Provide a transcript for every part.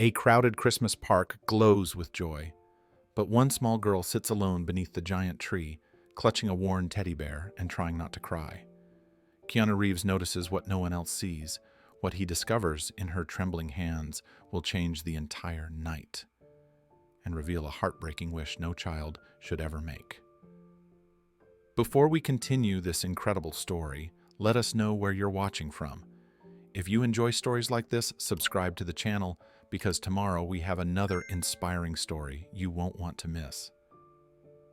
A crowded Christmas park glows with joy, but one small girl sits alone beneath the giant tree, clutching a worn teddy bear and trying not to cry. Keanu Reeves notices what no one else sees. What he discovers in her trembling hands will change the entire night and reveal a heartbreaking wish no child should ever make. Before we continue this incredible story, let us know where you're watching from. If you enjoy stories like this, subscribe to the channel because tomorrow we have another inspiring story you won't want to miss.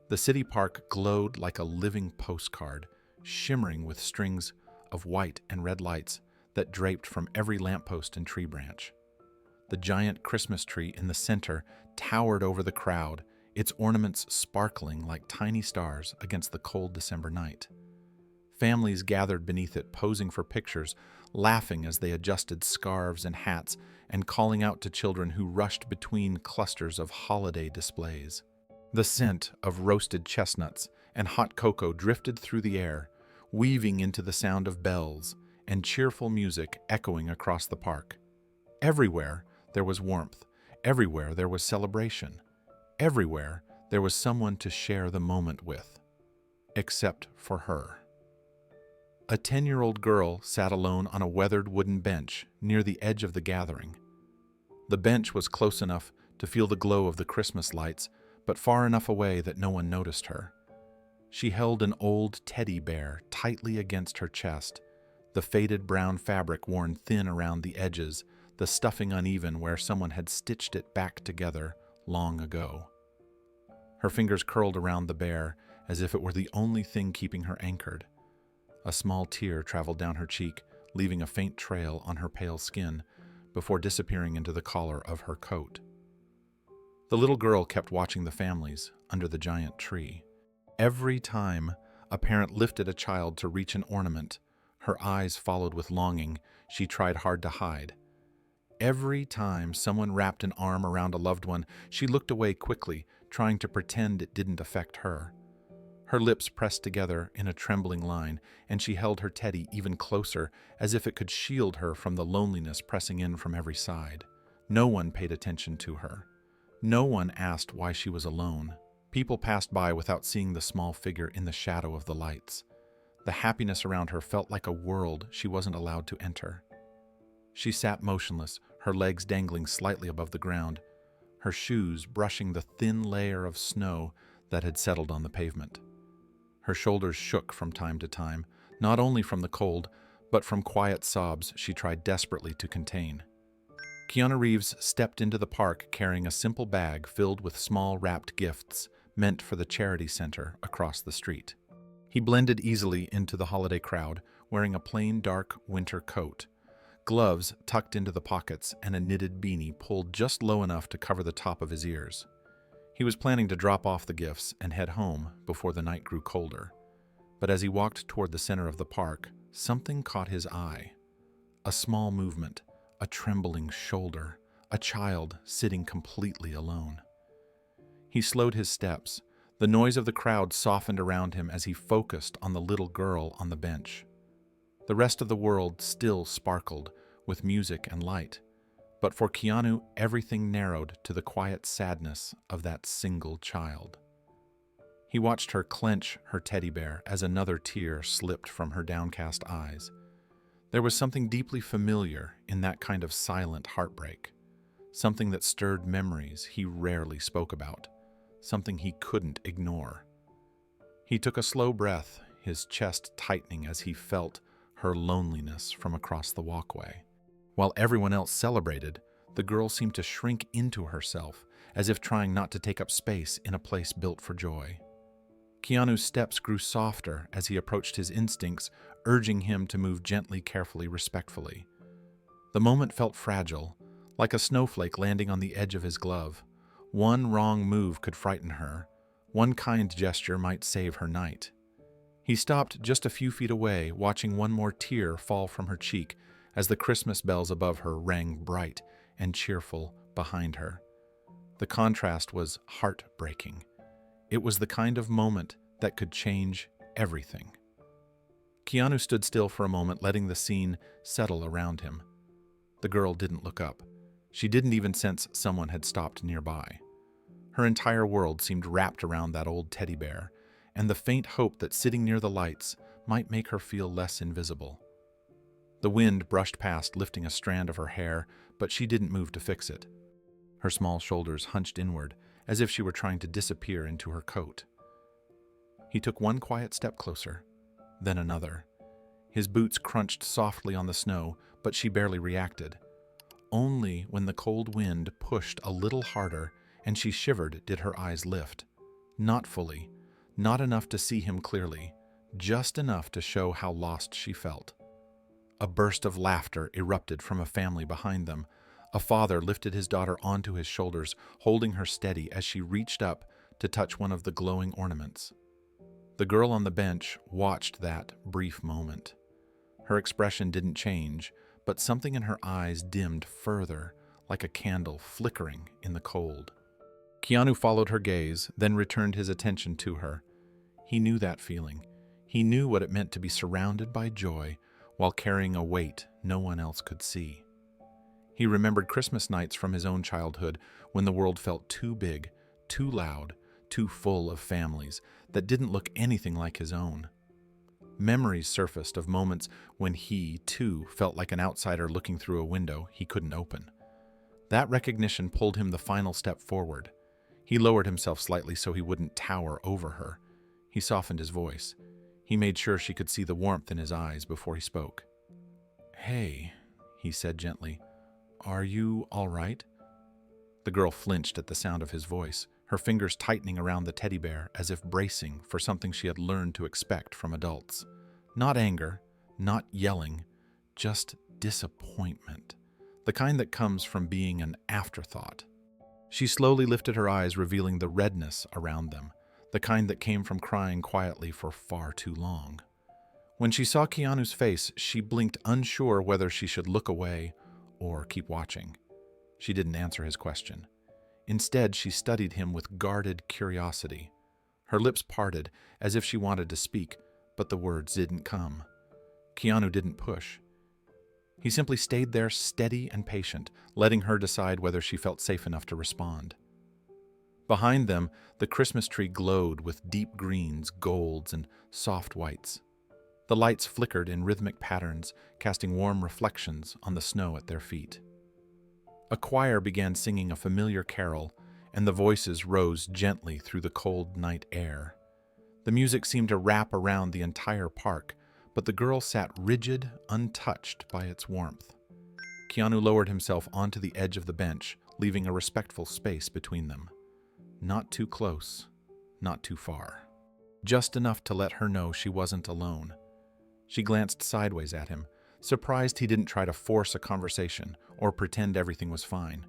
The city park glowed like a living postcard, shimmering with strings of white and red lights that draped from every lamppost and tree branch. The giant Christmas tree in the center towered over the crowd, its ornaments sparkling like tiny stars against the cold December night. Families gathered beneath it, posing for pictures, laughing as they adjusted scarves and hats and calling out to children who rushed between clusters of holiday displays. The scent of roasted chestnuts and hot cocoa drifted through the air, weaving into the sound of bells and cheerful music echoing across the park. Everywhere there was warmth. Everywhere there was celebration. Everywhere there was someone to share the moment with. Except for her. A 10-year-old girl sat alone on a weathered wooden bench near the edge of the gathering. The bench was close enough to feel the glow of the Christmas lights, but far enough away that no one noticed her. She held an old teddy bear tightly against her chest, the faded brown fabric worn thin around the edges, the stuffing uneven where someone had stitched it back together long ago. Her fingers curled around the bear as if it were the only thing keeping her anchored. A small tear traveled down her cheek, leaving a faint trail on her pale skin before disappearing into the collar of her coat. The little girl kept watching the families under the giant tree. Every time a parent lifted a child to reach an ornament, her eyes followed with longing she tried hard to hide. Every time someone wrapped an arm around a loved one, she looked away quickly, trying to pretend it didn't affect her. Her lips pressed together in a trembling line, and she held her teddy even closer, as if it could shield her from the loneliness pressing in from every side. No one paid attention to her. No one asked why she was alone. People passed by without seeing the small figure in the shadow of the lights. The happiness around her felt like a world she wasn't allowed to enter. She sat motionless, her legs dangling slightly above the ground, her shoes brushing the thin layer of snow that had settled on the pavement. Her shoulders shook from time to time, not only from the cold, but from quiet sobs she tried desperately to contain. Keanu Reeves stepped into the park carrying a simple bag filled with small wrapped gifts meant for the charity center across the street. He blended easily into the holiday crowd, wearing a plain dark winter coat, gloves tucked into the pockets, and a knitted beanie pulled just low enough to cover the top of his ears. He was planning to drop off the gifts and head home before the night grew colder. But as he walked toward the center of the park, something caught his eye. A small movement, a trembling shoulder, a child sitting completely alone. He slowed his steps. The noise of the crowd softened around him as he focused on the little girl on the bench. The rest of the world still sparkled with music and light, but for Keanu, everything narrowed to the quiet sadness of that single child. He watched her clench her teddy bear as another tear slipped from her downcast eyes. There was something deeply familiar in that kind of silent heartbreak, something that stirred memories he rarely spoke about, something he couldn't ignore. He took a slow breath, his chest tightening as he felt her loneliness from across the walkway. While everyone else celebrated, the girl seemed to shrink into herself, as if trying not to take up space in a place built for joy. Keanu's steps grew softer as he approached his instincts, urging him to move gently, carefully, respectfully. The moment felt fragile, like a snowflake landing on the edge of his glove. One wrong move could frighten her. One kind gesture might save her night. He stopped just a few feet away, watching one more tear fall from her cheek as the Christmas bells above her rang bright and cheerful behind her. The contrast was heartbreaking. It was the kind of moment that could change everything. Keanu stood still for a moment, letting the scene settle around him. The girl didn't look up. She didn't even sense someone had stopped nearby. Her entire world seemed wrapped around that old teddy bear, and the faint hope that sitting near the lights might make her feel less invisible. The wind brushed past, lifting a strand of her hair, but she didn't move to fix it. Her small shoulders hunched inward, as if she were trying to disappear into her coat. He took one quiet step closer, then another. His boots crunched softly on the snow, but she barely reacted. Only when the cold wind pushed a little harder and she shivered did her eyes lift. Not fully, not enough to see him clearly, just enough to show how lost she felt. A burst of laughter erupted from a family behind them. A father lifted his daughter onto his shoulders, holding her steady as she reached up to touch one of the glowing ornaments. The girl on the bench watched that brief moment. Her expression didn't change, but something in her eyes dimmed further, like a candle flickering in the cold. Keanu followed her gaze, then returned his attention to her. He knew that feeling. He knew what it meant to be surrounded by joy while carrying a weight no one else could see. He remembered Christmas nights from his own childhood when the world felt too big, too loud, too full of families that didn't look anything like his own. Memories surfaced of moments when he, too, felt like an outsider looking through a window he couldn't open. That recognition pulled him the final step forward. He lowered himself slightly so he wouldn't tower over her. He softened his voice. He made sure she could see the warmth in his eyes before he spoke. "Hey," he said gently, "are you all right?" The girl flinched at the sound of his voice, her fingers tightening around the teddy bear as if bracing for something she had learned to expect from adults. Not anger, not yelling, just disappointment, the kind that comes from being an afterthought. She slowly lifted her eyes, revealing the redness around them, the kind that came from crying quietly for far too long. When she saw Keanu's face, she blinked, unsure whether she should look away or keep watching. She didn't answer his question. Instead, she studied him with guarded curiosity. Her lips parted, as if she wanted to speak, but the words didn't come. Keanu didn't push. He simply stayed there, steady and patient, letting her decide whether she felt safe enough to respond. Behind them, the Christmas tree glowed with deep greens, golds, and soft whites. The lights flickered in rhythmic patterns, casting warm reflections on the snow at their feet. A choir began singing a familiar carol, and the voices rose gently through the cold night air. The music seemed to wrap around the entire park, but the girl sat rigid, untouched by its warmth. Keanu lowered himself onto the edge of the bench, leaving a respectful space between them. Not too close, not too far. Just enough to let her know she wasn't alone. She glanced sideways at him, surprised he didn't try to force a conversation or pretend everything was fine.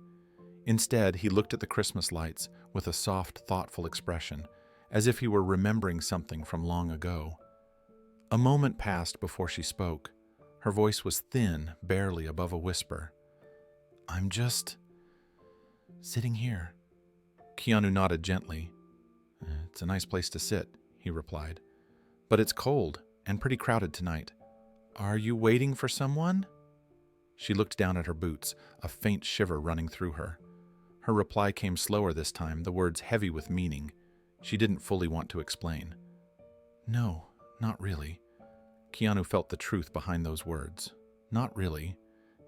Instead, he looked at the Christmas lights with a soft, thoughtful expression, as if he were remembering something from long ago. A moment passed before she spoke. Her voice was thin, barely above a whisper. "I'm just sitting here." Keanu nodded gently. "It's a nice place to sit," he replied. "But it's cold and pretty crowded tonight. Are you waiting for someone?" She looked down at her boots, a faint shiver running through her. Her reply came slower this time, the words heavy with meaning. She didn't fully want to explain. "No, not really." Keanu felt the truth behind those words. "Not really"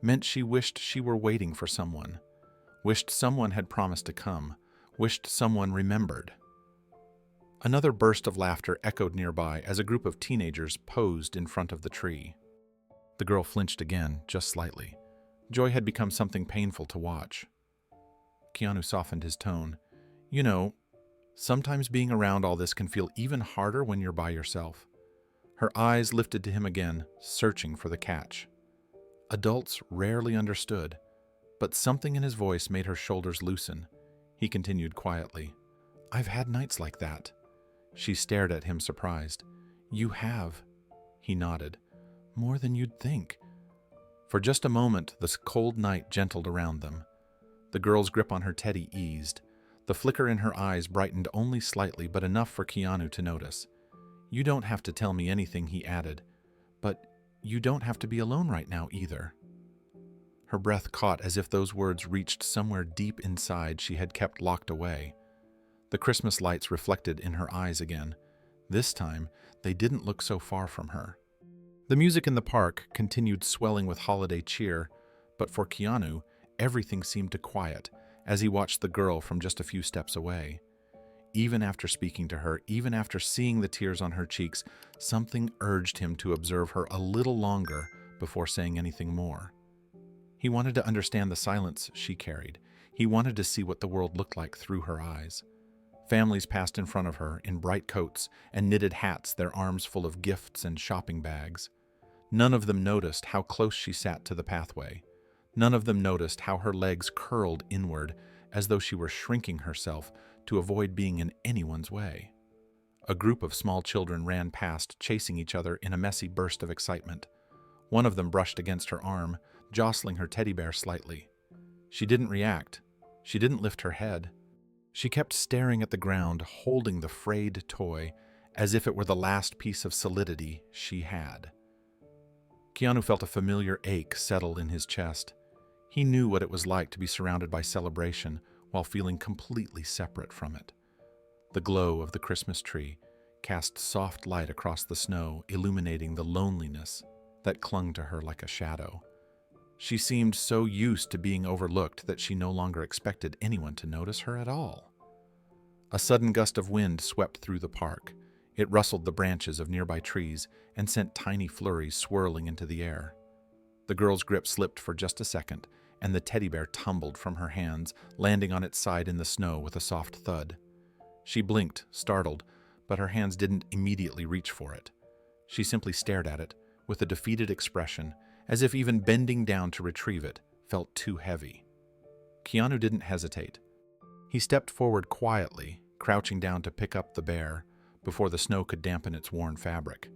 meant she wished she were waiting for someone. Wished someone had promised to come. Wished someone remembered. Another burst of laughter echoed nearby as a group of teenagers posed in front of the tree. The girl flinched again, just slightly. Joy had become something painful to watch. Keanu softened his tone. "You know, sometimes being around all this can feel even harder when you're by yourself." Her eyes lifted to him again, searching for the catch. Adults rarely understood, but something in his voice made her shoulders loosen. He continued quietly. "I've had nights like that." She stared at him, surprised. "You have?" He nodded. "More than you'd think." For just a moment, the cold night gentled around them. The girl's grip on her teddy eased. The flicker in her eyes brightened only slightly, but enough for Keanu to notice. "You don't have to tell me anything," he added. "But you don't have to be alone right now either." Her breath caught as if those words reached somewhere deep inside she had kept locked away. The Christmas lights reflected in her eyes again. This time, they didn't look so far from her. The music in the park continued swelling with holiday cheer, but for Keanu, everything seemed to quiet as he watched the girl from just a few steps away. Even after speaking to her, even after seeing the tears on her cheeks, something urged him to observe her a little longer before saying anything more. He wanted to understand the silence she carried. He wanted to see what the world looked like through her eyes. Families passed in front of her in bright coats and knitted hats, their arms full of gifts and shopping bags. None of them noticed how close she sat to the pathway. None of them noticed how her legs curled inward as though she were shrinking herself to avoid being in anyone's way. A group of small children ran past, chasing each other in a messy burst of excitement. One of them brushed against her arm, jostling her teddy bear slightly. She didn't react. She didn't lift her head. She kept staring at the ground, holding the frayed toy as if it were the last piece of solidity she had. Keanu felt a familiar ache settle in his chest. He knew what it was like to be surrounded by celebration while feeling completely separate from it. The glow of the Christmas tree cast soft light across the snow, illuminating the loneliness that clung to her like a shadow. She seemed so used to being overlooked that she no longer expected anyone to notice her at all. A sudden gust of wind swept through the park. It rustled the branches of nearby trees and sent tiny flurries swirling into the air. The girl's grip slipped for just a second, and the teddy bear tumbled from her hands, landing on its side in the snow with a soft thud. She blinked, startled, but her hands didn't immediately reach for it. She simply stared at it with a defeated expression, as if even bending down to retrieve it felt too heavy. Keanu didn't hesitate. He stepped forward quietly, crouching down to pick up the bear before the snow could dampen its worn fabric.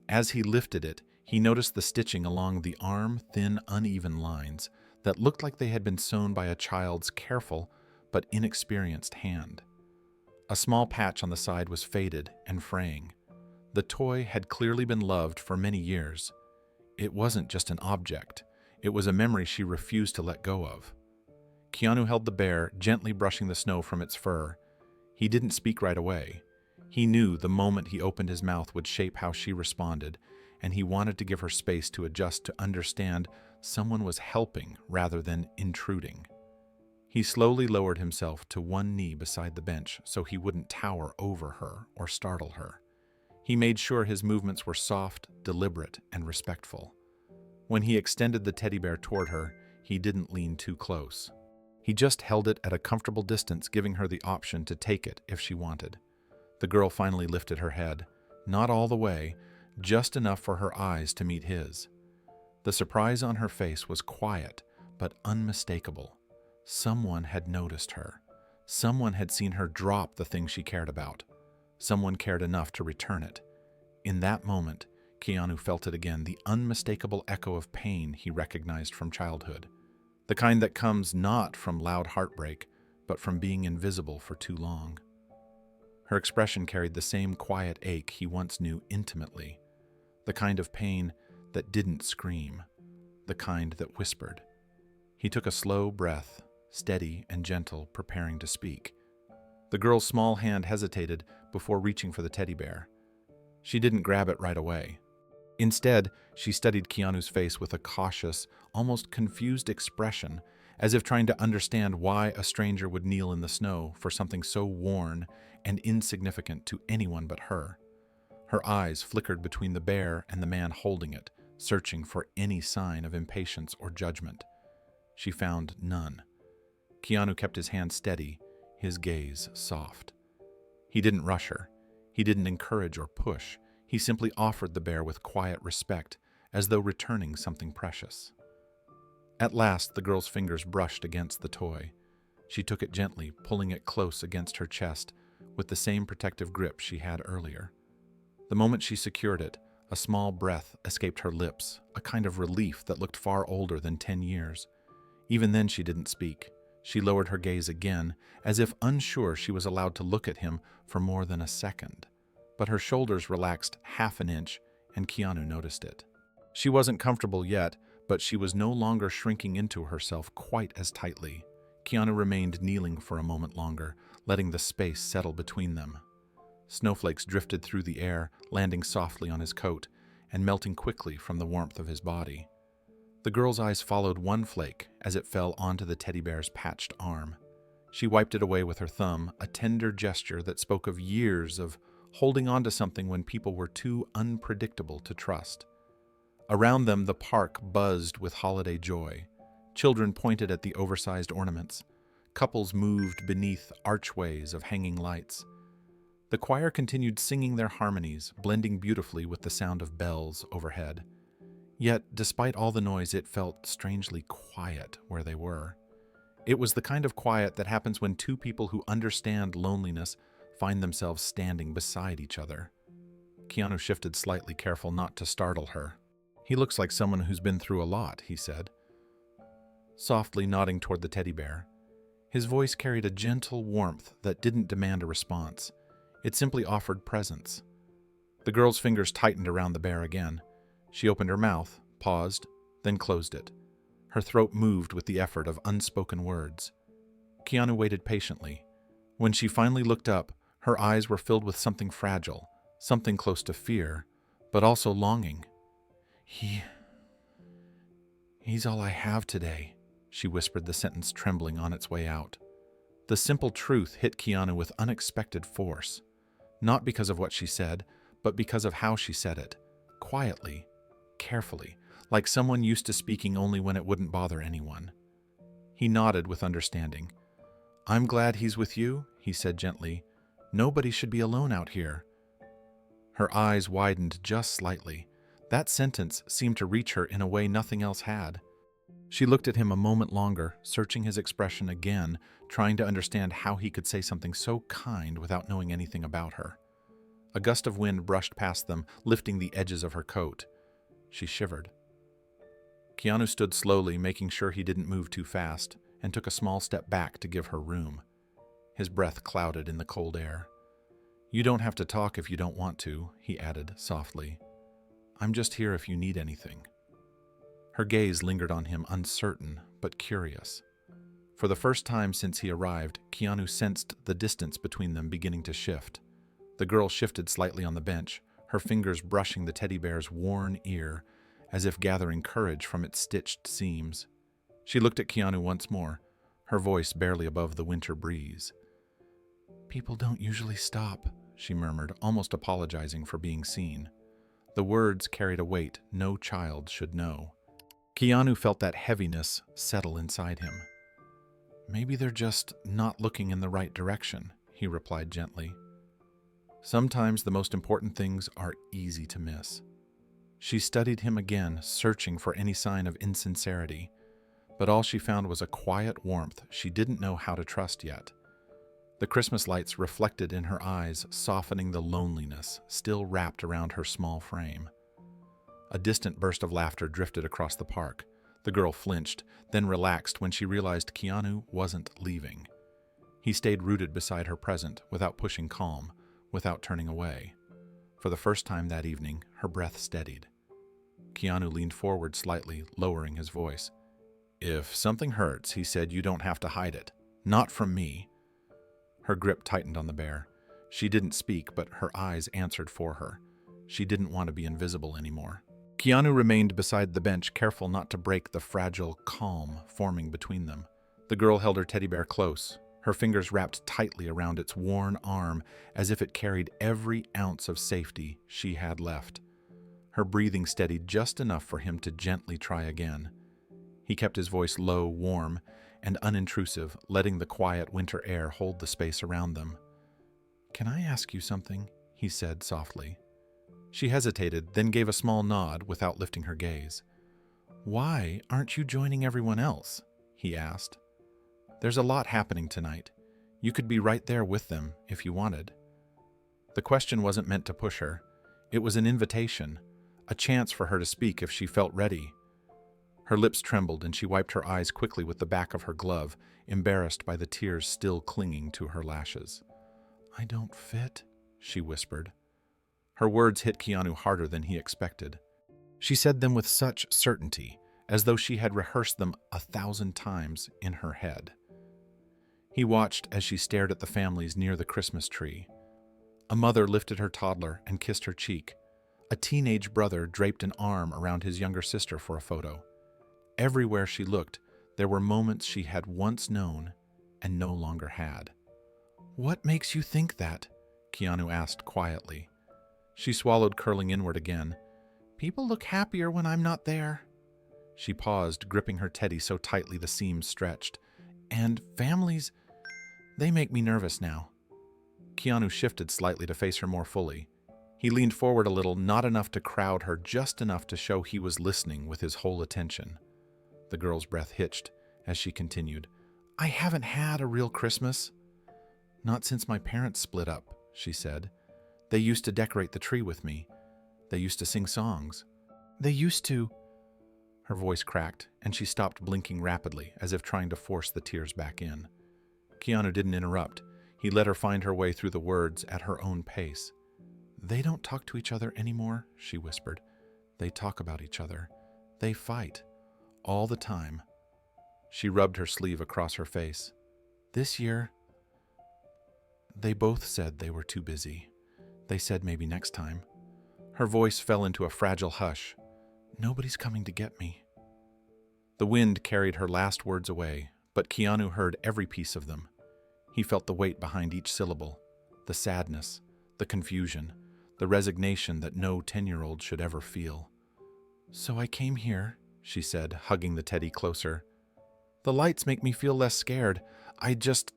As he lifted it, he noticed the stitching along the arm, thin, uneven lines that looked like they had been sewn by a child's careful but inexperienced hand. A small patch on the side was faded and fraying. The toy had clearly been loved for many years. It wasn't just an object. It was a memory she refused to let go of. Keanu held the bear, gently brushing the snow from its fur. He didn't speak right away. He knew the moment he opened his mouth would shape how she responded, and he wanted to give her space to adjust to understand someone was helping rather than intruding. He slowly lowered himself to one knee beside the bench so he wouldn't tower over her or startle her. He made sure his movements were soft, deliberate, and respectful. When he extended the teddy bear toward her, he didn't lean too close. He just held it at a comfortable distance, giving her the option to take it if she wanted. The girl finally lifted her head, not all the way, just enough for her eyes to meet his. The surprise on her face was quiet, but unmistakable. Someone had noticed her. Someone had seen her drop the thing she cared about. Someone cared enough to return it. In that moment, Keanu felt it again, the unmistakable echo of pain he recognized from childhood. The kind that comes not from loud heartbreak, but from being invisible for too long. Her expression carried the same quiet ache he once knew intimately. The kind of pain that didn't scream. The kind that whispered. He took a slow breath, steady and gentle, preparing to speak. The girl's small hand hesitated before reaching for the teddy bear. She didn't grab it right away. Instead, she studied Keanu's face with a cautious, almost confused expression, as if trying to understand why a stranger would kneel in the snow for something so worn and insignificant to anyone but her. Her eyes flickered between the bear and the man holding it, searching for any sign of impatience or judgment. She found none. Keanu kept his hand steady, his gaze soft. He didn't rush her. He didn't encourage or push. He simply offered the bear with quiet respect, as though returning something precious. At last, the girl's fingers brushed against the toy. She took it gently, pulling it close against her chest with the same protective grip she had earlier. The moment she secured it, a small breath escaped her lips, a kind of relief that looked far older than 10 years. Even then she didn't speak. She lowered her gaze again, as if unsure she was allowed to look at him for more than a second. But her shoulders relaxed half an inch, and Keanu noticed it. She wasn't comfortable yet, but she was no longer shrinking into herself quite as tightly. Keanu remained kneeling for a moment longer, letting the space settle between them. Snowflakes drifted through the air, landing softly on his coat and melting quickly from the warmth of his body. The girl's eyes followed one flake as it fell onto the teddy bear's patched arm. She wiped it away with her thumb, a tender gesture that spoke of years of holding on to something when people were too unpredictable to trust. Around them, the park buzzed with holiday joy. Children pointed at the oversized ornaments. Couples moved beneath archways of hanging lights. The choir continued singing their harmonies, blending beautifully with the sound of bells overhead. Yet, despite all the noise, it felt strangely quiet where they were. It was the kind of quiet that happens when two people who understand loneliness find themselves standing beside each other. Keanu shifted slightly, careful not to startle her. "He looks like someone who's been through a lot," he said, softly nodding toward the teddy bear. His voice carried a gentle warmth that didn't demand a response. It simply offered presence. The girl's fingers tightened around the bear again. She opened her mouth, paused, then closed it. Her throat moved with the effort of unspoken words. Keanu waited patiently. When she finally looked up, her eyes were filled with something fragile, something close to fear, but also longing. He's all I have today," she whispered, the sentence trembling on its way out. The simple truth hit Keanu with unexpected force. Not because of what she said, but because of how she said it. Quietly, carefully, like someone used to speaking only when it wouldn't bother anyone. He nodded with understanding. "I'm glad he's with you," he said gently. "Nobody should be alone out here." Her eyes widened just slightly. That sentence seemed to reach her in a way nothing else had. She looked at him a moment longer, searching his expression again, trying to understand how he could say something so kind without knowing anything about her. A gust of wind brushed past them, lifting the edges of her coat. She shivered. Keanu stood slowly, making sure he didn't move too fast, and took a small step back to give her room. His breath clouded in the cold air. "You don't have to talk if you don't want to," he added softly. "I'm just here if you need anything." Her gaze lingered on him, uncertain but curious. For the first time since he arrived, Keanu sensed the distance between them beginning to shift. The girl shifted slightly on the bench, her fingers brushing the teddy bear's worn ear, as if gathering courage from its stitched seams. She looked at Keanu once more, her voice barely above the winter breeze. "People don't usually stop," she murmured, almost apologizing for being seen. The words carried a weight no child should know. Keanu felt that heaviness settle inside him. "Maybe they're just not looking in the right direction," he replied gently. "Sometimes the most important things are easy to miss." She studied him again, searching for any sign of insincerity, but all she found was a quiet warmth she didn't know how to trust yet. The Christmas lights reflected in her eyes, softening the loneliness still wrapped around her small frame. A distant burst of laughter drifted across the park. The girl flinched, then relaxed when she realized Keanu wasn't leaving. He stayed rooted beside her present, without pushing calm, without turning away. For the first time that evening, her breath steadied. Keanu leaned forward slightly, lowering his voice. "If something hurts," he said, "you don't have to hide it. Not from me." Her grip tightened on the bear. She didn't speak, but her eyes answered for her. She didn't want to be invisible anymore. Keanu remained beside the bench, careful not to break the fragile calm forming between them. The girl held her teddy bear close, her fingers wrapped tightly around its worn arm as if it carried every ounce of safety she had left. Her breathing steadied just enough for him to gently try again. He kept his voice low, warm, and unintrusive, letting the quiet winter air hold the space around them. "Can I ask you something?" he said softly. She hesitated, then gave a small nod without lifting her gaze. "Why aren't you joining everyone else?" he asked. "There's a lot happening tonight. You could be right there with them if you wanted." The question wasn't meant to push her. It was an invitation, a chance for her to speak if she felt ready. Her lips trembled and she wiped her eyes quickly with the back of her glove, embarrassed by the tears still clinging to her lashes. "I don't fit," she whispered. Her words hit Keanu harder than he expected. She said them with such certainty, as though she had rehearsed them 1,000 times in her head. He watched as she stared at the families near the Christmas tree. A mother lifted her toddler and kissed her cheek. A teenage brother draped an arm around his younger sister for a photo. Everywhere she looked, there were moments she had once known and no longer had. "What makes you think that?" Keanu asked quietly. She swallowed, curling inward again. "People look happier when I'm not there." She paused, gripping her teddy so tightly the seams stretched. "And families, they make me nervous now." Keanu shifted slightly to face her more fully. He leaned forward a little, not enough to crowd her, just enough to show he was listening with his whole attention. The girl's breath hitched as she continued. "I haven't had a real Christmas. Not since my parents split up," she said. "They used to decorate the tree with me. They used to sing songs. They used to—" Her voice cracked, and she stopped blinking rapidly, as if trying to force the tears back in. Keanu didn't interrupt. He let her find her way through the words at her own pace. "They don't talk to each other anymore," she whispered. "They talk about each other. They fight. All the time." She rubbed her sleeve across her face. "This year, they both said they were too busy. They said maybe next time." Her voice fell into a fragile hush. "Nobody's coming to get me." The wind carried her last words away, but Keanu heard every piece of them. He felt the weight behind each syllable, the sadness, the confusion, the resignation that no 10-year-old should ever feel. "So I came here," she said, hugging the teddy closer. "The lights make me feel less scared. I just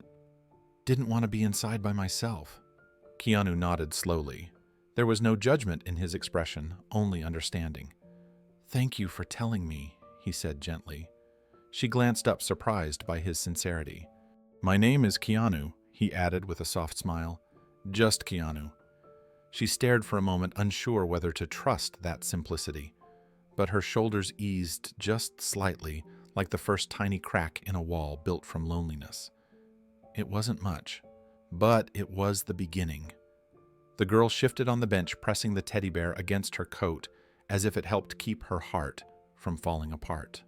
didn't want to be inside by myself." Keanu nodded slowly. There was no judgment in his expression, only understanding. "Thank you for telling me," he said gently. She glanced up, surprised by his sincerity. "My name is Keanu," he added with a soft smile. "Just Keanu." She stared for a moment, unsure whether to trust that simplicity, but her shoulders eased just slightly, like the first tiny crack in a wall built from loneliness. It wasn't much, but it was the beginning. The girl shifted on the bench, pressing the teddy bear against her coat, as if it helped keep her heart from falling apart.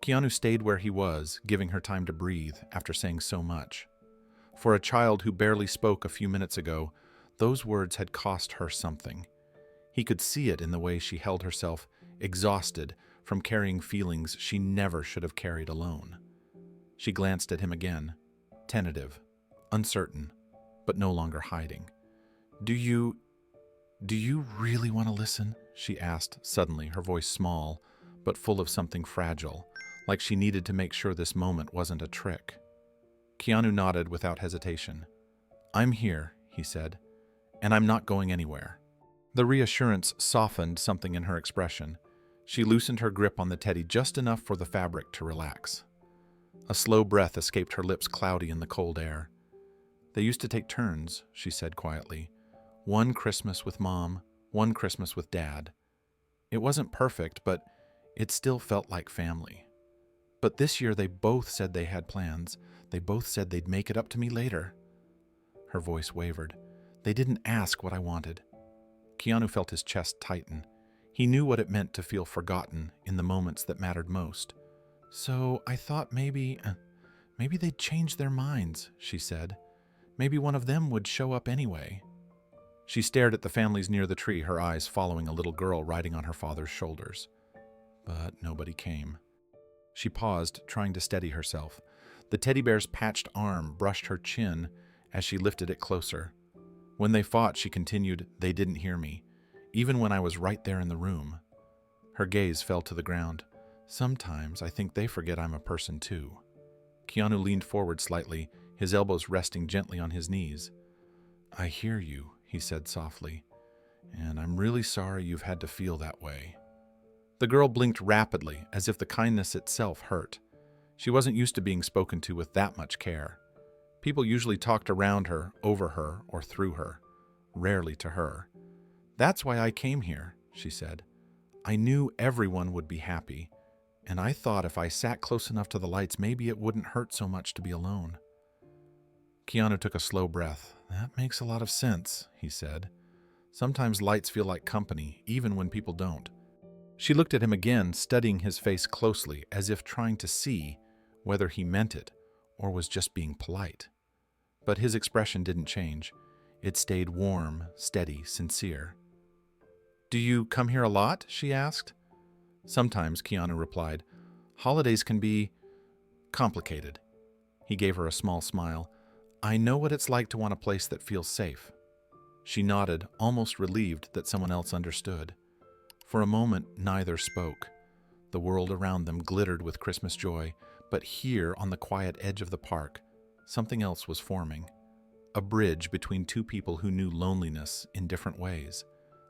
Keanu stayed where he was, giving her time to breathe after saying so much. For a child who barely spoke a few minutes ago, those words had cost her something. He could see it in the way she held herself, exhausted from carrying feelings she never should have carried alone. She glanced at him again, tentative, uncertain, but no longer hiding. Do you really want to listen?" she asked suddenly, her voice small, but full of something fragile, like she needed to make sure this moment wasn't a trick. Keanu nodded without hesitation. "I'm here," he said, "and I'm not going anywhere." The reassurance softened something in her expression. She loosened her grip on the teddy just enough for the fabric to relax. A slow breath escaped her lips, cloudy in the cold air. "They used to take turns," she said quietly. "One Christmas with Mom, one Christmas with Dad. It wasn't perfect, but it still felt like family. But this year they both said they had plans. They both said they'd make it up to me later." Her voice wavered. "They didn't ask what I wanted." Keanu felt his chest tighten. He knew what it meant to feel forgotten in the moments that mattered most. "So I thought maybe they'd change their minds," she said. "Maybe one of them would show up anyway." She stared at the families near the tree, her eyes following a little girl riding on her father's shoulders. But nobody came. She paused, trying to steady herself. The teddy bear's patched arm brushed her chin as she lifted it closer. "When they fought," she continued, "they didn't hear me, even when I was right there in the room." Her gaze fell to the ground. "Sometimes I think they forget I'm a person too." Keanu leaned forward slightly, his elbows resting gently on his knees. "I hear you," he said softly, "and I'm really sorry you've had to feel that way." The girl blinked rapidly, as if the kindness itself hurt. She wasn't used to being spoken to with that much care. People usually talked around her, over her, or through her, rarely to her. "That's why I came here," she said. "I knew everyone would be happy, and I thought if I sat close enough to the lights, maybe it wouldn't hurt so much to be alone." Keanu took a slow breath. "That makes a lot of sense," he said. "Sometimes lights feel like company, even when people don't." She looked at him again, studying his face closely, as if trying to see whether he meant it or was just being polite. But his expression didn't change. It stayed warm, steady, sincere. "Do you come here a lot?" she asked. "Sometimes," Keanu replied. "Holidays can be complicated." He gave her a small smile. "I know what it's like to want a place that feels safe." She nodded, almost relieved that someone else understood. For a moment, neither spoke. The world around them glittered with Christmas joy, but here, on the quiet edge of the park, something else was forming. A bridge between two people who knew loneliness in different ways.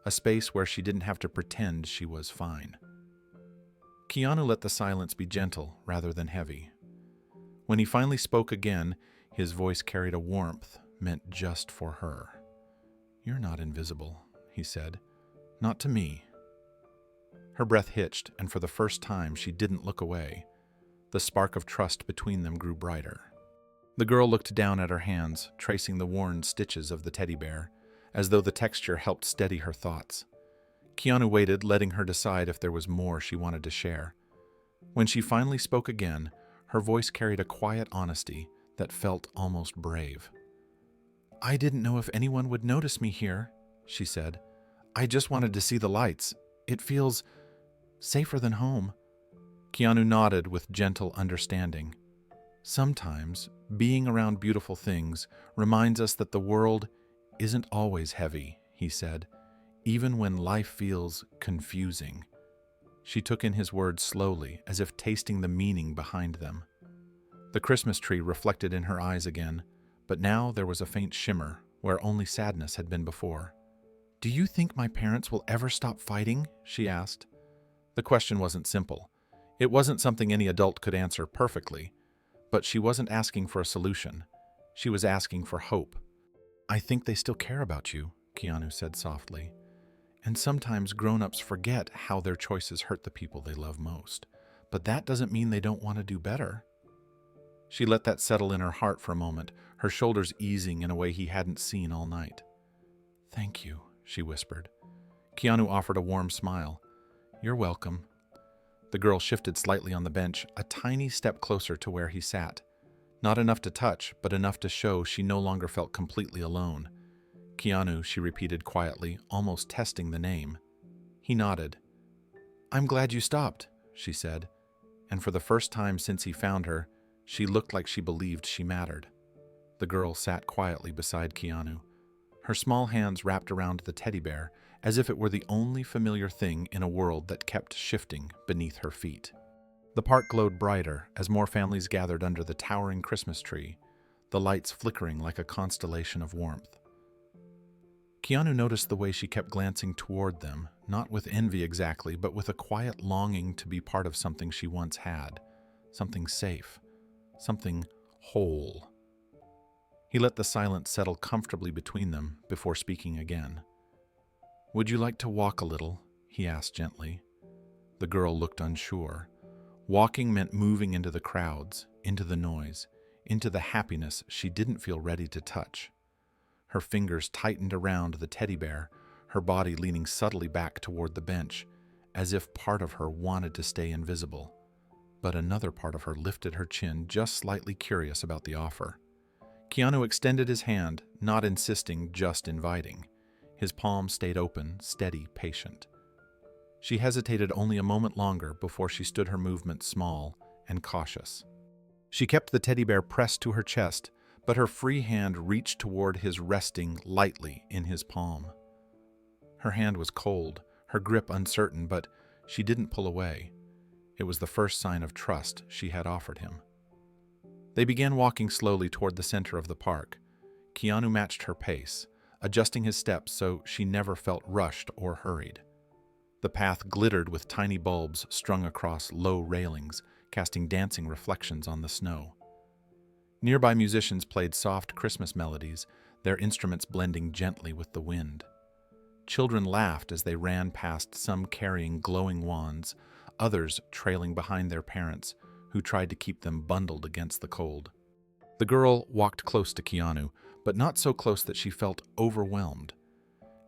A space where she didn't have to pretend she was fine. Keanu let the silence be gentle rather than heavy. When he finally spoke again, his voice carried a warmth meant just for her. "You're not invisible," he said. "Not to me." Her breath hitched, and for the first time she didn't look away. The spark of trust between them grew brighter. The girl looked down at her hands, tracing the worn stitches of the teddy bear, as though the texture helped steady her thoughts. Keanu waited, letting her decide if there was more she wanted to share. When she finally spoke again, her voice carried a quiet honesty that felt almost brave. "I didn't know if anyone would notice me here," she said. "I just wanted to see the lights. It feels safer than home." Keanu nodded with gentle understanding. "Sometimes, being around beautiful things reminds us that the world isn't always heavy," he said, "even when life feels confusing." She took in his words slowly, as if tasting the meaning behind them. The Christmas tree reflected in her eyes again, but now there was a faint shimmer where only sadness had been before. "Do you think my parents will ever stop fighting?" she asked. The question wasn't simple. It wasn't something any adult could answer perfectly, but she wasn't asking for a solution. She was asking for hope. "I think they still care about you," Keanu said softly. "And sometimes grown-ups forget how their choices hurt the people they love most. But that doesn't mean they don't want to do better." She let that settle in her heart for a moment, her shoulders easing in a way he hadn't seen all night. "Thank you," she whispered. Keanu offered a warm smile. "You're welcome." The girl shifted slightly on the bench, a tiny step closer to where he sat. Not enough to touch, but enough to show she no longer felt completely alone. "Keanu," she repeated quietly, almost testing the name. He nodded. "I'm glad you stopped," she said, and for the first time since he found her, she looked like she believed she mattered. The girl sat quietly beside Keanu, her small hands wrapped around the teddy bear, as if it were the only familiar thing in a world that kept shifting beneath her feet. The park glowed brighter as more families gathered under the towering Christmas tree, the lights flickering like a constellation of warmth. Keanu noticed the way she kept glancing toward them, not with envy exactly, but with a quiet longing to be part of something she once had, something safe, something whole. He let the silence settle comfortably between them before speaking again. "Would you like to walk a little?" he asked gently. The girl looked unsure. Walking meant moving into the crowds, into the noise, into the happiness she didn't feel ready to touch. Her fingers tightened around the teddy bear, her body leaning subtly back toward the bench, as if part of her wanted to stay invisible. But another part of her lifted her chin, just slightly curious about the offer. Keanu extended his hand, not insisting, just inviting. His palm stayed open, steady, patient. She hesitated only a moment longer before she stood, her movement small and cautious. She kept the teddy bear pressed to her chest, but her free hand reached toward his, resting lightly in his palm. Her hand was cold, her grip uncertain, but she didn't pull away. It was the first sign of trust she had offered him. They began walking slowly toward the center of the park. Keanu matched her pace, adjusting his steps so she never felt rushed or hurried. The path glittered with tiny bulbs strung across low railings, casting dancing reflections on the snow. Nearby musicians played soft Christmas melodies, their instruments blending gently with the wind. Children laughed as they ran past, some carrying glowing wands, others trailing behind their parents, who tried to keep them bundled against the cold. The girl walked close to Keanu, but not so close that she felt overwhelmed.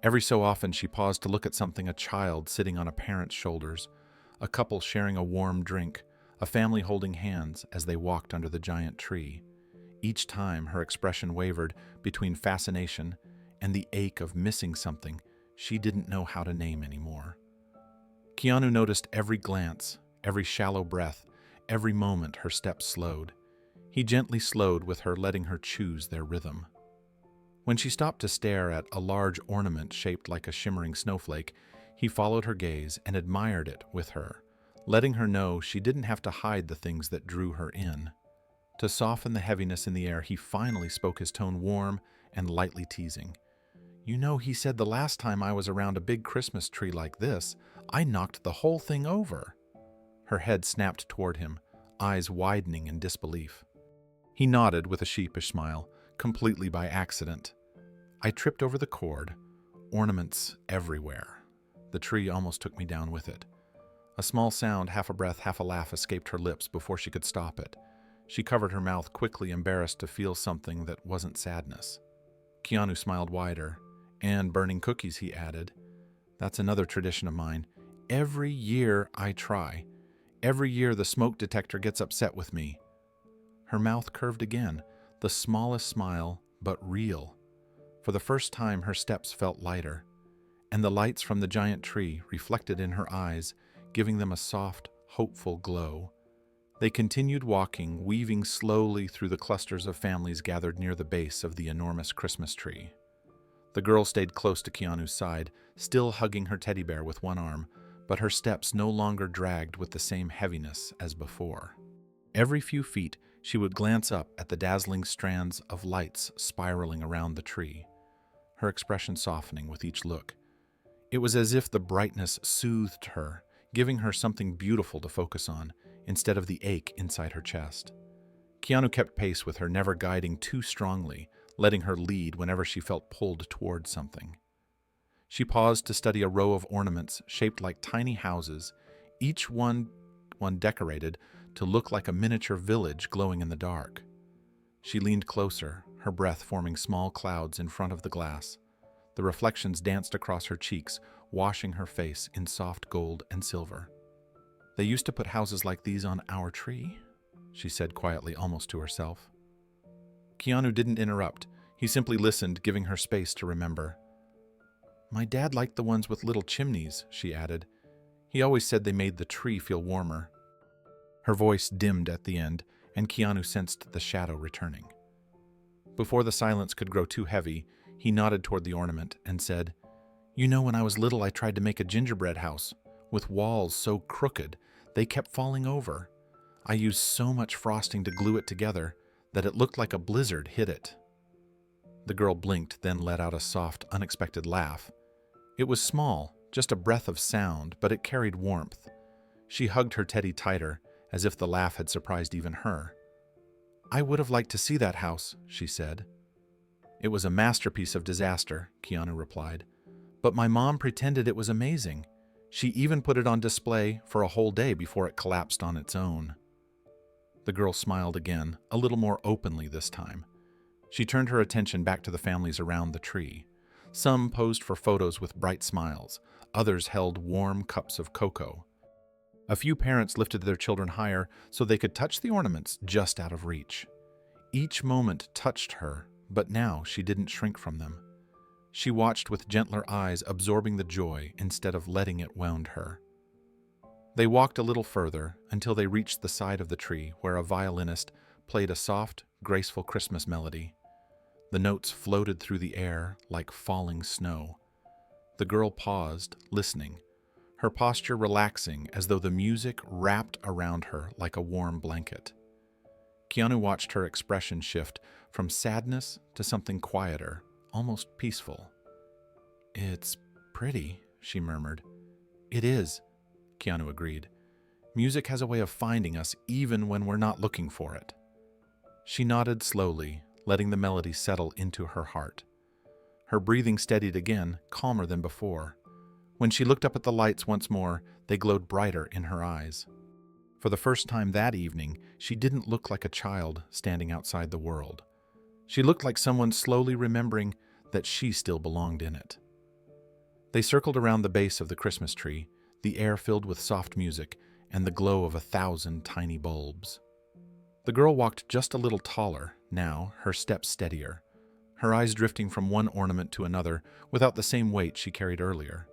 Every so often she paused to look at something: a child sitting on a parent's shoulders, a couple sharing a warm drink, a family holding hands as they walked under the giant tree. Each time her expression wavered between fascination and the ache of missing something she didn't know how to name anymore. Keanu noticed every glance, every shallow breath, every moment her steps slowed. He gently slowed with her, letting her choose their rhythm. When she stopped to stare at a large ornament shaped like a shimmering snowflake, he followed her gaze and admired it with her, letting her know she didn't have to hide the things that drew her in. To soften the heaviness in the air, he finally spoke, his tone warm and lightly teasing. "You know, he said the last time I was around a big Christmas tree like this, I knocked the whole thing over." Her head snapped toward him, eyes widening in disbelief. He nodded with a sheepish smile, completely by accident. "I tripped over the cord, ornaments everywhere. The tree almost took me down with it." A small sound, half a breath, half a laugh, escaped her lips before she could stop it. She covered her mouth quickly, embarrassed to feel something that wasn't sadness. Keanu smiled wider. "And burning cookies," he added. "That's another tradition of mine. Every year I try. Every year the smoke detector gets upset with me." Her mouth curved again, the smallest smile, but real. For the first time her steps felt lighter, and the lights from the giant tree reflected in her eyes, giving them a soft, hopeful glow. They continued walking, weaving slowly through the clusters of families gathered near the base of the enormous Christmas tree. The girl stayed close to Keanu's side, still hugging her teddy bear with one arm, but her steps no longer dragged with the same heaviness as before. Every few feet, she would glance up at the dazzling strands of lights spiraling around the tree, her expression softening with each look. It was as if the brightness soothed her, giving her something beautiful to focus on, instead of the ache inside her chest. Keanu kept pace with her, never guiding too strongly, letting her lead whenever she felt pulled toward something. She paused to study a row of ornaments shaped like tiny houses, each one decorated to look like a miniature village glowing in the dark. She leaned closer, her breath forming small clouds in front of the glass. The reflections danced across her cheeks, washing her face in soft gold and silver. "They used to put houses like these on our tree," she said quietly, almost to herself. Keanu didn't interrupt. He simply listened, giving her space to remember. "My dad liked the ones with little chimneys," she added. "He always said they made the tree feel warmer." Her voice dimmed at the end, and Keanu sensed the shadow returning. Before the silence could grow too heavy, he nodded toward the ornament and said, "You know, when I was little I tried to make a gingerbread house, with walls so crooked they kept falling over. I used so much frosting to glue it together that it looked like a blizzard hit it." The girl blinked, then let out a soft, unexpected laugh. It was small, just a breath of sound, but it carried warmth. She hugged her teddy tighter, as if the laugh had surprised even her. "I would have liked to see that house," she said. "It was a masterpiece of disaster," Keanu replied. "But my mom pretended it was amazing. She even put it on display for a whole day before it collapsed on its own." The girl smiled again, a little more openly this time. She turned her attention back to the families around the tree. Some posed for photos with bright smiles. Others held warm cups of cocoa. A few parents lifted their children higher so they could touch the ornaments just out of reach. Each moment touched her, but now she didn't shrink from them. She watched with gentler eyes, absorbing the joy instead of letting it wound her. They walked a little further until they reached the side of the tree where a violinist played a soft, graceful Christmas melody. The notes floated through the air like falling snow. The girl paused, listening, her posture relaxing as though the music wrapped around her like a warm blanket. Keanu watched her expression shift from sadness to something quieter, almost peaceful. "It's pretty," she murmured. "It is," Keanu agreed. "Music has a way of finding us even when we're not looking for it." She nodded slowly, letting the melody settle into her heart. Her breathing steadied again, calmer than before. When she looked up at the lights once more, they glowed brighter in her eyes. For the first time that evening, she didn't look like a child standing outside the world. She looked like someone slowly remembering that she still belonged in it. They circled around the base of the Christmas tree, the air filled with soft music and the glow of 1,000 tiny bulbs. The girl walked just a little taller, now, her steps steadier, her eyes drifting from one ornament to another without the same weight she carried earlier.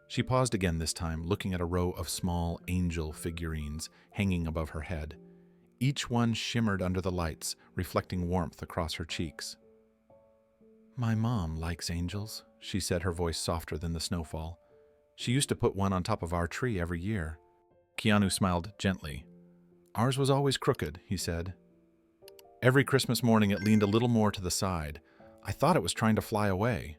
She paused again this time, looking at a row of small angel figurines hanging above her head. Each one shimmered under the lights, reflecting warmth across her cheeks. "My mom likes angels," she said, her voice softer than the snowfall. "She used to put one on top of our tree every year." Keanu smiled gently. "Ours was always crooked," he said. "Every Christmas morning it leaned a little more to the side. I thought it was trying to fly away."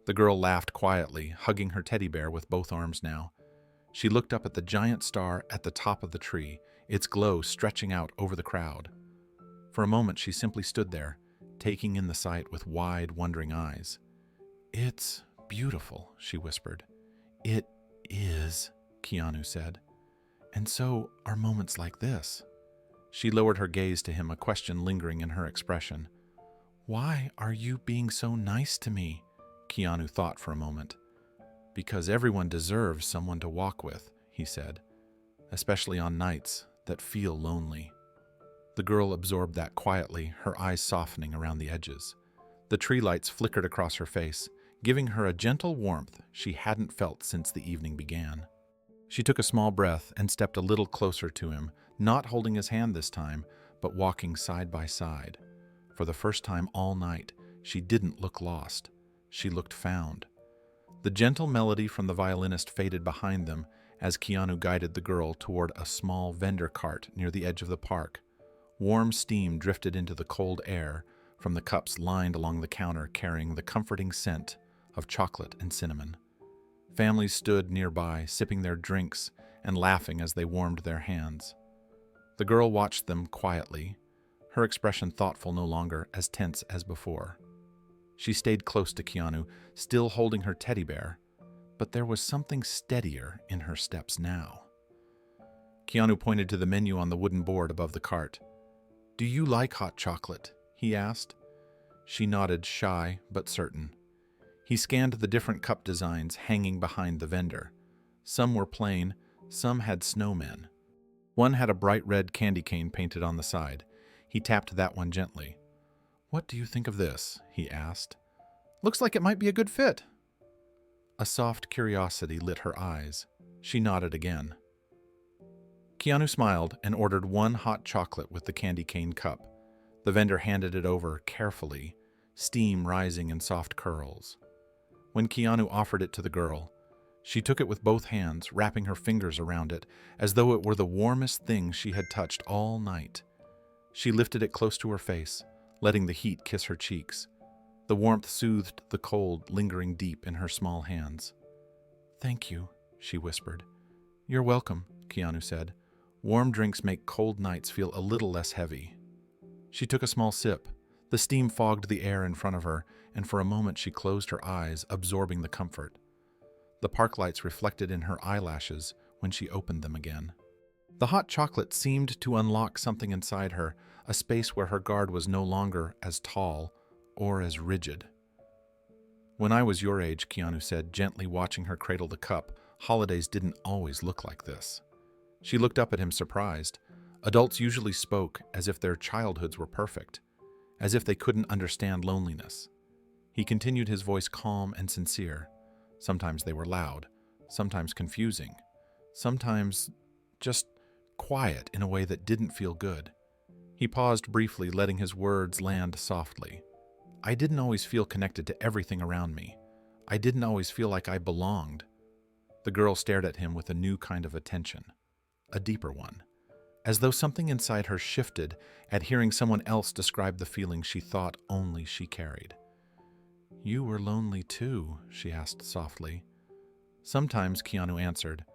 The girl laughed quietly, hugging her teddy bear with both arms now. She looked up at the giant star at the top of the tree, its glow stretching out over the crowd. For a moment she simply stood there, taking in the sight with wide, wondering eyes. "It's beautiful," she whispered. "It is," Keanu said. "And so are moments like this." She lowered her gaze to him, a question lingering in her expression. "Why are you being so nice to me?" Keanu thought for a moment. "Because everyone deserves someone to walk with," he said, "especially on nights that feel lonely." The girl absorbed that quietly, her eyes softening around the edges. The tree lights flickered across her face, giving her a gentle warmth she hadn't felt since the evening began. She took a small breath and stepped a little closer to him, not holding his hand this time, but walking side by side. For the first time all night, she didn't look lost. She looked found. The gentle melody from the violinist faded behind them as Keanu guided the girl toward a small vendor cart near the edge of the park. Warm steam drifted into the cold air from the cups lined along the counter carrying the comforting scent of chocolate and cinnamon. Families stood nearby, sipping their drinks and laughing as they warmed their hands. The girl watched them quietly, her expression thoughtful no longer as tense as before. She stayed close to Keanu, still holding her teddy bear, but there was something steadier in her steps now. Keanu pointed to the menu on the wooden board above the cart. "Do you like hot chocolate?" he asked. She nodded, shy but certain. He scanned the different cup designs hanging behind the vendor. Some were plain, some had snowmen. One had a bright red candy cane painted on the side. He tapped that one gently. "What do you think of this?" he asked. "Looks like it might be a good fit." A soft curiosity lit her eyes. She nodded again. Keanu smiled and ordered one hot chocolate with the candy cane cup. The vendor handed it over carefully, steam rising in soft curls. When Keanu offered it to the girl, she took it with both hands, wrapping her fingers around it as though it were the warmest thing she had touched all night. She lifted it close to her face, letting the heat kiss her cheeks. The warmth soothed the cold, lingering deep in her small hands. "Thank you," she whispered. "You're welcome," Keanu said. "Warm drinks make cold nights feel a little less heavy." She took a small sip. The steam fogged the air in front of her, and for a moment she closed her eyes, absorbing the comfort. The park lights reflected in her eyelashes when she opened them again. The hot chocolate seemed to unlock something inside her, a space where her guard was no longer as tall or as rigid. "When I was your age," Keanu said, gently watching her cradle the cup, "holidays didn't always look like this." She looked up at him, surprised. Adults usually spoke as if their childhoods were perfect, as if they couldn't understand loneliness. He continued, his voice calm and sincere. Sometimes they were loud, sometimes confusing, sometimes just quiet in a way that didn't feel good. He paused briefly, letting his words land softly. "I didn't always feel connected to everything around me. I didn't always feel like I belonged." The girl stared at him with a new kind of attention, a deeper one, as though something inside her shifted at hearing someone else describe the feeling she thought only she carried. "You were lonely too?" she asked softly. "Sometimes," Keanu answered,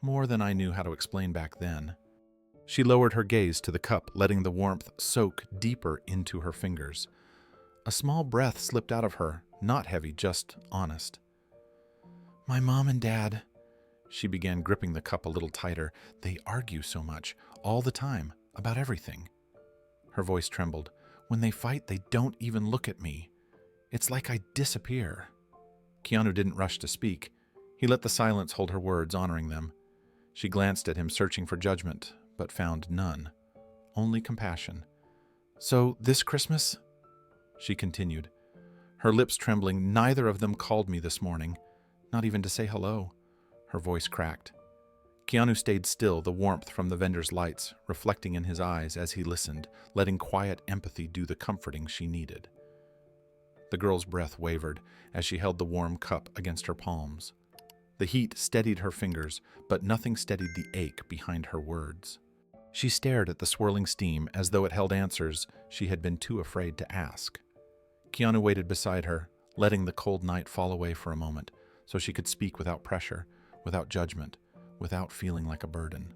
"more than I knew how to explain back then." She lowered her gaze to the cup, letting the warmth soak deeper into her fingers. A small breath slipped out of her, not heavy, just honest. "My mom and dad," she began, gripping the cup a little tighter. "They argue so much, all the time, about everything." Her voice trembled. "When they fight, they don't even look at me. It's like I disappear." Keanu didn't rush to speak. He let the silence hold her words, honoring them. She glanced at him, searching for judgment, but found none. Only compassion. "So, this Christmas?" she continued, her lips trembling. "Neither of them called me this morning, not even to say hello." Her voice cracked. Keanu stayed still, the warmth from the vendor's lights reflecting in his eyes as he listened, letting quiet empathy do the comforting she needed. The girl's breath wavered as she held the warm cup against her palms. The heat steadied her fingers, but nothing steadied the ache behind her words. She stared at the swirling steam as though it held answers she had been too afraid to ask. Keanu waited beside her, letting the cold night fall away for a moment so she could speak without pressure, without judgment, without feeling like a burden.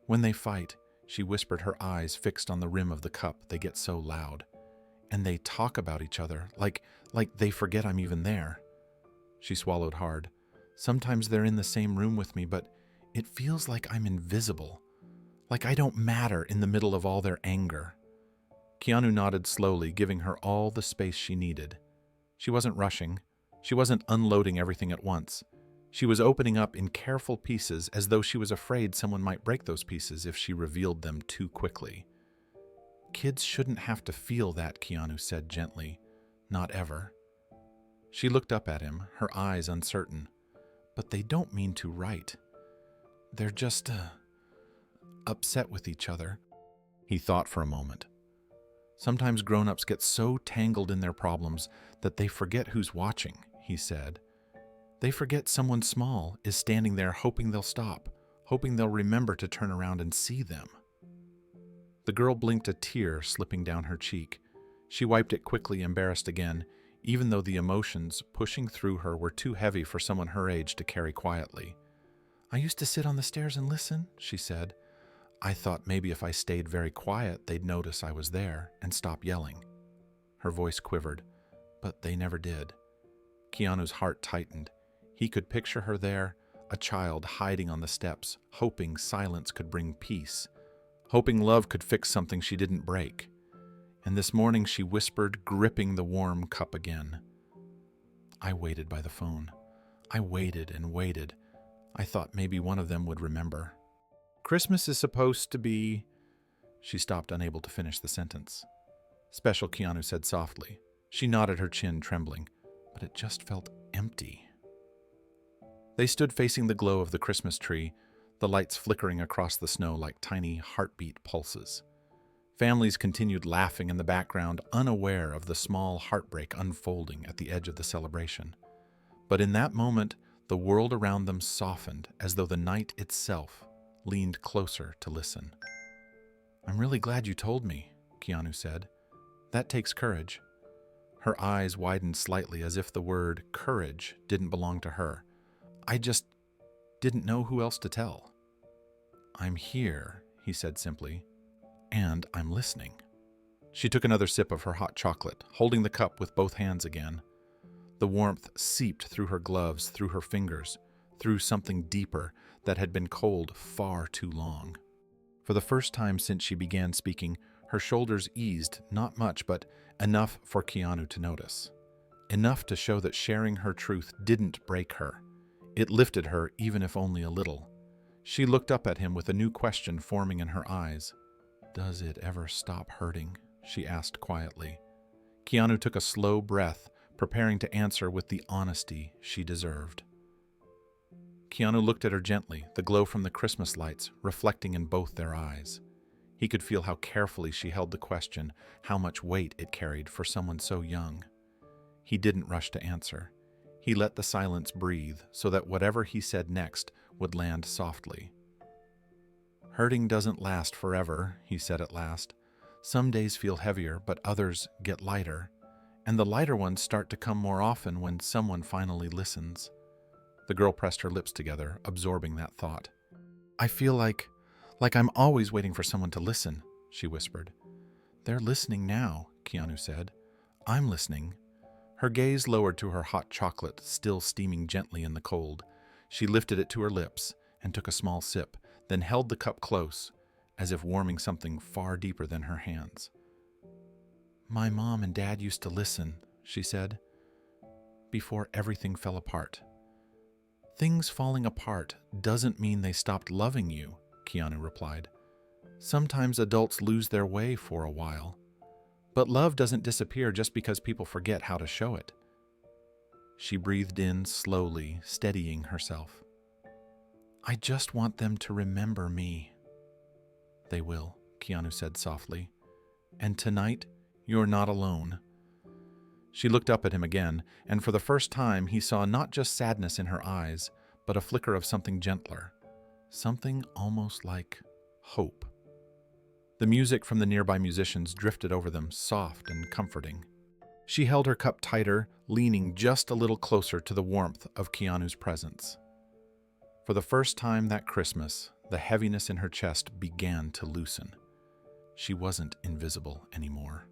"When they fight," she whispered, her eyes fixed on the rim of the cup, "they get so loud. And they talk about each other, like they forget I'm even there." She swallowed hard. "Sometimes they're in the same room with me, but it feels like I'm invisible. Like I don't matter in the middle of all their anger." Keanu nodded slowly, giving her all the space she needed. She wasn't rushing. She wasn't unloading everything at once. She was opening up in careful pieces, as though she was afraid someone might break those pieces if she revealed them too quickly. "Kids shouldn't have to feel that," Keanu said gently. "Not ever." She looked up at him, her eyes uncertain. "But they don't mean to write. They're just, upset with each other." He thought for a moment. "Sometimes grown-ups get so tangled in their problems that they forget who's watching," he said. "They forget someone small is standing there hoping they'll stop, hoping they'll remember to turn around and see them." The girl blinked, a tear slipping down her cheek. She wiped it quickly, embarrassed again, even though the emotions pushing through her were too heavy for someone her age to carry quietly. "I used to sit on the stairs and listen," she said. "I thought maybe if I stayed very quiet, they'd notice I was there and stop yelling." Her voice quivered, but they never did. Keanu's heart tightened. He could picture her there, a child hiding on the steps, hoping silence could bring peace, hoping love could fix something she didn't break. And this morning she whispered, gripping the warm cup again. "I waited by the phone. I waited and waited. I thought maybe one of them would remember. Christmas is supposed to be..." She stopped, unable to finish the sentence. "Special," Keanu said softly. She nodded, her chin trembling, but it just felt empty. They stood facing the glow of the Christmas tree, the lights flickering across the snow like tiny heartbeat pulses. Families continued laughing in the background, unaware of the small heartbreak unfolding at the edge of the celebration. But in that moment, the world around them softened, as though the night itself leaned closer to listen. "I'm really glad you told me," Keanu said. "That takes courage." Her eyes widened slightly, as if the word courage didn't belong to her. "I just didn't know who else to tell." "I'm here," he said simply, "and I'm listening." She took another sip of her hot chocolate, holding the cup with both hands again. The warmth seeped through her gloves, through her fingers, through something deeper that had been cold far too long. For the first time since she began speaking, her shoulders eased, not much, but enough for Keanu to notice. Enough to show that sharing her truth didn't break her. It lifted her, even if only a little. She looked up at him with a new question forming in her eyes. "Does it ever stop hurting?" she asked quietly. Keanu took a slow breath, preparing to answer with the honesty she deserved. Keanu looked at her gently, the glow from the Christmas lights reflecting in both their eyes. He could feel how carefully she held the question, how much weight it carried for someone so young. He didn't rush to answer. He let the silence breathe so that whatever he said next would land softly. "Hurting doesn't last forever," he said at last. "Some days feel heavier, but others get lighter. And the lighter ones start to come more often when someone finally listens." The girl pressed her lips together, absorbing that thought. "I feel like I'm always waiting for someone to listen," she whispered. "They're listening now," Keanu said. "I'm listening." Her gaze lowered to her hot chocolate, still steaming gently in the cold. She lifted it to her lips and took a small sip, then held the cup close, as if warming something far deeper than her hands. "My mom and dad used to listen," she said. before everything fell apart. Things falling apart doesn't mean they stopped loving you, Keanu replied. Sometimes adults lose their way for a while. But love doesn't disappear just because people forget how to show it. She breathed in slowly, steadying herself. I just want them to remember me. They will, Keanu said softly. And tonight, you're not alone. She looked up at him again, and for the first time he saw not just sadness in her eyes, but a flicker of something gentler, something almost like hope. The music from the nearby musicians drifted over them, soft and comforting. She held her cup tighter, leaning just a little closer to the warmth of Keanu's presence. For the first time that Christmas, the heaviness in her chest began to loosen. She wasn't invisible anymore.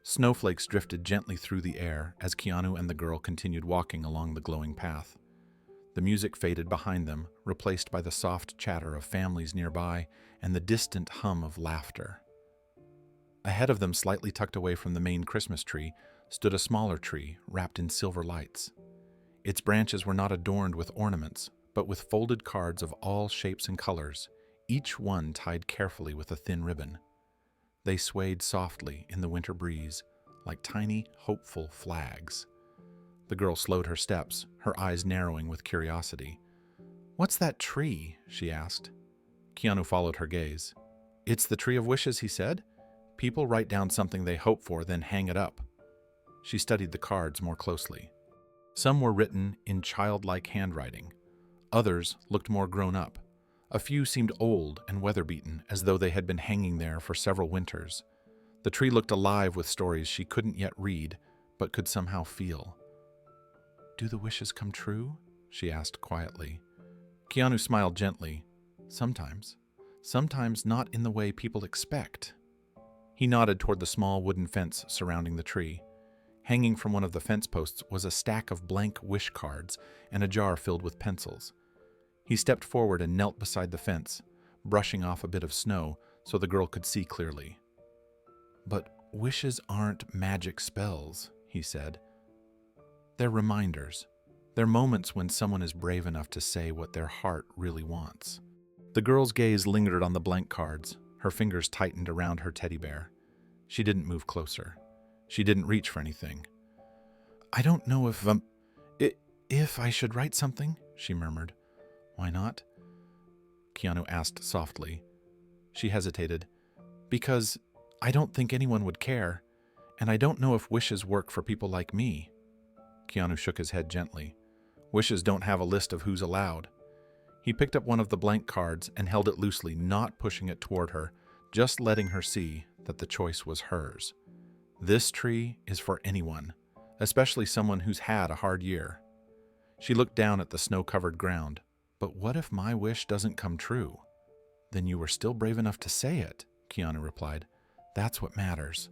Snowflakes drifted gently through the air as Keanu and the girl continued walking along the glowing path. The music faded behind them, replaced by the soft chatter of families nearby and the distant hum of laughter. Ahead of them, slightly tucked away from the main Christmas tree, stood a smaller tree wrapped in silver lights. Its branches were not adorned with ornaments, but with folded cards of all shapes and colors, each one tied carefully with a thin ribbon. They swayed softly in the winter breeze, like tiny, hopeful flags. The girl slowed her steps, her eyes narrowing with curiosity. "What's that tree?" she asked. Keanu followed her gaze. "It's the Tree of Wishes," he said. "People write down something they hope for, then hang it up." She studied the cards more closely. Some were written in childlike handwriting. Others looked more grown up. A few seemed old and weather-beaten, as though they had been hanging there for several winters. The tree looked alive with stories she couldn't yet read, but could somehow feel. "Do the wishes come true?" she asked quietly. Keanu smiled gently. "Sometimes. Sometimes not in the way people expect." He nodded toward the small wooden fence surrounding the tree. Hanging from one of the fence posts was a stack of blank wish cards and a jar filled with pencils. He stepped forward and knelt beside the fence, brushing off a bit of snow so the girl could see clearly. "But wishes aren't magic spells," he said. "They're reminders. They're moments when someone is brave enough to say what their heart really wants." The girl's gaze lingered on the blank cards. Her fingers tightened around her teddy bear. She didn't move closer. She didn't reach for anything. "I don't know if I should write something," she murmured. "Why not?" Keanu asked softly. She hesitated. "Because I don't think anyone would care, and I don't know if wishes work for people like me." Keanu shook his head gently. "Wishes don't have a list of who's allowed." He picked up one of the blank cards and held it loosely, not pushing it toward her, just letting her see that the choice was hers. This tree is for anyone, especially someone who's had a hard year. She looked down at the snow-covered ground. "But what if my wish doesn't come true?" "Then you were still brave enough to say it," Keanu replied. "That's what matters."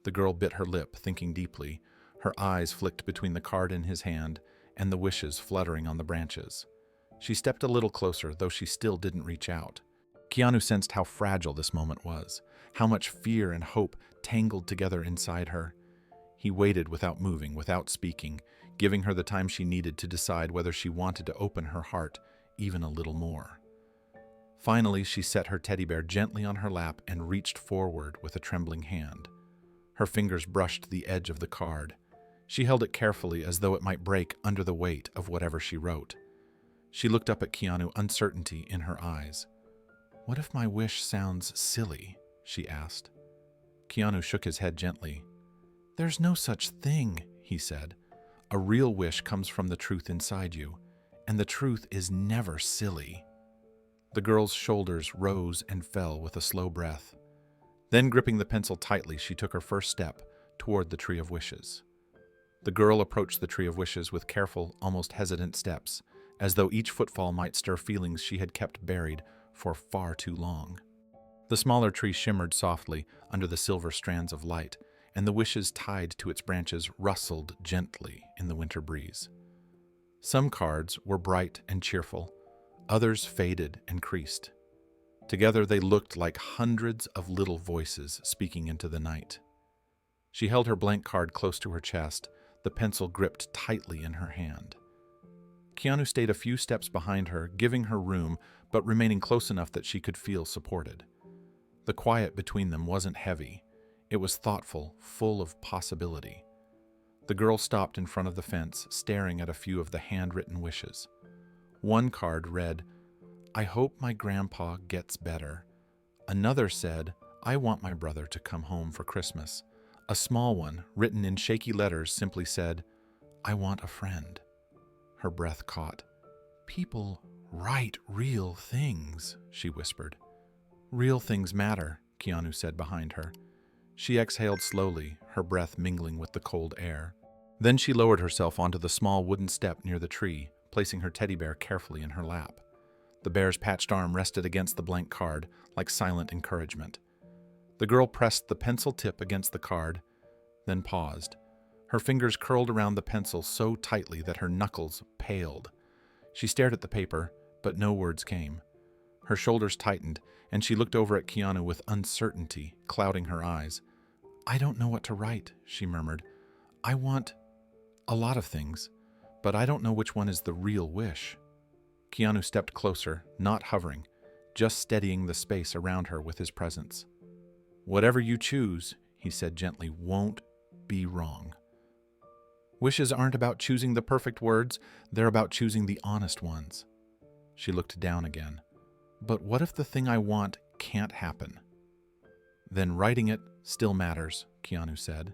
The girl bit her lip, thinking deeply. Her eyes flicked between the card in his hand and the wishes fluttering on the branches. She stepped a little closer, though she still didn't reach out. Keanu sensed how fragile this moment was, how much fear and hope tangled together inside her. He waited without moving, without speaking, giving her the time she needed to decide whether she wanted to open her heart even a little more. Finally, she set her teddy bear gently on her lap and reached forward with a trembling hand. Her fingers brushed the edge of the card. She held it carefully as though it might break under the weight of whatever she wrote. She looked up at Keanu, uncertainty in her eyes. "What if my wish sounds silly?" she asked. Keanu shook his head gently. "There's no such thing," he said. "A real wish comes from the truth inside you, and the truth is never silly." The girl's shoulders rose and fell with a slow breath. Then, gripping the pencil tightly, she took her first step toward the Tree of Wishes. The girl approached the Tree of Wishes with careful, almost hesitant steps, as though each footfall might stir feelings she had kept buried for far too long. The smaller tree shimmered softly under the silver strands of light, and the wishes tied to its branches rustled gently in the winter breeze. Some cards were bright and cheerful, others faded and creased. Together they looked like hundreds of little voices speaking into the night. She held her blank card close to her chest, the pencil gripped tightly in her hand. Keanu stayed a few steps behind her, giving her room, but remaining close enough that she could feel supported. The quiet between them wasn't heavy. It was thoughtful, full of possibility. The girl stopped in front of the fence, staring at a few of the handwritten wishes. One card read, "I hope my grandpa gets better." Another said, "I want my brother to come home for Christmas." A small one, written in shaky letters, simply said, "I want a friend." Her breath caught. "People write real things," she whispered. "Real things matter," Keanu said behind her. She exhaled slowly, her breath mingling with the cold air. Then she lowered herself onto the small wooden step near the tree, placing her teddy bear carefully in her lap. The bear's patched arm rested against the blank card, like silent encouragement. The girl pressed the pencil tip against the card, then paused. Her fingers curled around the pencil so tightly that her knuckles paled. She stared at the paper, but no words came. Her shoulders tightened, and she looked over at Keanu with uncertainty clouding her eyes. "I don't know what to write," she murmured. "I want a lot of things, but I don't know which one is the real wish." Keanu stepped closer, not hovering, just steadying the space around her with his presence. "Whatever you choose," he said gently, "won't be wrong. Wishes aren't about choosing the perfect words, they're about choosing the honest ones." She looked down again. "But what if the thing I want can't happen?" "Then writing it still matters," Keanu said.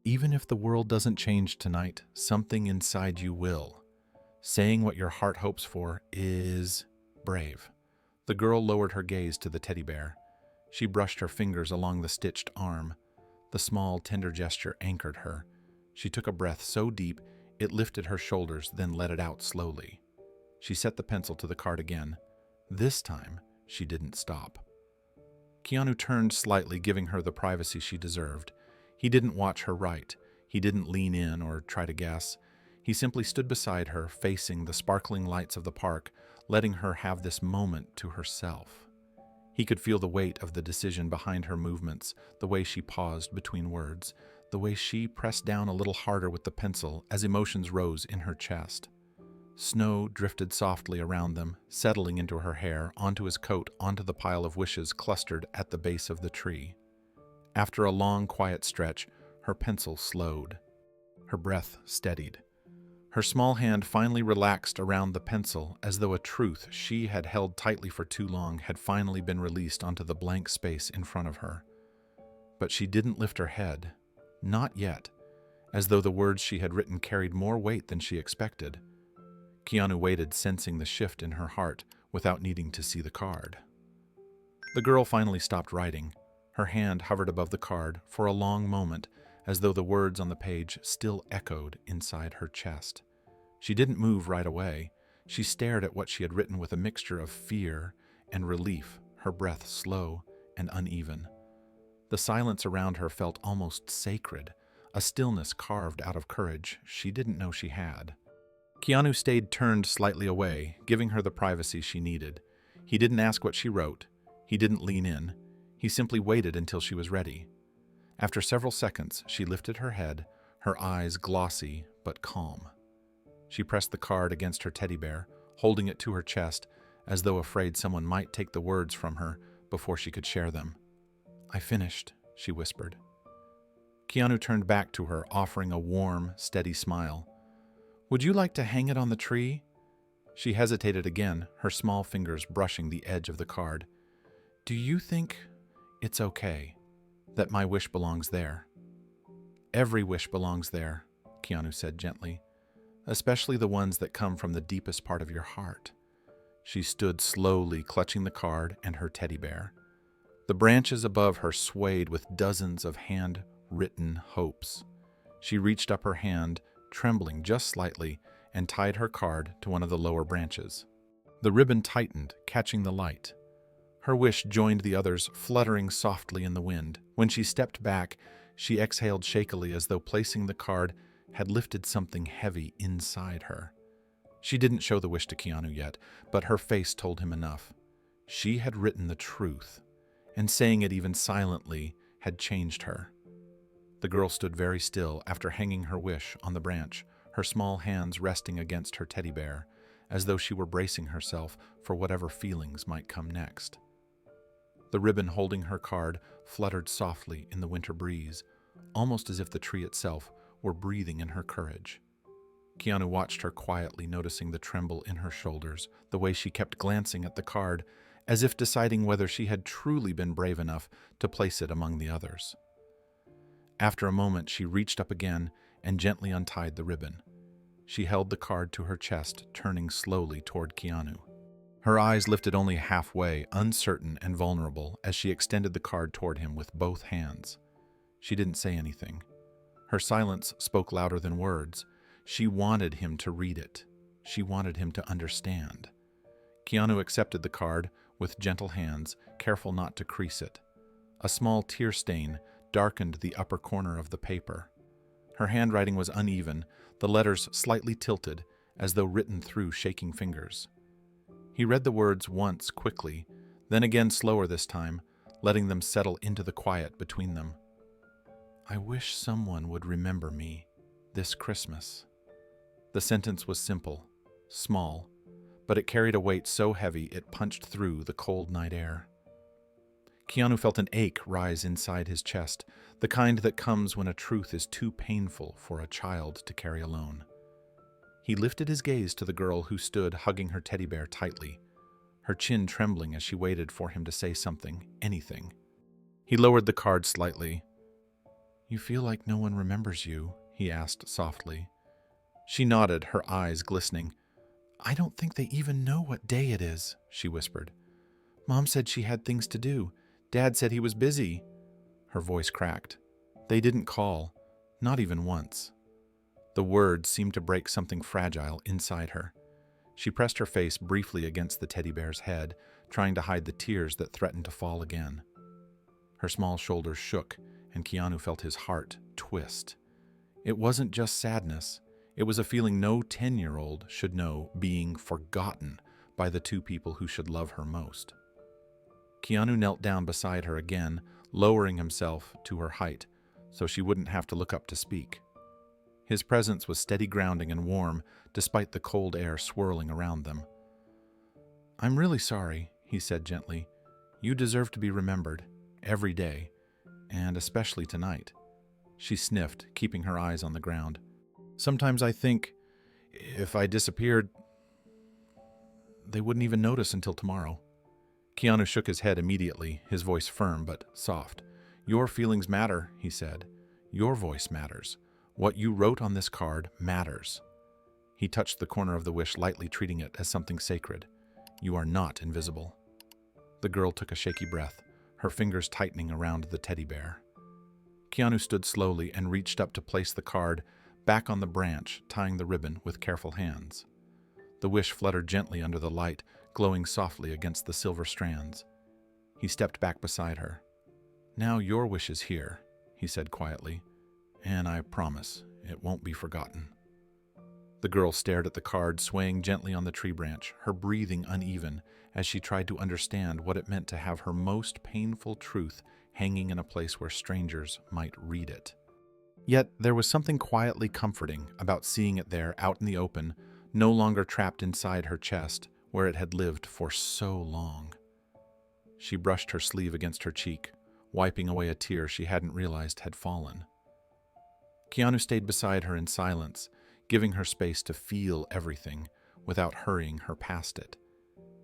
"Even if the world doesn't change tonight, something inside you will. Saying what your heart hopes for is brave." The girl lowered her gaze to the teddy bear. She brushed her fingers along the stitched arm. The small, tender gesture anchored her. She took a breath so deep it lifted her shoulders, then let it out slowly. She set the pencil to the card again. This time, she didn't stop. Keanu turned slightly, giving her the privacy she deserved. He didn't watch her write. He didn't lean in or try to guess. He simply stood beside her, facing the sparkling lights of the park, letting her have this moment to herself. He could feel the weight of the decision behind her movements, the way she paused between words, the way she pressed down a little harder with the pencil as emotions rose in her chest. Snow drifted softly around them, settling into her hair, onto his coat, onto the pile of wishes clustered at the base of the tree. After a long, quiet stretch, her pencil slowed. Her breath steadied. Her small hand finally relaxed around the pencil, as though a truth she had held tightly for too long had finally been released onto the blank space in front of her. But she didn't lift her head. Not yet, as though the words she had written carried more weight than she expected. Keanu waited, sensing the shift in her heart, without needing to see the card. The girl finally stopped writing. Her hand hovered above the card for a long moment, as though the words on the page still echoed inside her chest. She didn't move right away. She stared at what she had written with a mixture of fear and relief, her breath slow and uneven. The silence around her felt almost sacred, a stillness carved out of courage she didn't know she had. Keanu stayed turned slightly away, giving her the privacy she needed. He didn't ask what she wrote. He didn't lean in. He simply waited until she was ready. After several seconds, she lifted her head, her eyes glossy but calm. She pressed the card against her teddy bear, holding it to her chest, as though afraid someone might take the words from her before she could share them. "I finished," she whispered. Keanu turned back to her, offering a warm, steady smile. "Would you like to hang it on the tree?" She hesitated again, her small fingers brushing the edge of the card. "Do you think it's okay that my wish belongs there?" "Every wish belongs there," Keanu said gently, "especially the ones that come from the deepest part of your heart." She stood slowly, clutching the card and her teddy bear. The branches above her swayed with dozens of hand-written hopes. She reached up her hand, trembling just slightly, and tied her card to one of the lower branches. The ribbon tightened, catching the light. Her wish joined the others, fluttering softly in the wind. When she stepped back, she exhaled shakily, as though placing the card had lifted something heavy inside her. She didn't show the wish to Keanu yet, but her face told him enough. She had written the truth, and saying it even silently had changed her. The girl stood very still after hanging her wish on the branch, her small hands resting against her teddy bear, as though she were bracing herself for whatever feelings might come next. The ribbon holding her card fluttered softly in the winter breeze, almost as if the tree itself were breathing in her courage. Keanu watched her quietly, noticing the tremble in her shoulders, the way she kept glancing at the card, as if deciding whether she had truly been brave enough to place it among the others. After a moment, she reached up again and gently untied the ribbon. She held the card to her chest, turning slowly toward Keanu. Her eyes lifted only halfway, uncertain and vulnerable, as she extended the card toward him with both hands. She didn't say anything. Her silence spoke louder than words. She wanted him to read it. She wanted him to understand. Keanu accepted the card with gentle hands, careful not to crease it. A small tear stain darkened the upper corner of the paper. Her handwriting was uneven, the letters slightly tilted, as though written through shaking fingers. He read the words once quickly, then again slower this time, letting them settle into the quiet between them. "I wish someone would remember me this Christmas." The sentence was simple, small, but it carried a weight so heavy it punched through the cold night air. Keanu felt an ache rise inside his chest, the kind that comes when a truth is too painful for a child to carry alone. He lifted his gaze to the girl who stood hugging her teddy bear tightly, her chin trembling as she waited for him to say something, anything. He lowered the card slightly. "You feel like no one remembers you?" he asked softly. She nodded, her eyes glistening. "I don't think they even know what day it is," she whispered. "Mom said she had things to do. Dad said he was busy." Her voice cracked. They didn't call, not even once. The words seemed to break something fragile inside her. She pressed her face briefly against the teddy bear's head, trying to hide the tears that threatened to fall again. Her small shoulders shook, and Keanu felt his heart twist. It wasn't just sadness. It was a feeling no 10-year-old should know, being forgotten by the two people who should love her most. Keanu knelt down beside her again, lowering himself to her height so she wouldn't have to look up to speak. His presence was steady grounding and warm, despite the cold air swirling around them. "I'm really sorry," he said gently. "You deserve to be remembered, every day, and especially tonight." She sniffed, keeping her eyes on the ground. "Sometimes I think, if I disappeared, they wouldn't even notice until tomorrow." Keanu shook his head immediately, his voice firm but soft. "Your feelings matter," he said. "Your voice matters. What you wrote on this card matters." He touched the corner of the wish, lightly treating it as something sacred. "You are not invisible." The girl took a shaky breath, her fingers tightening around the teddy bear. Keanu stood slowly and reached up to place the card back on the branch, tying the ribbon with careful hands. The wish fluttered gently under the light, glowing softly against the silver strands. He stepped back beside her. "Now your wish is here," he said quietly, "and I promise it won't be forgotten." The girl stared at the card, swaying gently on the tree branch, her breathing uneven as she tried to understand what it meant to have her most painful truth hanging in a place where strangers might read it. Yet there was something quietly comforting about seeing it there out in the open, no longer trapped inside her chest, where it had lived for so long. She brushed her sleeve against her cheek, wiping away a tear she hadn't realized had fallen. Keanu stayed beside her in silence, giving her space to feel everything without hurrying her past it.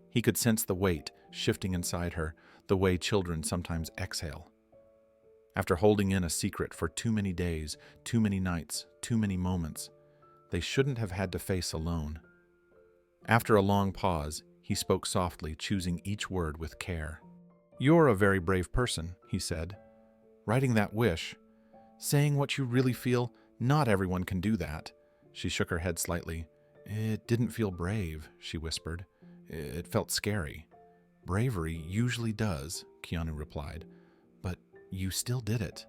He could sense the weight shifting inside her, the way children sometimes exhale. After holding in a secret for too many days, too many nights, too many moments, they shouldn't have had to face alone. After a long pause, he spoke softly, choosing each word with care. "You're a very brave person," he said. "Writing that wish, saying what you really feel, not everyone can do that." She shook her head slightly. "It didn't feel brave," she whispered. "It felt scary." "Bravery usually does," Keanu replied. "But you still did it.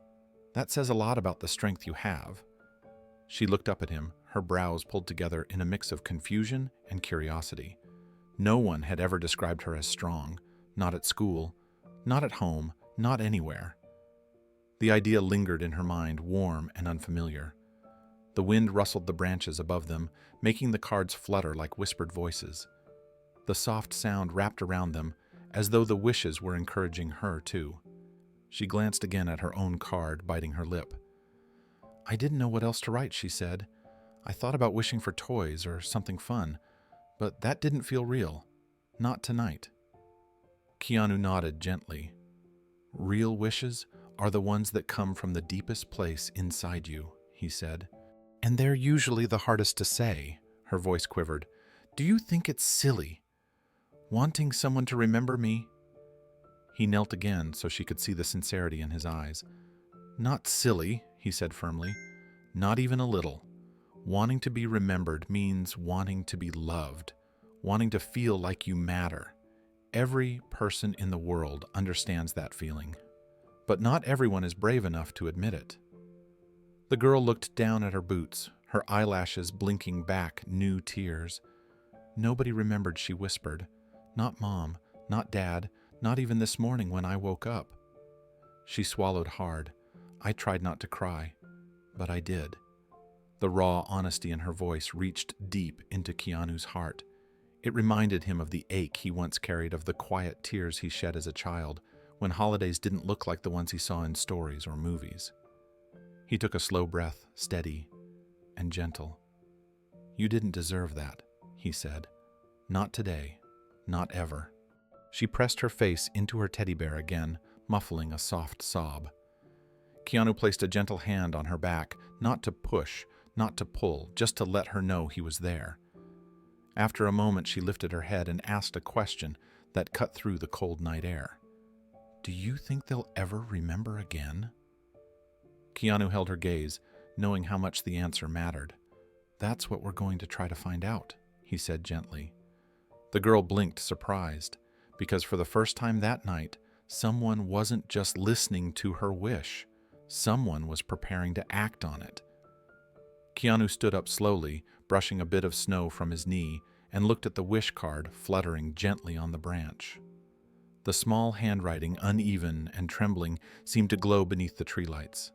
That says a lot about the strength you have." She looked up at him, her brows pulled together in a mix of confusion and curiosity. No one had ever described her as strong, not at school, not at home, not anywhere. The idea lingered in her mind, warm and unfamiliar. The wind rustled the branches above them, making the cards flutter like whispered voices. The soft sound wrapped around them, as though the wishes were encouraging her, too. She glanced again at her own card, biting her lip. "I didn't know what else to write," she said. "I thought about wishing for toys or something fun, but that didn't feel real. Not tonight." Keanu nodded gently. "Real wishes are the ones that come from the deepest place inside you," he said. "And they're usually the hardest to say." Her voice quivered. "Do you think it's silly? Wanting someone to remember me?" He knelt again so she could see the sincerity in his eyes. "Not silly," he said firmly. "Not even a little. Wanting to be remembered means wanting to be loved, wanting to feel like you matter. Every person in the world understands that feeling, but not everyone is brave enough to admit it." The girl looked down at her boots, her eyelashes blinking back new tears. "Nobody remembered," she whispered. "Not Mom, not Dad, not even this morning when I woke up." She swallowed hard. "I tried not to cry, but I did." The raw honesty in her voice reached deep into Keanu's heart. It reminded him of the ache he once carried, of the quiet tears he shed as a child, when holidays didn't look like the ones he saw in stories or movies. He took a slow breath, steady and gentle. "You didn't deserve that," he said. "Not today. Not ever." She pressed her face into her teddy bear again, muffling a soft sob. Keanu placed a gentle hand on her back, not to push, not to pull, just to let her know he was there. After a moment, she lifted her head and asked a question that cut through the cold night air. "Do you think they'll ever remember again?" Keanu held her gaze, knowing how much the answer mattered. "That's what we're going to try to find out," he said gently. The girl blinked, surprised, because for the first time that night, someone wasn't just listening to her wish. Someone was preparing to act on it. Keanu stood up slowly, brushing a bit of snow from his knee, and looked at the wish card fluttering gently on the branch. The small handwriting, uneven and trembling, seemed to glow beneath the tree lights.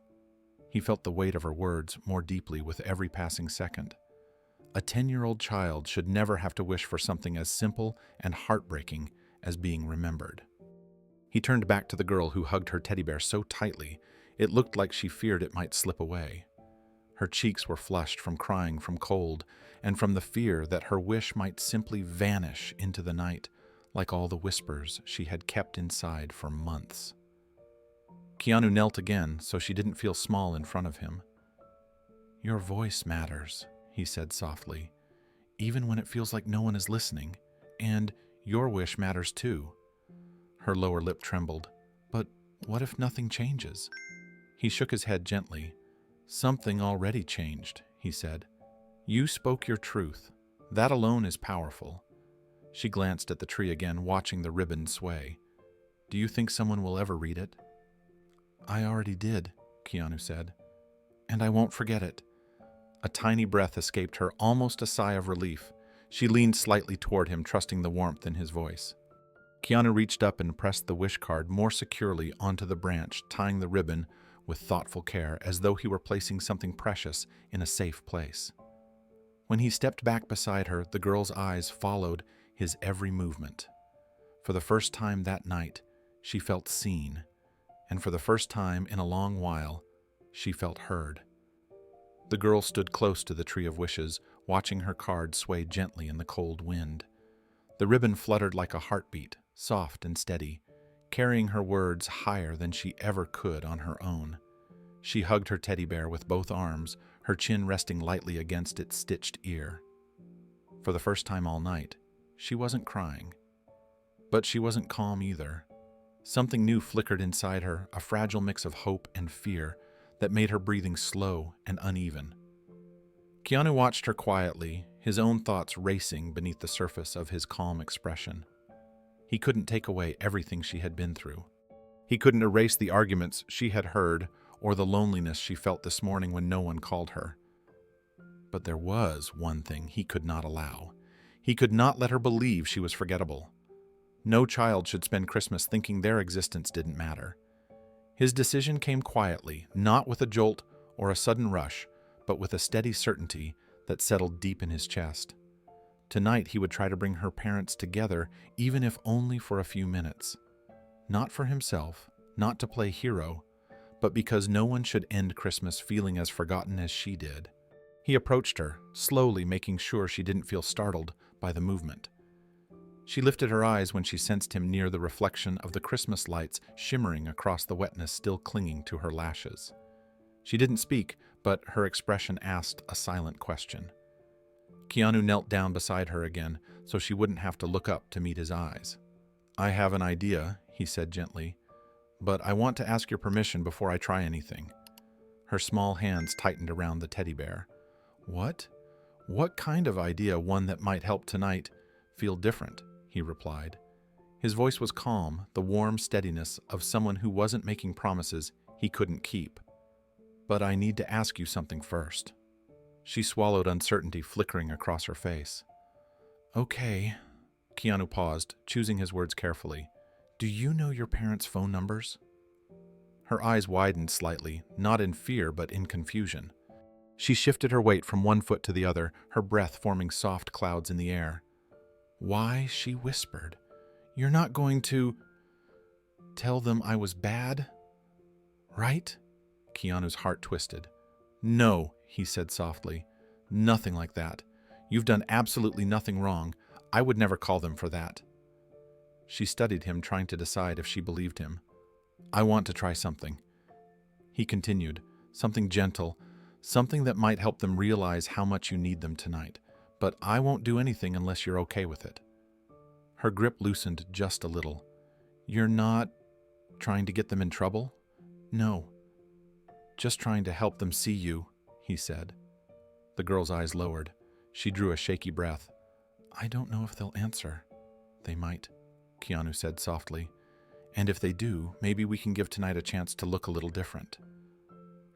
He felt the weight of her words more deeply with every passing second. A 10-year-old child should never have to wish for something as simple and heartbreaking as being remembered. He turned back to the girl who hugged her teddy bear so tightly, it looked like she feared it might slip away. Her cheeks were flushed from crying, from cold, and from the fear that her wish might simply vanish into the night, like all the whispers she had kept inside for months. Keanu knelt again so she didn't feel small in front of him. "Your voice matters," he said softly, "even when it feels like no one is listening. And your wish matters too." Her lower lip trembled. "But what if nothing changes?" He shook his head gently. "Something already changed," he said. "You spoke your truth. That alone is powerful." She glanced at the tree again, watching the ribbon sway. "Do you think someone will ever read it?" "I already did," Keanu said. "And I won't forget it." A tiny breath escaped her, almost a sigh of relief. She leaned slightly toward him, trusting the warmth in his voice. Keanu reached up and pressed the wish card more securely onto the branch, tying the ribbon with thoughtful care, as though he were placing something precious in a safe place. When he stepped back beside her, the girl's eyes followed his every movement. For the first time that night, she felt seen, and for the first time in a long while, she felt heard. The girl stood close to the Tree of Wishes, watching her card sway gently in the cold wind. The ribbon fluttered like a heartbeat, soft and steady, carrying her words higher than she ever could on her own. She hugged her teddy bear with both arms, her chin resting lightly against its stitched ear. For the first time all night, she wasn't crying. But she wasn't calm either. Something new flickered inside her, a fragile mix of hope and fear that made her breathing slow and uneven. Keanu watched her quietly, his own thoughts racing beneath the surface of his calm expression. He couldn't take away everything she had been through. He couldn't erase the arguments she had heard or the loneliness she felt this morning when no one called her. But there was one thing he could not allow. He could not let her believe she was forgettable. No child should spend Christmas thinking their existence didn't matter. His decision came quietly, not with a jolt or a sudden rush, but with a steady certainty that settled deep in his chest. Tonight he would try to bring her parents together, even if only for a few minutes. Not for himself, not to play hero, but because no one should end Christmas feeling as forgotten as she did. He approached her, slowly making sure she didn't feel startled by the movement. She lifted her eyes when she sensed him near the reflection of the Christmas lights shimmering across the wetness still clinging to her lashes. She didn't speak, but her expression asked a silent question. Keanu knelt down beside her again, so she wouldn't have to look up to meet his eyes. "I have an idea," he said gently, "but I want to ask your permission before I try anything." Her small hands tightened around the teddy bear. "What? What kind of idea? One that might help tonight feel different," he replied. His voice was calm, the warm steadiness of someone who wasn't making promises he couldn't keep. "But I need to ask you something first." She swallowed, uncertainty flickering across her face. "Okay." Keanu paused, choosing his words carefully. "Do you know your parents' phone numbers?" Her eyes widened slightly, not in fear but in confusion. She shifted her weight from one foot to the other, her breath forming soft clouds in the air. "Why?" she whispered. "You're not going to tell them I was bad, right?" Keanu's heart twisted. "No," he said softly. "Nothing like that. You've done absolutely nothing wrong. I would never call them for that." She studied him, trying to decide if she believed him. "I want to try something," he continued. "Something gentle, something that might help them realize how much you need them tonight. But I won't do anything unless you're okay with it." Her grip loosened just a little. "You're not trying to get them in trouble?" "No. Just trying to help them see you," he said. The girl's eyes lowered. She drew a shaky breath. "I don't know if they'll answer." "They might," Keanu said softly. "And if they do, maybe we can give tonight a chance to look a little different."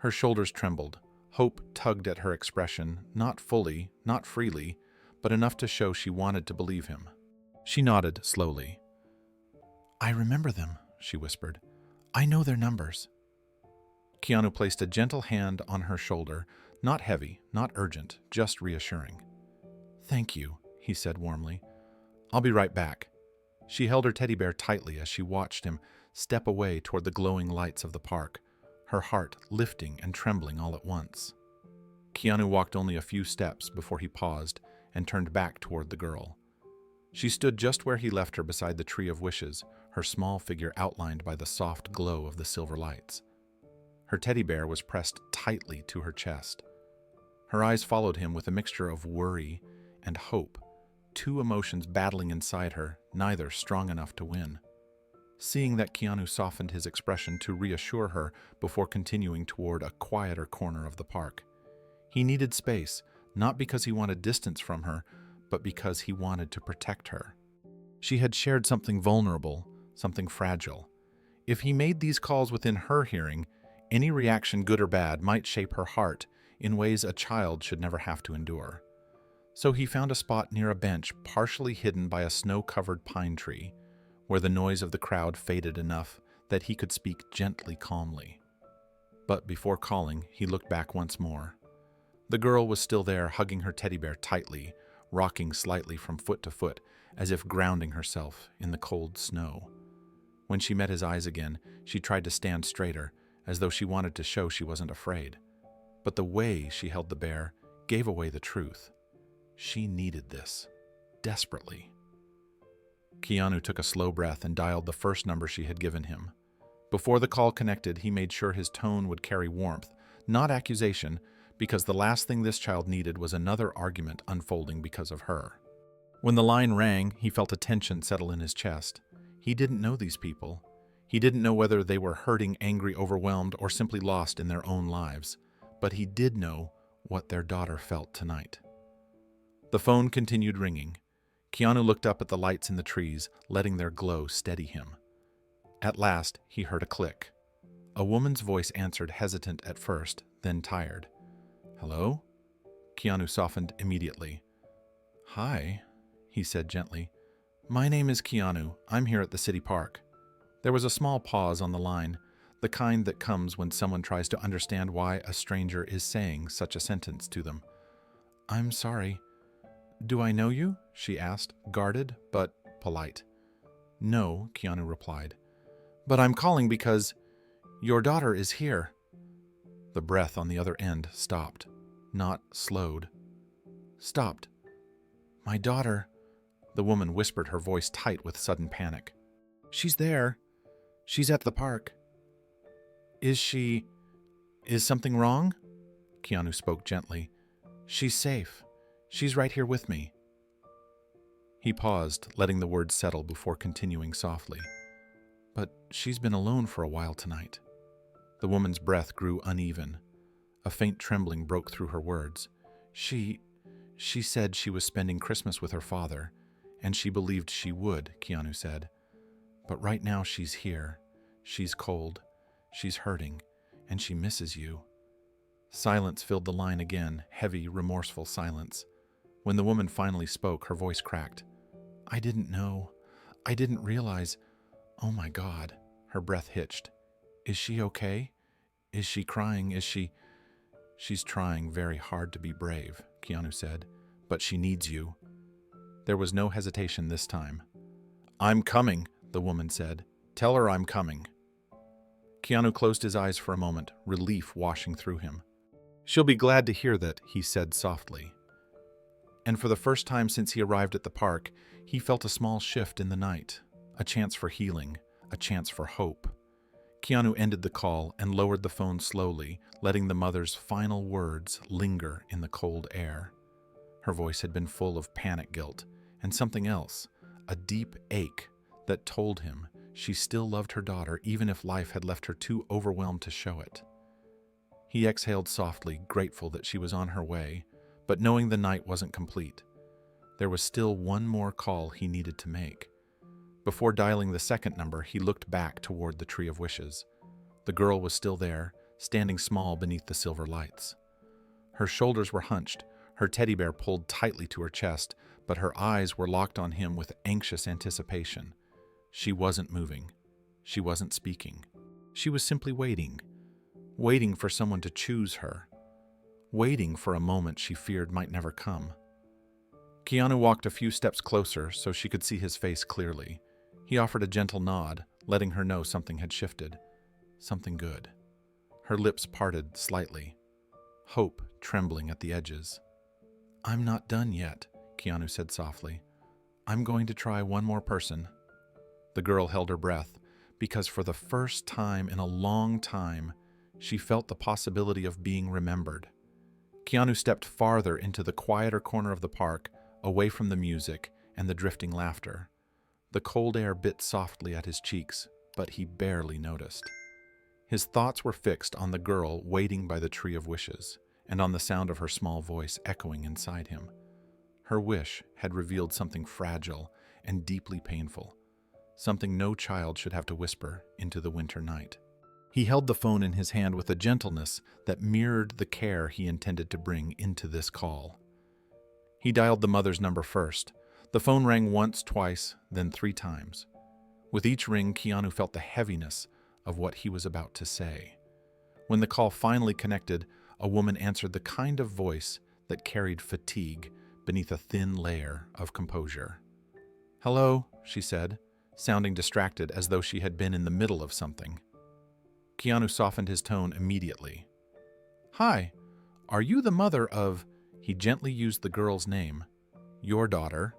Her shoulders trembled. Hope tugged at her expression, not fully, not freely, but enough to show she wanted to believe him. She nodded slowly. "I remember them," she whispered. "I know their numbers." Keanu placed a gentle hand on her shoulder, not heavy, not urgent, just reassuring. "Thank you," he said warmly. "I'll be right back." She held her teddy bear tightly as she watched him step away toward the glowing lights of the park, her heart lifting and trembling all at once. Keanu walked only a few steps before he paused and turned back toward the girl. She stood just where he left her beside the tree of wishes, her small figure outlined by the soft glow of the silver lights. Her teddy bear was pressed tightly to her chest. Her eyes followed him with a mixture of worry and hope, two emotions battling inside her, neither strong enough to win. Seeing that, Keanu softened his expression to reassure her before continuing toward a quieter corner of the park. He needed space, not because he wanted distance from her, but because he wanted to protect her. She had shared something vulnerable, something fragile. If he made these calls within her hearing, any reaction, good or bad, might shape her heart in ways a child should never have to endure. So he found a spot near a bench partially hidden by a snow-covered pine tree, where the noise of the crowd faded enough that he could speak gently, calmly. But before calling, he looked back once more. The girl was still there, hugging her teddy bear tightly, rocking slightly from foot to foot, as if grounding herself in the cold snow. When she met his eyes again, she tried to stand straighter, as though she wanted to show she wasn't afraid. But the way she held the bear gave away the truth. She needed this, desperately. Keanu took a slow breath and dialed the first number she had given him. Before the call connected, he made sure his tone would carry warmth, not accusation, because the last thing this child needed was another argument unfolding because of her. When the line rang, he felt a tension settle in his chest. He didn't know these people. He didn't know whether they were hurting, angry, overwhelmed, or simply lost in their own lives. But he did know what their daughter felt tonight. The phone continued ringing. Keanu looked up at the lights in the trees, letting their glow steady him. At last, he heard a click. A woman's voice answered, hesitant at first, then tired. "Hello?" Keanu softened immediately. "Hi," he said gently. "My name is Keanu. I'm here at the city park." There was a small pause on the line. the kind that comes when someone tries to understand why a stranger is saying such a sentence to them. "I'm sorry. Do I know you?" she asked, guarded but polite. "No," Keanu replied. "But I'm calling because your daughter is here." The breath on the other end stopped, not slowed. Stopped. "My daughter," the woman whispered, her voice tight with sudden panic. "She's there. She's at the park." Is something wrong?" Keanu spoke gently. "She's safe. She's right here with me." He paused, letting the words settle before continuing softly. "But she's been alone for a while tonight." The woman's breath grew uneven. A faint trembling broke through her words. She said she was spending Christmas with her father, and she believed she would," Keanu said. "But right now she's here. She's cold. She's hurting, and she misses you." Silence filled the line again, heavy, remorseful silence. When the woman finally spoke, her voice cracked. "I didn't know. I didn't realize. Oh my God." Her breath hitched. "Is she okay? Is she crying? Is she—" "She's trying very hard to be brave," Keanu said, "but she needs you." There was no hesitation this time. "I'm coming," the woman said. "Tell her I'm coming." Keanu closed his eyes for a moment, relief washing through him. "She'll be glad to hear that," he said softly. And for the first time since he arrived at the park, he felt a small shift in the night, a chance for healing, a chance for hope. Keanu ended the call and lowered the phone slowly, letting the mother's final words linger in the cold air. Her voice had been full of panic guilt and something else, a deep ache that told him she still loved her daughter even if life had left her too overwhelmed to show it. He exhaled softly, grateful that she was on her way, but knowing the night wasn't complete. There was still one more call he needed to make. Before dialing the second number, he looked back toward the Tree of Wishes. The girl was still there, standing small beneath the silver lights. Her shoulders were hunched, her teddy bear pulled tightly to her chest, but her eyes were locked on him with anxious anticipation. She wasn't moving. She wasn't speaking. She was simply waiting. Waiting for someone to choose her. Waiting for a moment she feared might never come. Keanu walked a few steps closer so she could see his face clearly. He offered a gentle nod, letting her know something had shifted. Something good. Her lips parted slightly, hope trembling at the edges. "I'm not done yet," Keanu said softly. "I'm going to try one more person." The girl held her breath, because for the first time in a long time, she felt the possibility of being remembered. Keanu stepped farther into the quieter corner of the park, away from the music and the drifting laughter. The cold air bit softly at his cheeks, but he barely noticed. His thoughts were fixed on the girl waiting by the Tree of Wishes, and on the sound of her small voice echoing inside him. Her wish had revealed something fragile and deeply painful, something no child should have to whisper into the winter night. He held the phone in his hand with a gentleness that mirrored the care he intended to bring into this call. He dialed the mother's number first. The phone rang once, twice, then 3 times. With each ring, Keanu felt the heaviness of what he was about to say. When the call finally connected, a woman answered, the kind of voice that carried fatigue beneath a thin layer of composure. "Hello," she said, sounding distracted as though she had been in the middle of something. Keanu softened his tone immediately. "Hi, are you the mother of—" He gently used the girl's name. "Your daughter."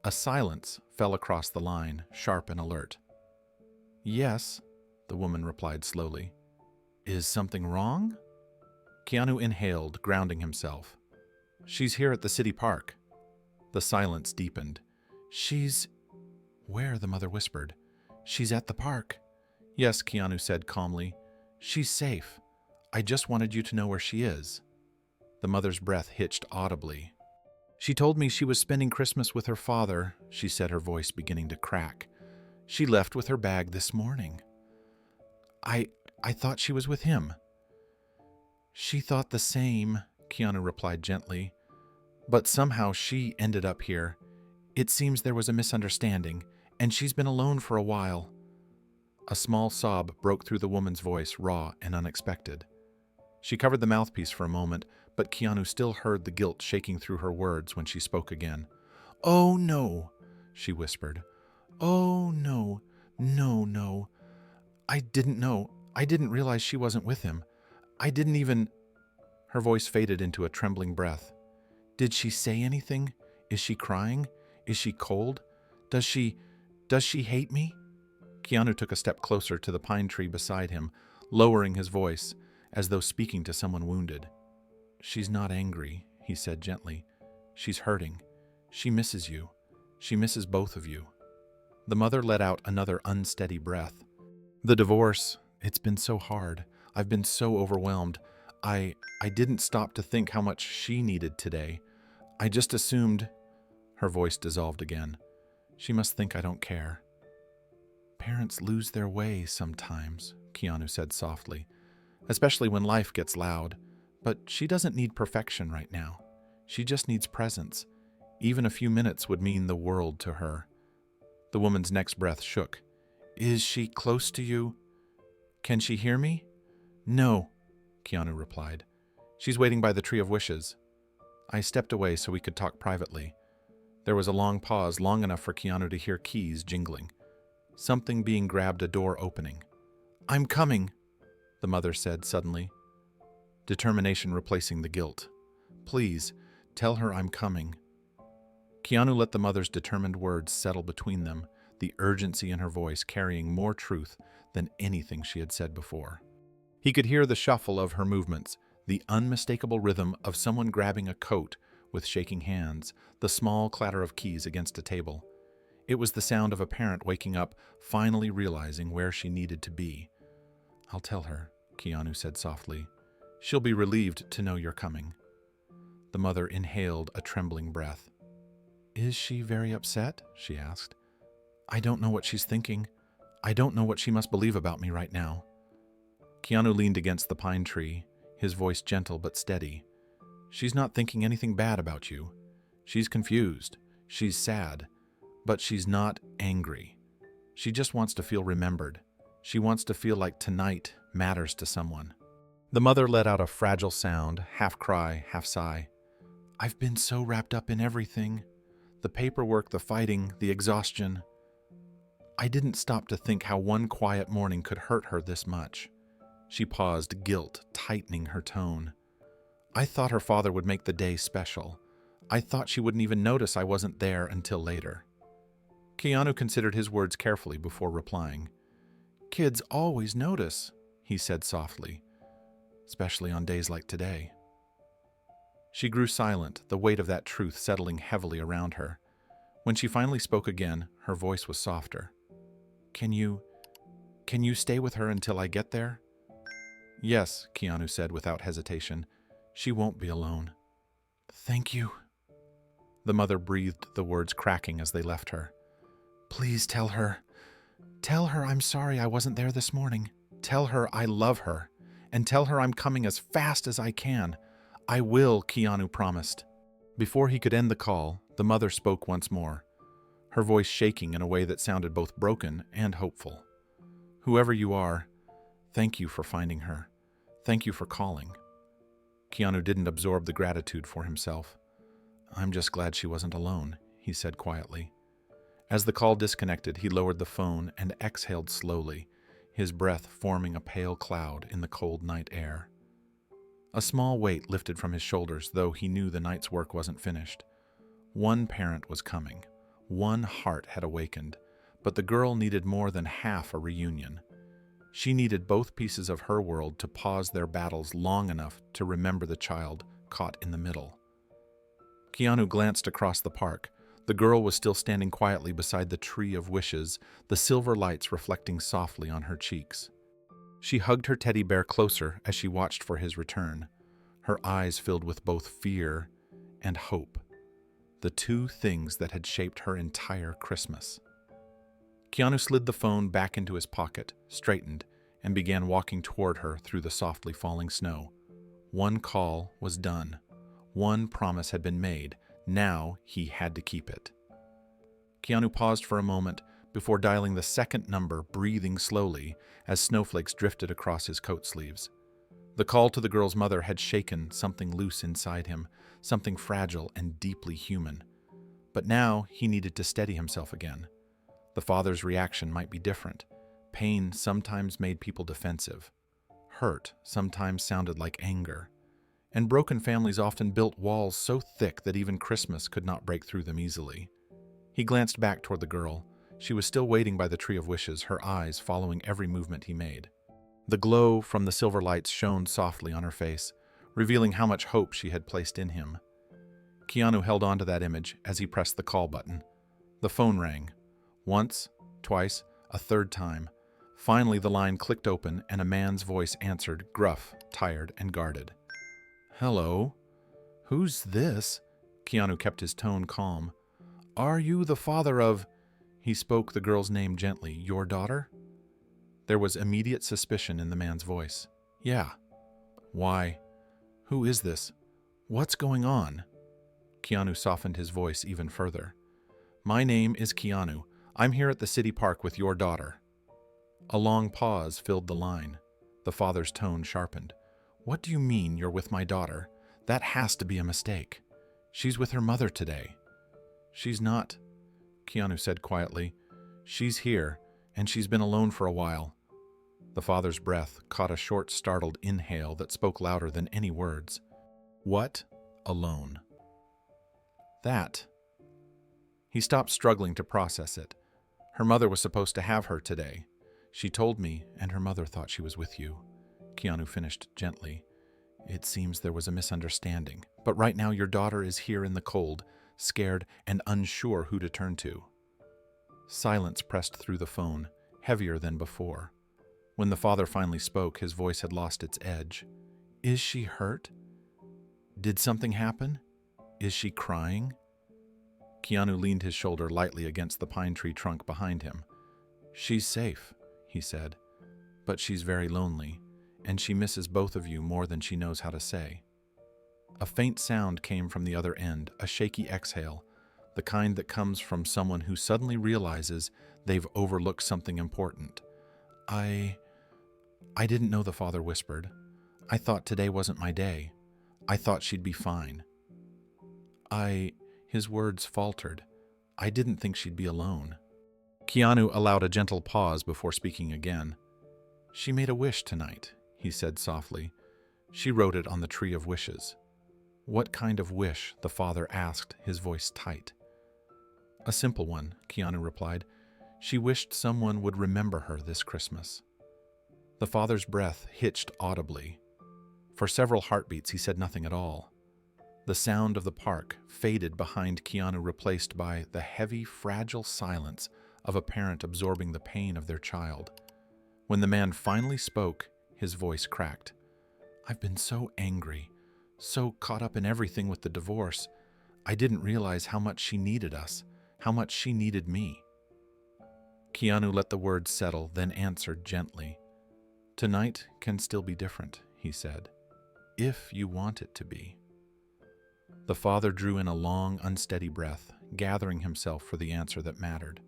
A silence fell across the line, sharp and alert. "Yes," the woman replied slowly. "Is something wrong?" Keanu inhaled, grounding himself. "She's here at the city park." The silence deepened. "She's—" "Where?" the mother whispered. "She's at the park." "Yes," Keanu said calmly. "She's safe. I just wanted you to know where she is." The mother's breath hitched audibly. "She told me she was spending Christmas with her father," she said, her voice beginning to crack. "She left with her bag this morning. I thought she was with him." "She thought the same," Keanu replied gently. "But somehow she ended up here. It seems there was a misunderstanding, and she's been alone for a while." A small sob broke through the woman's voice, raw and unexpected. She covered the mouthpiece for a moment, but Keanu still heard the guilt shaking through her words when she spoke again. "Oh, no," she whispered. "Oh, no, no, no. I didn't know. I didn't realize she wasn't with him. I didn't even—" Her voice faded into a trembling breath. "Did she say anything? Is she crying? Is she cold? Does she hate me?" Keanu took a step closer to the pine tree beside him, lowering his voice, as though speaking to someone wounded. "She's not angry," he said gently. "She's hurting. She misses you. She misses both of you." The mother let out another unsteady breath. "The divorce, it's been so hard. I've been so overwhelmed. I didn't stop to think how much she needed today. I just assumed—" Her voice dissolved again. "She must think I don't care." "Parents lose their way sometimes," Keanu said softly, "especially when life gets loud. But she doesn't need perfection right now. She just needs presence. Even a few minutes would mean the world to her." The woman's next breath shook. "Is she close to you? Can she hear me?" "No," Keanu replied. "She's waiting by the Tree of Wishes." I stepped away so we could talk privately. There was a long pause, long enough for Keanu to hear keys jingling. Something being grabbed, a door opening. "I'm coming," the mother said suddenly, determination replacing the guilt. "Please, tell her I'm coming." Keanu let the mother's determined words settle between them, the urgency in her voice carrying more truth than anything she had said before. He could hear the shuffle of her movements, the unmistakable rhythm of someone grabbing a coat with shaking hands, the small clatter of keys against a table. It was the sound of a parent waking up, finally realizing where she needed to be. "I'll tell her," Keanu said softly. "She'll be relieved to know you're coming." The mother inhaled a trembling breath. "Is she very upset?" she asked. "I don't know what she's thinking. I don't know what she must believe about me right now." Keanu leaned against the pine tree, his voice gentle but steady. "She's not thinking anything bad about you. She's confused. She's sad. But she's not angry. She just wants to feel remembered. She wants to feel like tonight matters to someone." The mother let out a fragile sound, half cry, half sigh. "I've been so wrapped up in everything. The paperwork, the fighting, the exhaustion. I didn't stop to think how one quiet morning could hurt her this much." She paused, guilt tightening her tone. "I thought her father would make the day special. I thought she wouldn't even notice I wasn't there until later." Keanu considered his words carefully before replying. "Kids always notice," he said softly, "especially on days like today." She grew silent, the weight of that truth settling heavily around her. When she finally spoke again, her voice was softer. Can you stay with her until I get there?" "Yes," Keanu said without hesitation. "She won't be alone." "Thank you." The mother breathed, the words cracking as they left her. "Please tell her. Tell her I'm sorry I wasn't there this morning. Tell her I love her. And tell her I'm coming as fast as I can. I will," Keanu promised. Before he could end the call, the mother spoke once more, her voice shaking in a way that sounded both broken and hopeful. "Whoever you are, thank you for finding her. Thank you for calling." Keanu didn't absorb the gratitude for himself. "I'm just glad she wasn't alone," he said quietly. As the call disconnected, he lowered the phone and exhaled slowly, his breath forming a pale cloud in the cold night air. A small weight lifted from his shoulders, though he knew the night's work wasn't finished. One parent was coming. One heart had awakened, but the girl needed more than half a reunion. She needed both pieces of her world to pause their battles long enough to remember the child caught in the middle. Keanu glanced across the park. The girl was still standing quietly beside the Tree of Wishes, the silver lights reflecting softly on her cheeks. She hugged her teddy bear closer as she watched for his return, her eyes filled with both fear and hope, the two things that had shaped her entire Christmas. Keanu slid the phone back into his pocket, straightened, and began walking toward her through the softly falling snow. One call was done. One promise had been made. Now he had to keep it. Keanu paused for a moment, before dialing the second number, breathing slowly as snowflakes drifted across his coat sleeves. The call to the girl's mother had shaken something loose inside him, something fragile and deeply human. But now he needed to steady himself again. The father's reaction might be different. Pain sometimes made people defensive. Hurt sometimes sounded like anger. And broken families often built walls so thick that even Christmas could not break through them easily. He glanced back toward the girl. She was still waiting by the tree of wishes, her eyes following every movement he made. The glow from the silver lights shone softly on her face, revealing how much hope she had placed in him. Keanu held on to that image as he pressed the call button. The phone rang. Once, twice, a third time. Finally, the line clicked open and a man's voice answered, gruff, tired, and guarded. "Hello? Who's this?" Keanu kept his tone calm. "Are you the father of—" He spoke the girl's name gently. "Your daughter?" There was immediate suspicion in the man's voice. "Yeah." "Why? Who is this? What's going on?" Keanu softened his voice even further. "My name is Keanu. I'm here at the city park with your daughter." A long pause filled the line. The father's tone sharpened. "What do you mean you're with my daughter? That has to be a mistake. She's with her mother today." "She's not," Keanu said quietly. "She's here, and she's been alone for a while." The father's breath caught a short, startled inhale that spoke louder than any words. "What? Alone?" "That." He stopped struggling to process it. "Her mother was supposed to have her today. She told me, and her mother thought she was with you." Keanu finished gently. "It seems there was a misunderstanding, but right now your daughter is here in the cold, scared and unsure who to turn to." Silence pressed through the phone, heavier than before. When the father finally spoke, his voice had lost its edge. "Is she hurt? Did something happen? Is she crying?" Keanu leaned his shoulder lightly against the pine tree trunk behind him. "She's safe," he said, "but she's very lonely, and she misses both of you more than she knows how to say." A faint sound came from the other end, a shaky exhale, the kind that comes from someone who suddenly realizes they've overlooked something important. I didn't know," the father whispered. "I thought today wasn't my day. I thought she'd be fine. His words faltered. "I didn't think she'd be alone." Keanu allowed a gentle pause before speaking again. "She made a wish tonight," he said softly. "She wrote it on the tree of wishes." "What kind of wish?" the father asked, his voice tight. "A simple one," Keanu replied. "She wished someone would remember her this Christmas." The father's breath hitched audibly. For several heartbeats, he said nothing at all. The sound of the park faded behind Keanu, replaced by the heavy, fragile silence of a parent absorbing the pain of their child. When the man finally spoke, his voice cracked. "I've been so angry, so caught up in everything with the divorce. I didn't realize how much she needed us, how much she needed me." Keanu let the words settle, then answered gently. "Tonight can still be different," he said, "if you want it to be." The father drew in a long, unsteady breath, gathering himself for the answer that mattered.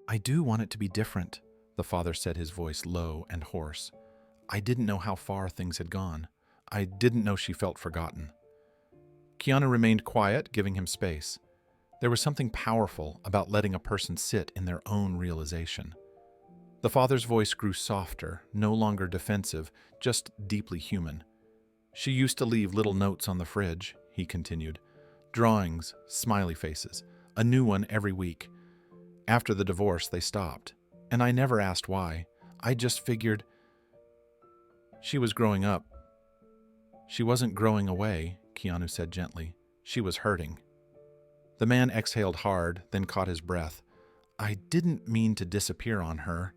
"I do want it to be different," the father said, his voice low and hoarse. "I didn't know how far things had gone. I didn't know she felt forgotten." Keanu remained quiet, giving him space. There was something powerful about letting a person sit in their own realization. The father's voice grew softer, no longer defensive, just deeply human. "She used to leave little notes on the fridge," he continued. "Drawings, smiley faces, a new one every week. After the divorce, they stopped, and I never asked why. I just figured she was growing up." "She wasn't growing away," Keanu said gently. "She was hurting." The man exhaled hard, then caught his breath. "I didn't mean to disappear on her.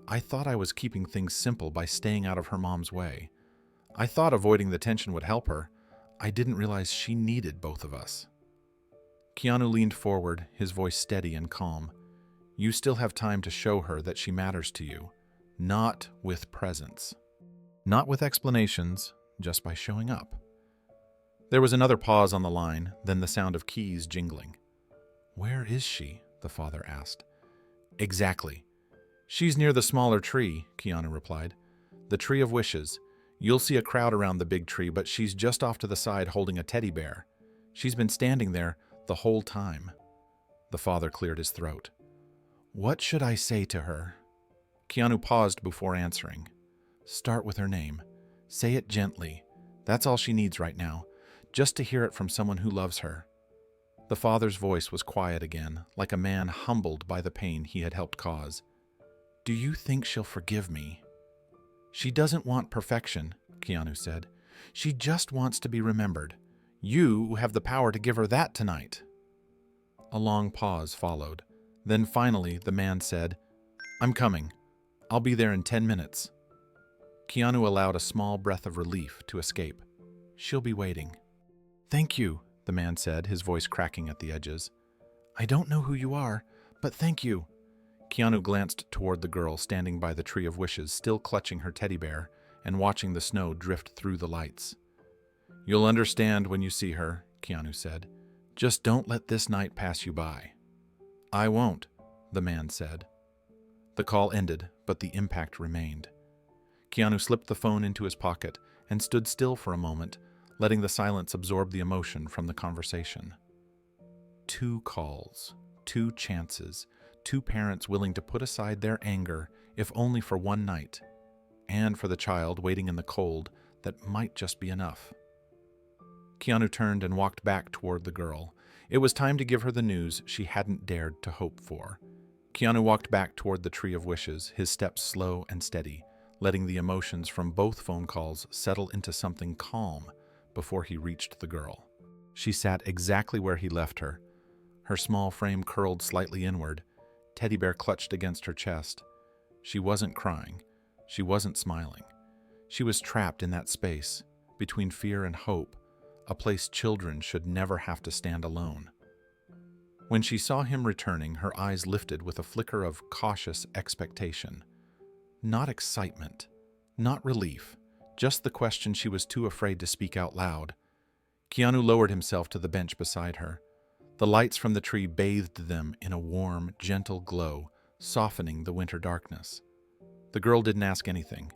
I thought I was keeping things simple by staying out of her mom's way. I thought avoiding the tension would help her. I didn't realize she needed both of us." Keanu leaned forward, his voice steady and calm. "You still have time to show her that she matters to you. Not with presents. Not with explanations, just by showing up." There was another pause on the line, then the sound of keys jingling. "Where is she?" the father asked. Exactly. She's near the smaller tree, Keanu replied. The tree of wishes. You'll see a crowd around the big tree, but she's just off to the side holding a teddy bear. She's been standing there the whole time. The father cleared his throat. What should I say to her? Keanu paused before answering. Start with her name. Say it gently. That's all she needs right now, just to hear it from someone who loves her. The father's voice was quiet again, like a man humbled by the pain he had helped cause. Do you think she'll forgive me? She doesn't want perfection, Keanu said. She just wants to be remembered. You have the power to give her that tonight. A long pause followed. Then finally, the man said, I'm coming. I'll be there in 10 minutes. Keanu allowed a small breath of relief to escape. She'll be waiting. Thank you, the man said, his voice cracking at the edges. I don't know who you are, but thank you. Keanu glanced toward the girl standing by the tree of wishes, still clutching her teddy bear and watching the snow drift through the lights. You'll understand when you see her, Keanu said. Just don't let this night pass you by. I won't, the man said. The call ended, but the impact remained. Keanu slipped the phone into his pocket and stood still for a moment, letting the silence absorb the emotion from the conversation. 2 calls, 2 chances, 2 parents willing to put aside their anger, if only for one night, and for the child waiting in the cold that might just be enough. Keanu turned and walked back toward the girl. It was time to give her the news she hadn't dared to hope for. Keanu walked back toward the tree of wishes, his steps slow and steady, letting the emotions from both phone calls settle into something calm before he reached the girl. She sat exactly where he left her, her small frame curled slightly inward, teddy bear clutched against her chest. She wasn't crying. She wasn't smiling. She was trapped in that space, between fear and hope, a place children should never have to stand alone. When she saw him returning, her eyes lifted with a flicker of cautious expectation. Not excitement, not relief, just the question she was too afraid to speak out loud. Keanu lowered himself to the bench beside her. The lights from the tree bathed them in a warm, gentle glow, softening the winter darkness. The girl didn't ask anything.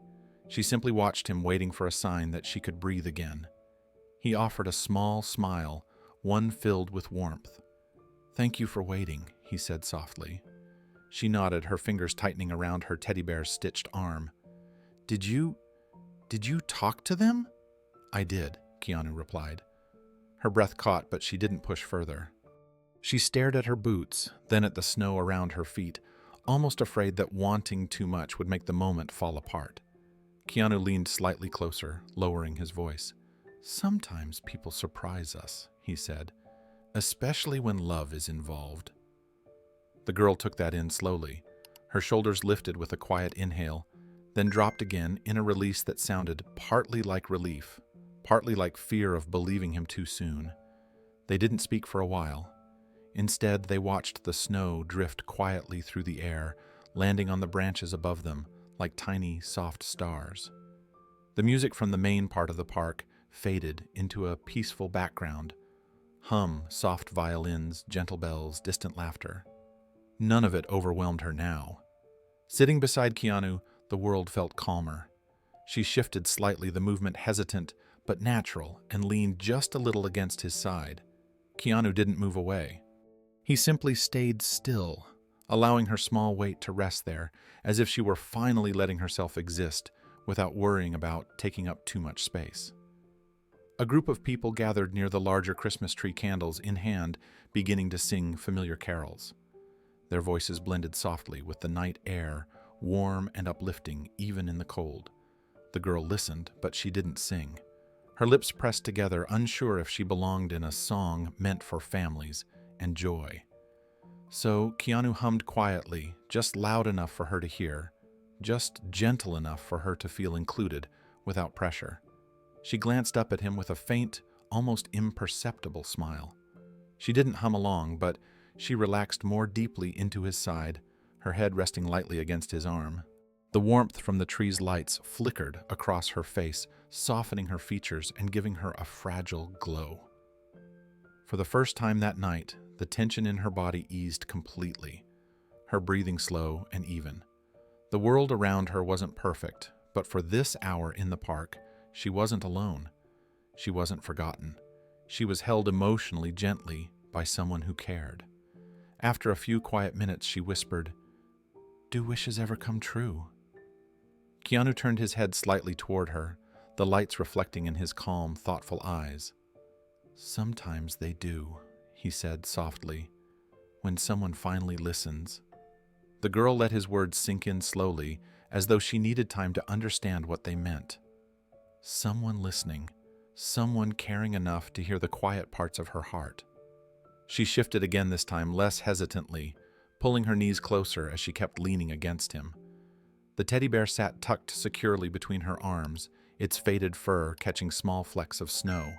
She simply watched him, waiting for a sign that she could breathe again. He offered a small smile, one filled with warmth. Thank you for waiting, he said softly. She nodded, her fingers tightening around her teddy bear's stitched arm. Did you talk to them? I did, Keanu replied. Her breath caught, but she didn't push further. She stared at her boots, then at the snow around her feet, almost afraid that wanting too much would make the moment fall apart. Keanu leaned slightly closer, lowering his voice. Sometimes people surprise us, he said, especially when love is involved. The girl took that in slowly. Her shoulders lifted with a quiet inhale, then dropped again in a release that sounded partly like relief, partly like fear of believing him too soon. They didn't speak for a while. Instead, they watched the snow drift quietly through the air, landing on the branches above them like tiny, soft stars. The music from the main part of the park faded into a peaceful background. Hum, soft violins, gentle bells, distant laughter. None of it overwhelmed her now. Sitting beside Keanu, the world felt calmer. She shifted slightly, the movement hesitant but natural, and leaned just a little against his side. Keanu didn't move away. He simply stayed still, allowing her small weight to rest there, as if she were finally letting herself exist without worrying about taking up too much space. A group of people gathered near the larger Christmas tree, candles in hand, beginning to sing familiar carols. Their voices blended softly with the night air, warm and uplifting even in the cold. The girl listened, but she didn't sing. Her lips pressed together, unsure if she belonged in a song meant for families and joy. So Keanu hummed quietly, just loud enough for her to hear, just gentle enough for her to feel included without pressure. She glanced up at him with a faint, almost imperceptible smile. She didn't hum along, but she relaxed more deeply into his side, her head resting lightly against his arm. The warmth from the tree's lights flickered across her face, softening her features and giving her a fragile glow. For the first time that night, the tension in her body eased completely. her breathing slow and even. The world around her wasn't perfect, but for this hour in the park, she wasn't alone. She wasn't forgotten. She was held emotionally gently by someone who cared. After a few quiet minutes, she whispered, "Do wishes ever come true?" Keanu turned his head slightly toward her, the lights reflecting in his calm, thoughtful eyes. "Sometimes they do," he said softly, "when someone finally listens." The girl let his words sink in slowly, as though she needed time to understand what they meant. Someone listening, someone caring enough to hear the quiet parts of her heart. She shifted again this time, less hesitantly, pulling her knees closer as she kept leaning against him. The teddy bear sat tucked securely between her arms, its faded fur catching small flecks of snow.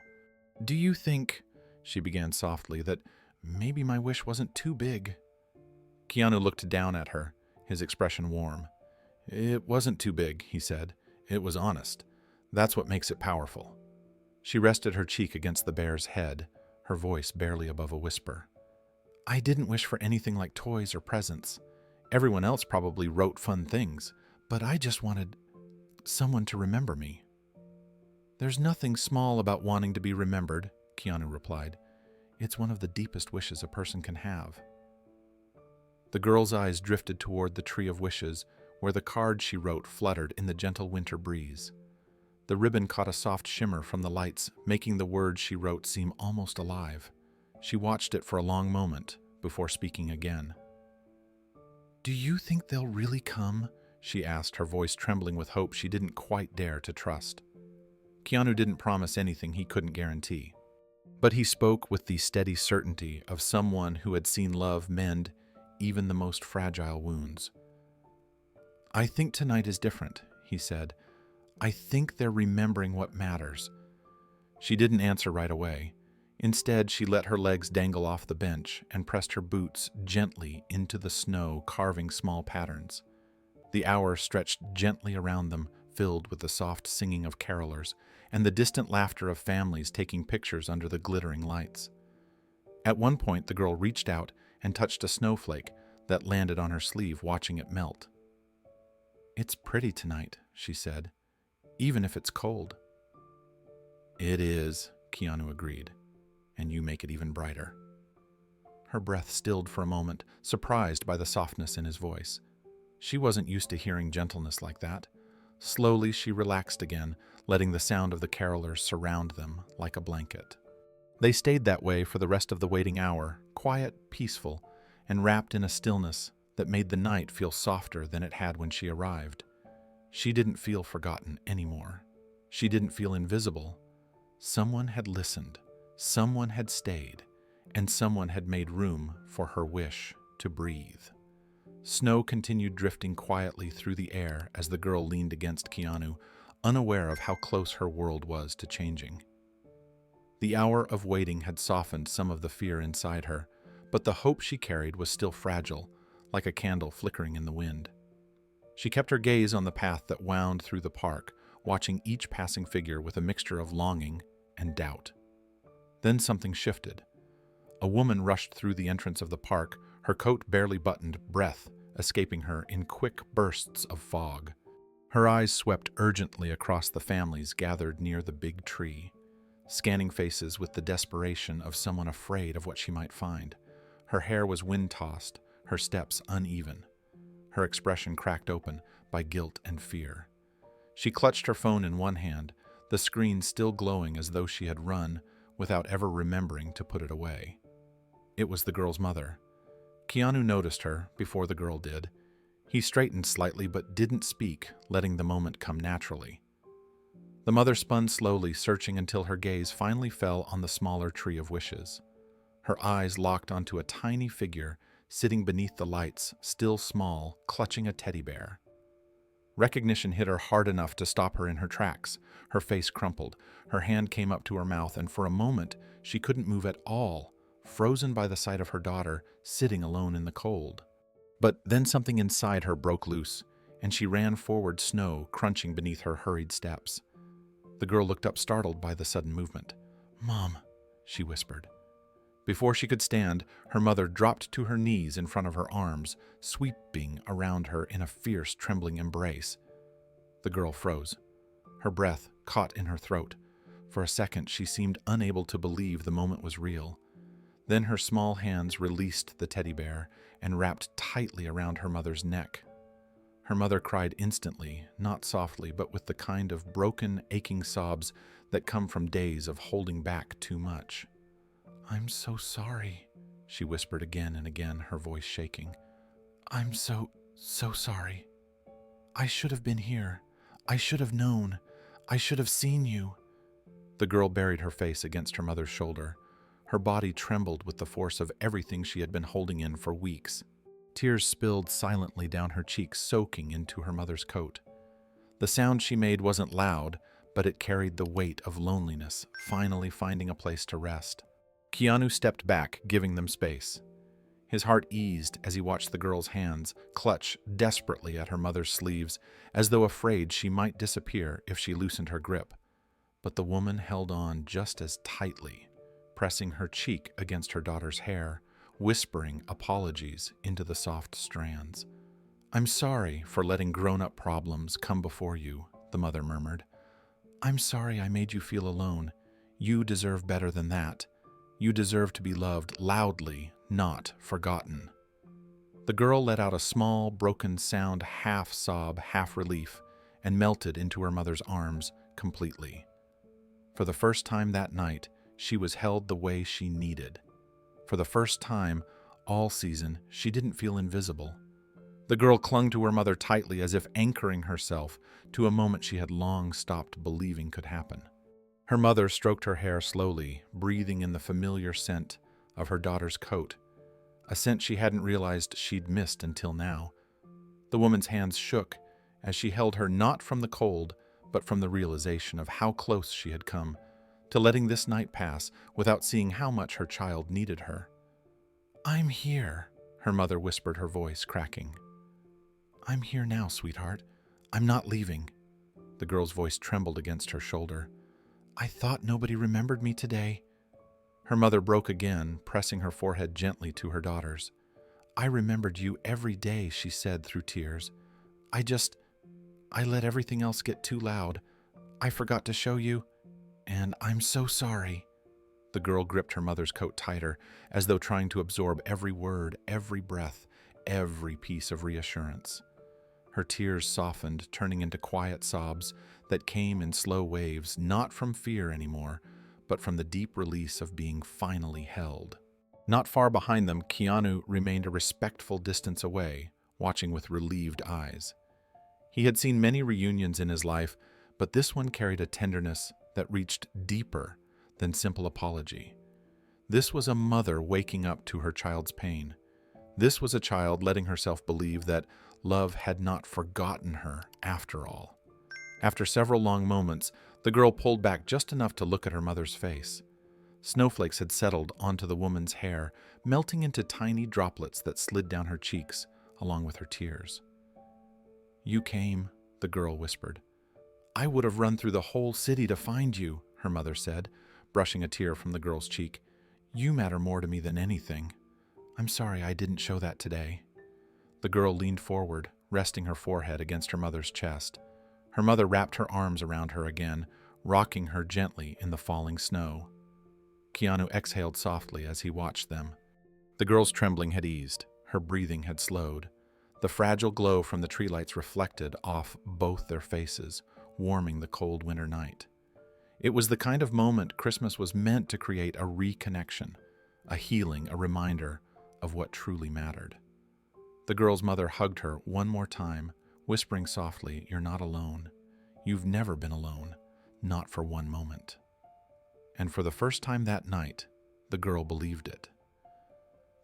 "Do you think," she began softly, "that maybe my wish wasn't too big?" Keanu looked down at her, his expression warm. "It wasn't too big," he said. "It was honest. That's what makes it powerful." She rested her cheek against the bear's head, her voice barely above a whisper. "I didn't wish for anything like toys or presents. Everyone else probably wrote fun things, but I just wanted someone to remember me." "There's nothing small about wanting to be remembered," Keanu replied. "It's one of the deepest wishes a person can have." The girl's eyes drifted toward the tree of wishes, where the card she wrote fluttered in the gentle winter breeze. The ribbon caught a soft shimmer from the lights, making the words she wrote seem almost alive. She watched it for a long moment before speaking again. "Do you think they'll really come?" she asked, her voice trembling with hope she didn't quite dare to trust. Keanu didn't promise anything he couldn't guarantee, but he spoke with the steady certainty of someone who had seen love mend even the most fragile wounds. "I think tonight is different," he said. "I think they're remembering what matters." She didn't answer right away. Instead, she let her legs dangle off the bench and pressed her boots gently into the snow, carving small patterns. The hour stretched gently around them, filled with the soft singing of carolers and the distant laughter of families taking pictures under the glittering lights. At one point, the girl reached out and touched a snowflake that landed on her sleeve, watching it melt. "It's pretty tonight," she said, "even if it's cold." "It is," Keanu agreed, "and you make it even brighter." Her breath stilled for a moment, surprised by the softness in his voice. She wasn't used to hearing gentleness like that. Slowly, she relaxed again, letting the sound of the carolers surround them like a blanket. They stayed that way for the rest of the waiting hour, quiet, peaceful, and wrapped in a stillness that made the night feel softer than it had when she arrived. She didn't feel forgotten anymore. She didn't feel invisible. Someone had listened, someone had stayed, and someone had made room for her wish to breathe. Snow continued drifting quietly through the air as the girl leaned against Keanu, unaware of how close her world was to changing. The hour of waiting had softened some of the fear inside her, but the hope she carried was still fragile, like a candle flickering in the wind. She kept her gaze on the path that wound through the park, watching each passing figure with a mixture of longing and doubt. Then something shifted. A woman rushed through the entrance of the park, her coat barely buttoned, breath escaping her in quick bursts of fog. Her eyes swept urgently across the families gathered near the big tree, scanning faces with the desperation of someone afraid of what she might find. Her hair was wind-tossed, her steps uneven, her expression cracked open by guilt and fear. She clutched her phone in one hand, the screen still glowing as though she had run without ever remembering to put it away. It was the girl's mother. Keanu noticed her before the girl did. He straightened slightly but didn't speak, letting the moment come naturally. The mother spun slowly, searching until her gaze finally fell on the smaller tree of wishes. Her eyes locked onto a tiny figure sitting beneath the lights, still small, clutching a teddy bear. Recognition hit her hard enough to stop her in her tracks. Her face crumpled, her hand came up to her mouth, and for a moment she couldn't move at all, frozen by the sight of her daughter sitting alone in the cold. But then something inside her broke loose, and she ran forward, snow crunching beneath her hurried steps. The girl looked up, startled by the sudden movement. "Mom," she whispered. Before she could stand, her mother dropped to her knees in front of her arms, sweeping around her in a fierce, trembling embrace. The girl froze. Her breath caught in her throat. For a second, she seemed unable to believe the moment was real. Then her small hands released the teddy bear and wrapped tightly around her mother's neck. Her mother cried instantly, not softly, but with the kind of broken, aching sobs that come from days of holding back too much. "I'm so sorry," she whispered again and again, her voice shaking. "I'm so sorry. I should have been here. I should have known. I should have seen you." The girl buried her face against her mother's shoulder. Her body trembled with the force of everything she had been holding in for weeks. Tears spilled silently down her cheeks, soaking into her mother's coat. The sound she made wasn't loud, but it carried the weight of loneliness, finally finding a place to rest. Keanu stepped back, giving them space. His heart eased as he watched the girl's hands clutch desperately at her mother's sleeves, as though afraid she might disappear if she loosened her grip. But the woman held on just as tightly, pressing her cheek against her daughter's hair, whispering apologies into the soft strands. "I'm sorry for letting grown-up problems come before you," the mother murmured. "I'm sorry I made you feel alone. You deserve better than that. You deserve to be loved loudly, not forgotten." The girl let out a small, broken sound, half sob, half relief, and melted into her mother's arms completely. For the first time that night, she was held the way she needed. For the first time all season, she didn't feel invisible. The girl clung to her mother tightly, as if anchoring herself to a moment she had long stopped believing could happen. Her mother stroked her hair slowly, breathing in the familiar scent of her daughter's coat, a scent she hadn't realized she'd missed until now. The woman's hands shook as she held her, not from the cold, but from the realization of how close she had come to letting this night pass without seeing how much her child needed her. "I'm here," her mother whispered, her voice cracking. "I'm here now, sweetheart. I'm not leaving." The girl's voice trembled against her shoulder. "I thought nobody remembered me today." Her mother broke again, pressing her forehead gently to her daughter's. "I remembered you every day," she said through tears. I let everything else get too loud. I forgot to show you, and I'm so sorry." The girl gripped her mother's coat tighter, as though trying to absorb every word, every breath, every piece of reassurance. Her tears softened, turning into quiet sobs that came in slow waves, not from fear anymore, but from the deep release of being finally held. Not far behind them, Keanu remained a respectful distance away, watching with relieved eyes. He had seen many reunions in his life, but this one carried a tenderness that reached deeper than simple apology. This was a mother waking up to her child's pain. This was a child letting herself believe that love had not forgotten her after all. After several long moments, the girl pulled back just enough to look at her mother's face. Snowflakes had settled onto the woman's hair, melting into tiny droplets that slid down her cheeks along with her tears. "You came," the girl whispered. "I would have run through the whole city to find you," her mother said, brushing a tear from the girl's cheek. "You matter more to me than anything. I'm sorry I didn't show that today." The girl leaned forward, resting her forehead against her mother's chest. Her mother wrapped her arms around her again, rocking her gently in the falling snow. Keanu exhaled softly as he watched them. The girl's trembling had eased, her breathing had slowed. The fragile glow from the tree lights reflected off both their faces, warming the cold winter night. It was the kind of moment Christmas was meant to create, a reconnection, a healing, a reminder of what truly mattered. The girl's mother hugged her one more time, whispering softly, "You're not alone. You've never been alone, not for one moment." And for the first time that night, the girl believed it.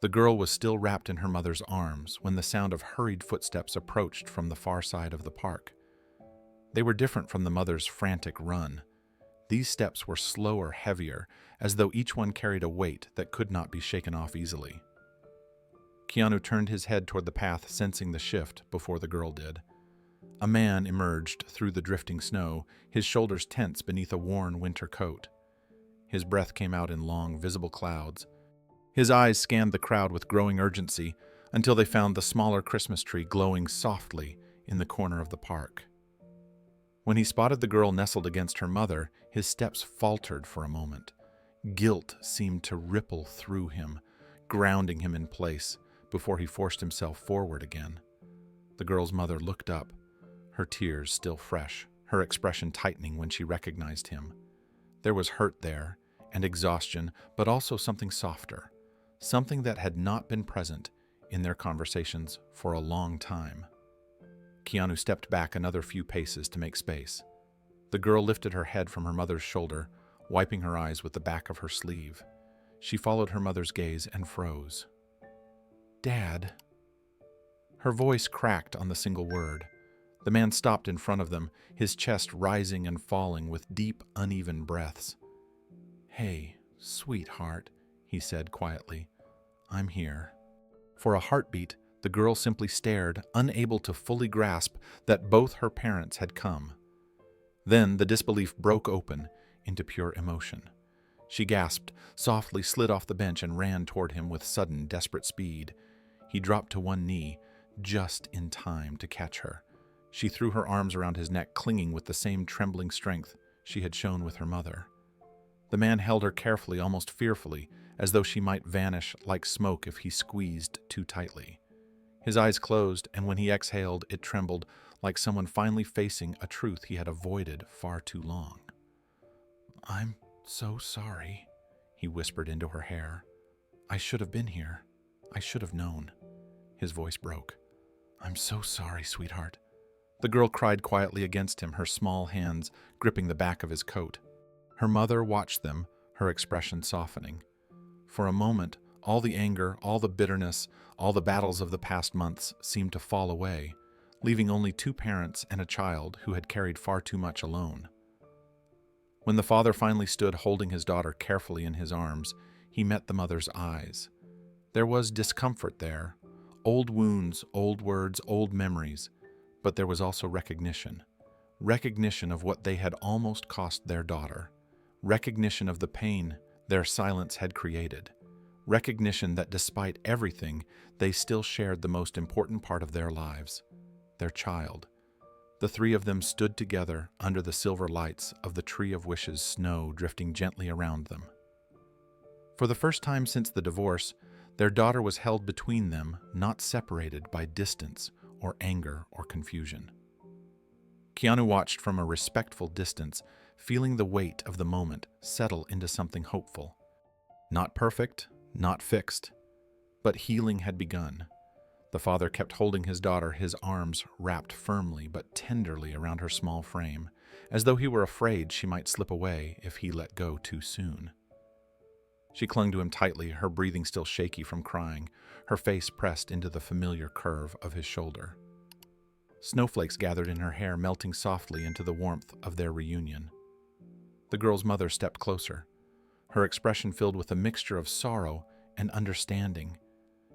The girl was still wrapped in her mother's arms when the sound of hurried footsteps approached from the far side of the park. They were different from the mother's frantic run. These steps were slower, heavier, as though each one carried a weight that could not be shaken off easily. Keanu turned his head toward the path, sensing the shift before the girl did. A man emerged through the drifting snow, his shoulders tense beneath a worn winter coat. His breath came out in long, visible clouds, His eyes scanned the crowd with growing urgency until they found the smaller Christmas tree glowing softly in the corner of the park. When he spotted the girl nestled against her mother, his steps faltered for a moment. Guilt seemed to ripple through him, grounding him in place before he forced himself forward again. The girl's mother looked up, her tears still fresh, her expression tightening when she recognized him. There was hurt there, and exhaustion, but also something softer, something that had not been present in their conversations for a long time. Keanu stepped back another few paces to make space. The girl lifted her head from her mother's shoulder, wiping her eyes with the back of her sleeve. She followed her mother's gaze and froze. "Dad." Her voice cracked on the single word. The man stopped in front of them, his chest rising and falling with deep, uneven breaths. "Hey, sweetheart," he said quietly. "I'm here." For a heartbeat, the girl simply stared, unable to fully grasp that both her parents had come. Then the disbelief broke open into pure emotion. She gasped, softly slid off the bench and ran toward him with sudden, desperate speed. He dropped to one knee, just in time to catch her. She threw her arms around his neck, clinging with the same trembling strength she had shown with her mother. The man held her carefully, almost fearfully, as though she might vanish like smoke if he squeezed too tightly. His eyes closed, and when he exhaled, it trembled like someone finally facing a truth he had avoided far too long. "I'm so sorry," he whispered into her hair. "I should have been here. I should have known." His voice broke. "I'm so sorry, sweetheart." The girl cried quietly against him, her small hands gripping the back of his coat. Her mother watched them, her expression softening. For a moment, all the anger, all the bitterness, all the battles of the past months seemed to fall away, leaving only two parents and a child who had carried far too much alone. When the father finally stood holding his daughter carefully in his arms, he met the mother's eyes. There was discomfort there, old wounds, old words, old memories, but there was also recognition. Recognition of what they had almost cost their daughter. Recognition of the pain their silence had created. Recognition that despite everything, they still shared the most important part of their lives, their child. The three of them stood together under the silver lights of the Tree of Wishes, snow drifting gently around them. For the first time since the divorce, their daughter was held between them, not separated by distance or anger or confusion. Keanu watched from a respectful distance, feeling the weight of the moment settle into something hopeful. Not perfect, not fixed, but healing had begun. The father kept holding his daughter, his arms wrapped firmly but tenderly around her small frame, as though he were afraid she might slip away if he let go too soon. She clung to him tightly, her breathing still shaky from crying, her face pressed into the familiar curve of his shoulder. Snowflakes gathered in her hair, melting softly into the warmth of their reunion. The girl's mother stepped closer, her expression filled with a mixture of sorrow and understanding.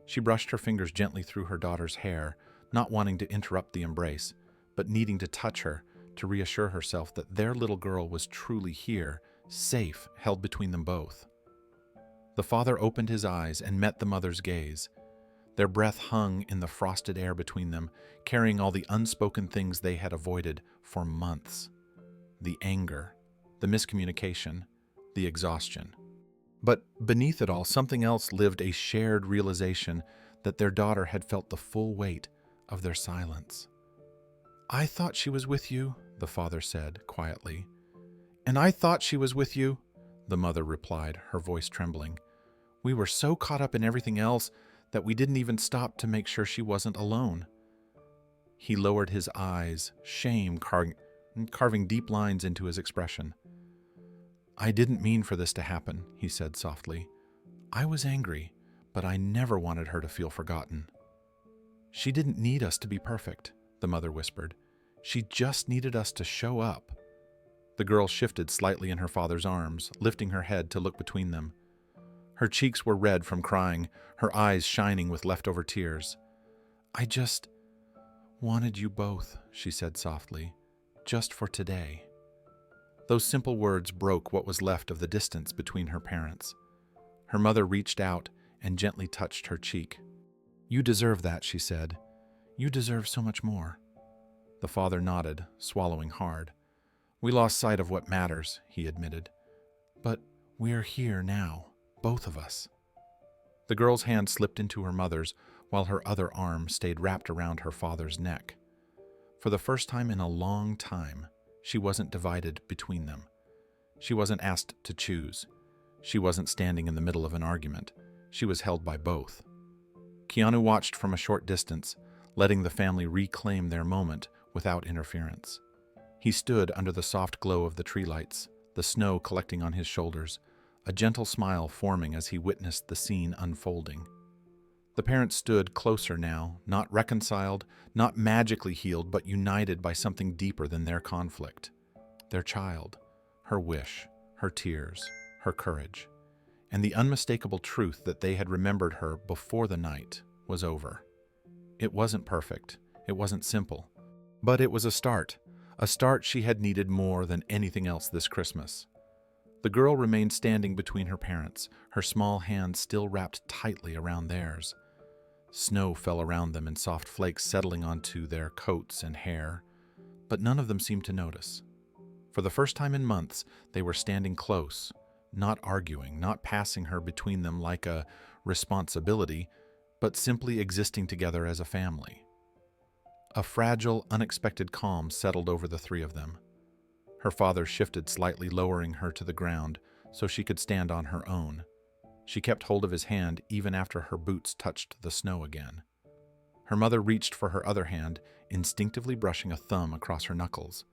She brushed her fingers gently through her daughter's hair, not wanting to interrupt the embrace, but needing to touch her to reassure herself that their little girl was truly here, safe, held between them both. The father opened his eyes and met the mother's gaze. Their breath hung in the frosted air between them, carrying all the unspoken things they had avoided for months. The anger, the miscommunication, the exhaustion. But beneath it all, something else lived, a shared realization that their daughter had felt the full weight of their silence. "I thought she was with you," the father said quietly. "And I thought she was with you," the mother replied, her voice trembling. "We were so caught up in everything else that we didn't even stop to make sure she wasn't alone." He lowered his eyes, shame carving deep lines into his expression. "I didn't mean for this to happen," he said softly. "I was angry, but I never wanted her to feel forgotten." "She didn't need us to be perfect," the mother whispered. "She just needed us to show up." The girl shifted slightly in her father's arms, lifting her head to look between them. Her cheeks were red from crying, her eyes shining with leftover tears. "I just wanted you both," she said softly, "just for today." Those simple words broke what was left of the distance between her parents. Her mother reached out and gently touched her cheek. "You deserve that," she said. "You deserve so much more." The father nodded, swallowing hard. "We lost sight of what matters," he admitted. "But we're here now, both of us." The girl's hand slipped into her mother's, while her other arm stayed wrapped around her father's neck. For the first time in a long time, she wasn't divided between them. She wasn't asked to choose. She wasn't standing in the middle of an argument. She was held by both. Keanu watched from a short distance, letting the family reclaim their moment without interference. He stood under the soft glow of the tree lights, the snow collecting on his shoulders, a gentle smile forming as he witnessed the scene unfolding. The parents stood closer now, not reconciled, not magically healed, but united by something deeper than their conflict. Their child, her wish, her tears, her courage, and the unmistakable truth that they had remembered her before the night was over. It wasn't perfect, it wasn't simple, but it was a start she had needed more than anything else this Christmas. The girl remained standing between her parents, her small hands still wrapped tightly around theirs. Snow fell around them in soft flakes settling onto their coats and hair, but none of them seemed to notice. For the first time in months, they were standing close, not arguing, not passing her between them like a responsibility, but simply existing together as a family. A fragile, unexpected calm settled over the three of them. Her father shifted slightly, lowering her to the ground so she could stand on her own. She kept hold of his hand even after her boots touched the snow again. Her mother reached for her other hand, instinctively brushing a thumb across her knuckles.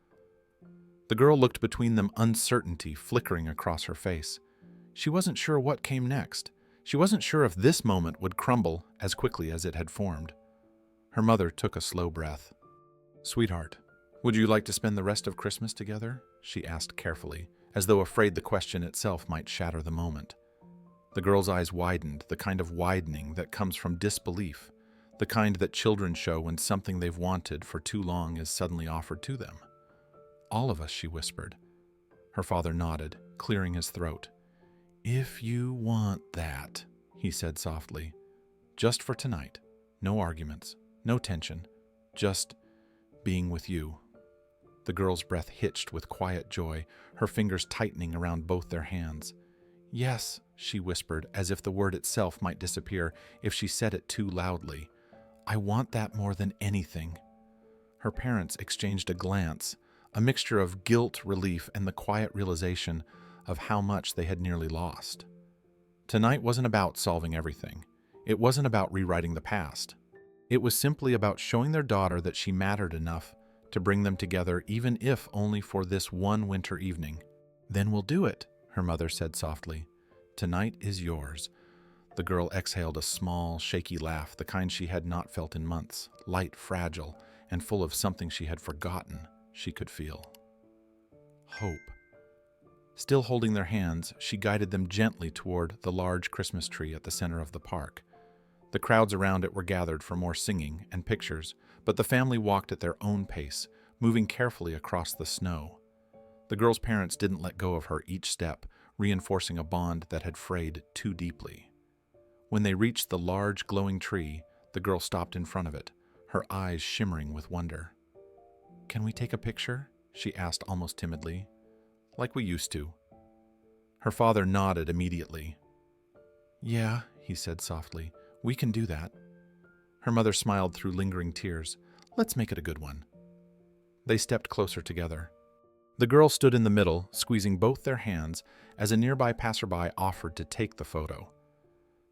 The girl looked between them, uncertainty flickering across her face. She wasn't sure what came next. She wasn't sure if this moment would crumble as quickly as it had formed. Her mother took a slow breath. "Sweetheart, would you like to spend the rest of Christmas together?" she asked carefully, as though afraid the question itself might shatter the moment. The girl's eyes widened, the kind of widening that comes from disbelief, the kind that children show when something they've wanted for too long is suddenly offered to them. "All of us," she whispered. Her father nodded, clearing his throat. "If you want that," he said softly. "Just for tonight. No arguments, no tension, just being with you." The girl's breath hitched with quiet joy, her fingers tightening around both their hands. "Yes," she whispered, as if the word itself might disappear if she said it too loudly. "I want that more than anything." Her parents exchanged a glance, a mixture of guilt, relief, and the quiet realization of how much they had nearly lost. Tonight wasn't about solving everything. It wasn't about rewriting the past. It was simply about showing their daughter that she mattered enough to bring them together, even if only for this one winter evening. "Then we'll do it," her mother said softly. "Tonight is yours." The girl exhaled a small, shaky laugh, the kind she had not felt in months, light, fragile, and full of something she had forgotten she could feel. Hope. Still holding their hands, she guided them gently toward the large Christmas tree at the center of the park. The crowds around it were gathered for more singing and pictures, but the family walked at their own pace, moving carefully across the snow. The girl's parents didn't let go of her each step, reinforcing a bond that had frayed too deeply. When they reached the large, glowing tree, the girl stopped in front of it, her eyes shimmering with wonder. "Can we take a picture?" she asked almost timidly. "Like we used to." Her father nodded immediately. "Yeah," he said softly, "we can do that." Her mother smiled through lingering tears. "Let's make it a good one." They stepped closer together. The girl stood in the middle, squeezing both their hands, as a nearby passerby offered to take the photo.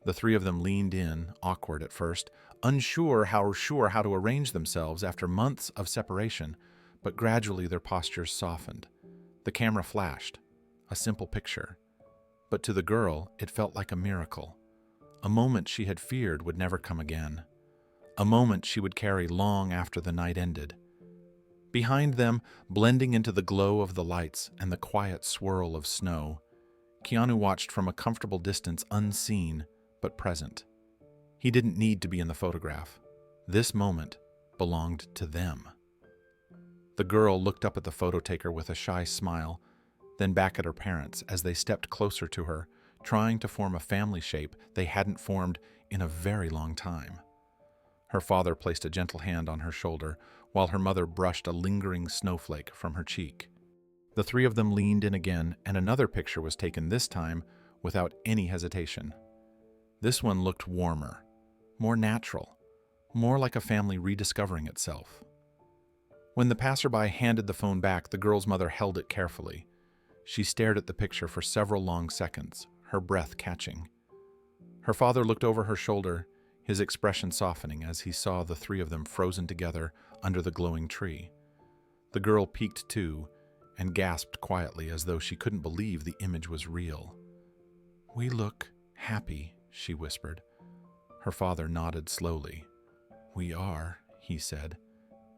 The three of them leaned in, awkward at first, unsure how to arrange themselves after months of separation, but gradually their postures softened. The camera flashed, a simple picture. But to the girl, it felt like a miracle, a moment she had feared would never come again, a moment she would carry long after the night ended. Behind them, blending into the glow of the lights and the quiet swirl of snow, Keanu watched from a comfortable distance, unseen but present. He didn't need to be in the photograph. This moment belonged to them. The girl looked up at the photo taker with a shy smile, then back at her parents as they stepped closer to her, trying to form a family shape they hadn't formed in a very long time. Her father placed a gentle hand on her shoulder, while her mother brushed a lingering snowflake from her cheek. The three of them leaned in again, and another picture was taken, this time without any hesitation. This one looked warmer, more natural, more like a family rediscovering itself. When the passerby handed the phone back, the girl's mother held it carefully. She stared at the picture for several long seconds, her breath catching. Her father looked over her shoulder, his expression softening as he saw the three of them frozen together under the glowing tree. The girl peeked too, and gasped quietly as though she couldn't believe the image was real. "We look happy," she whispered. Her father nodded slowly. "We are," he said,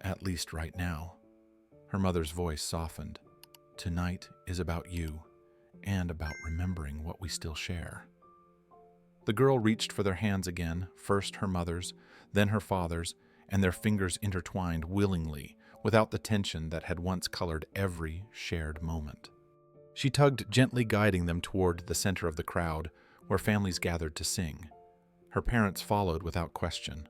"at least right now." Her mother's voice softened. "Tonight is about you, and about remembering what we still share." The girl reached for their hands again, first her mother's, then her father's, and their fingers intertwined willingly, without the tension that had once colored every shared moment. She tugged, gently guiding them toward the center of the crowd, where families gathered to sing. Her parents followed without question.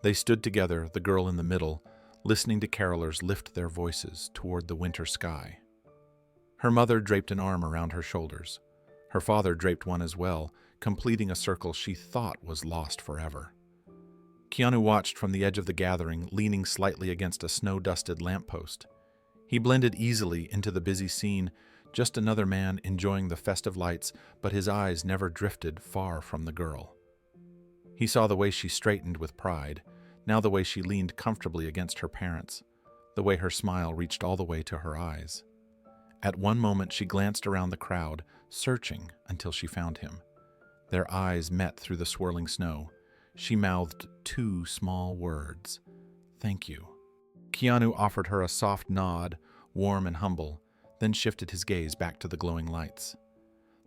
They stood together, the girl in the middle, listening to carolers lift their voices toward the winter sky. Her mother draped an arm around her shoulders. Her father draped one as well, completing a circle she thought was lost forever. Keanu watched from the edge of the gathering, leaning slightly against a snow-dusted lamppost. He blended easily into the busy scene, just another man enjoying the festive lights, but his eyes never drifted far from the girl. He saw the way she straightened with pride, now the way she leaned comfortably against her parents, the way her smile reached all the way to her eyes. At one moment she glanced around the crowd, searching until she found him. Their eyes met through the swirling snow. She mouthed two small words, "Thank you." Keanu offered her a soft nod, warm and humble, then shifted his gaze back to the glowing lights.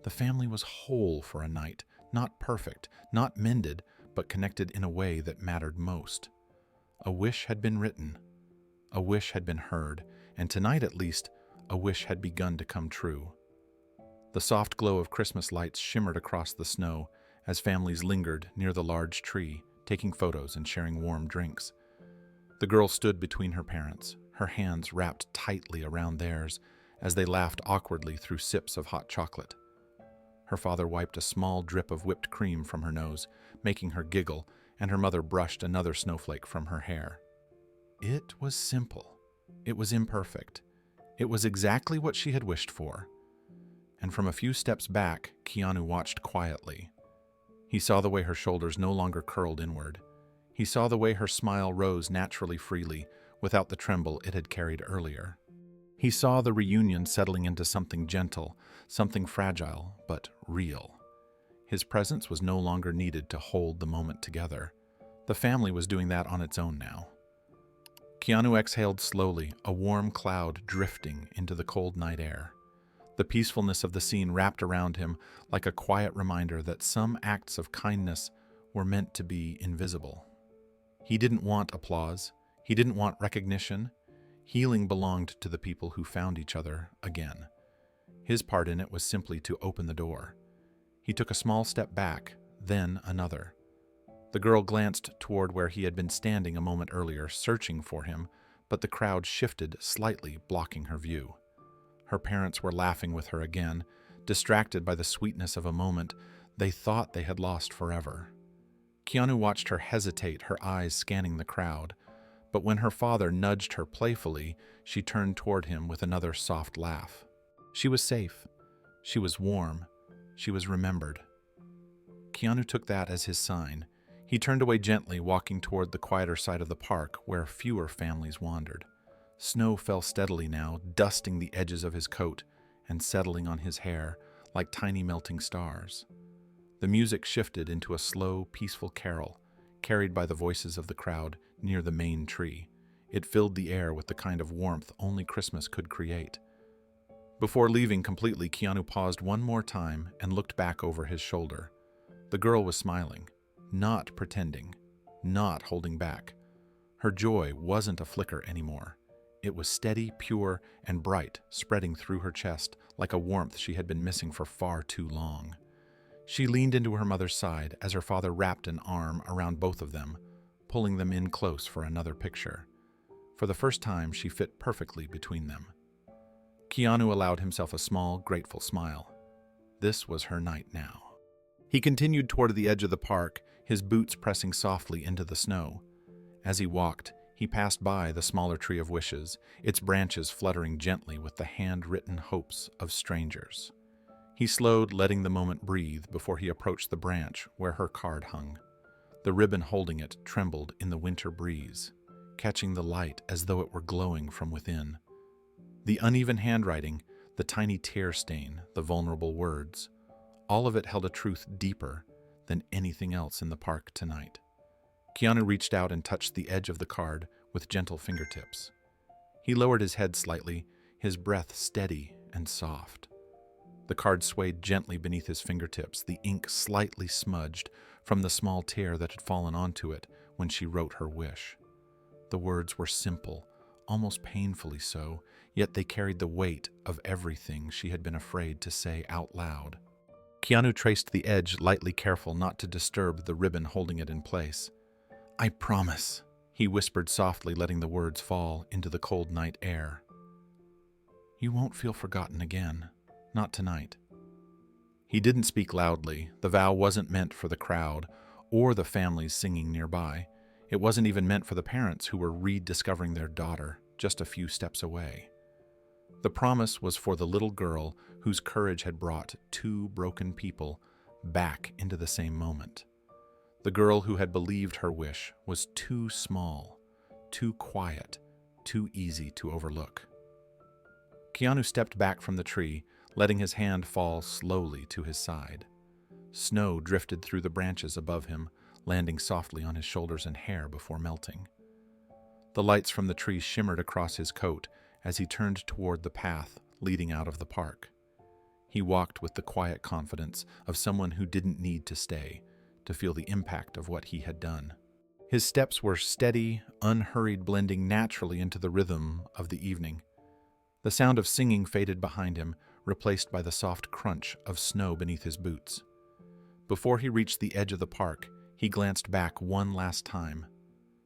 The family was whole for a night, not perfect, not mended, but connected in a way that mattered most. A wish had been written, a wish had been heard, and tonight at least, a wish had begun to come true. The soft glow of Christmas lights shimmered across the snow as families lingered near the large tree, taking photos and sharing warm drinks. The girl stood between her parents, her hands wrapped tightly around theirs as they laughed awkwardly through sips of hot chocolate. Her father wiped a small drip of whipped cream from her nose, making her giggle, and her mother brushed another snowflake from her hair. It was simple. It was imperfect. It was exactly what she had wished for. And from a few steps back, Keanu watched quietly. He saw the way her shoulders no longer curled inward. He saw the way her smile rose naturally freely, without the tremble it had carried earlier. He saw the reunion settling into something gentle, something fragile, but real. His presence was no longer needed to hold the moment together. The family was doing that on its own now. Keanu exhaled slowly, a warm cloud drifting into the cold night air. The peacefulness of the scene wrapped around him like a quiet reminder that some acts of kindness were meant to be invisible. He didn't want applause. He didn't want recognition. Healing belonged to the people who found each other again. His part in it was simply to open the door. He took a small step back, then another. The girl glanced toward where he had been standing a moment earlier, searching for him, but the crowd shifted slightly, blocking her view. Her parents were laughing with her again, distracted by the sweetness of a moment they thought they had lost forever. Keanu watched her hesitate, her eyes scanning the crowd, but when her father nudged her playfully, she turned toward him with another soft laugh. She was safe. She was warm. She was remembered. Keanu took that as his sign. He turned away gently, walking toward the quieter side of the park where fewer families wandered. Snow fell steadily now, dusting the edges of his coat and settling on his hair like tiny melting stars. The music shifted into a slow, peaceful carol, carried by the voices of the crowd near the main tree. It filled the air with the kind of warmth only Christmas could create. Before leaving completely, Keanu paused one more time and looked back over his shoulder. The girl was smiling, not pretending, not holding back. Her joy wasn't a flicker anymore. It was steady, pure, and bright, spreading through her chest like a warmth she had been missing for far too long. She leaned into her mother's side as her father wrapped an arm around both of them, pulling them in close for another picture. For the first time, she fit perfectly between them. Keanu allowed himself a small, grateful smile. This was her night now. He continued toward the edge of the park, his boots pressing softly into the snow. As he walked, he passed by the smaller tree of wishes, its branches fluttering gently with the handwritten hopes of strangers. He slowed, letting the moment breathe before he approached the branch where her card hung. The ribbon holding it trembled in the winter breeze, catching the light as though it were glowing from within. The uneven handwriting, the tiny tear stain, the vulnerable words, all of it held a truth deeper than anything else in the park tonight. Keanu reached out and touched the edge of the card with gentle fingertips. He lowered his head slightly, his breath steady and soft. The card swayed gently beneath his fingertips, the ink slightly smudged from the small tear that had fallen onto it when she wrote her wish. The words were simple, almost painfully so, yet they carried the weight of everything she had been afraid to say out loud. Keanu traced the edge, lightly careful not to disturb the ribbon holding it in place. "I promise," he whispered softly, letting the words fall into the cold night air. "You won't feel forgotten again. Not tonight." He didn't speak loudly. The vow wasn't meant for the crowd or the families singing nearby. It wasn't even meant for the parents who were rediscovering their daughter just a few steps away. The promise was for the little girl whose courage had brought two broken people back into the same moment. The girl who had believed her wish was too small, too quiet, too easy to overlook. Keanu stepped back from the tree, letting his hand fall slowly to his side. Snow drifted through the branches above him, landing softly on his shoulders and hair before melting. The lights from the tree shimmered across his coat as he turned toward the path leading out of the park. He walked with the quiet confidence of someone who didn't need to stay to feel the impact of what he had done. His steps were steady, unhurried, blending naturally into the rhythm of the evening. The sound of singing faded behind him, replaced by the soft crunch of snow beneath his boots. Before he reached the edge of the park, he glanced back one last time.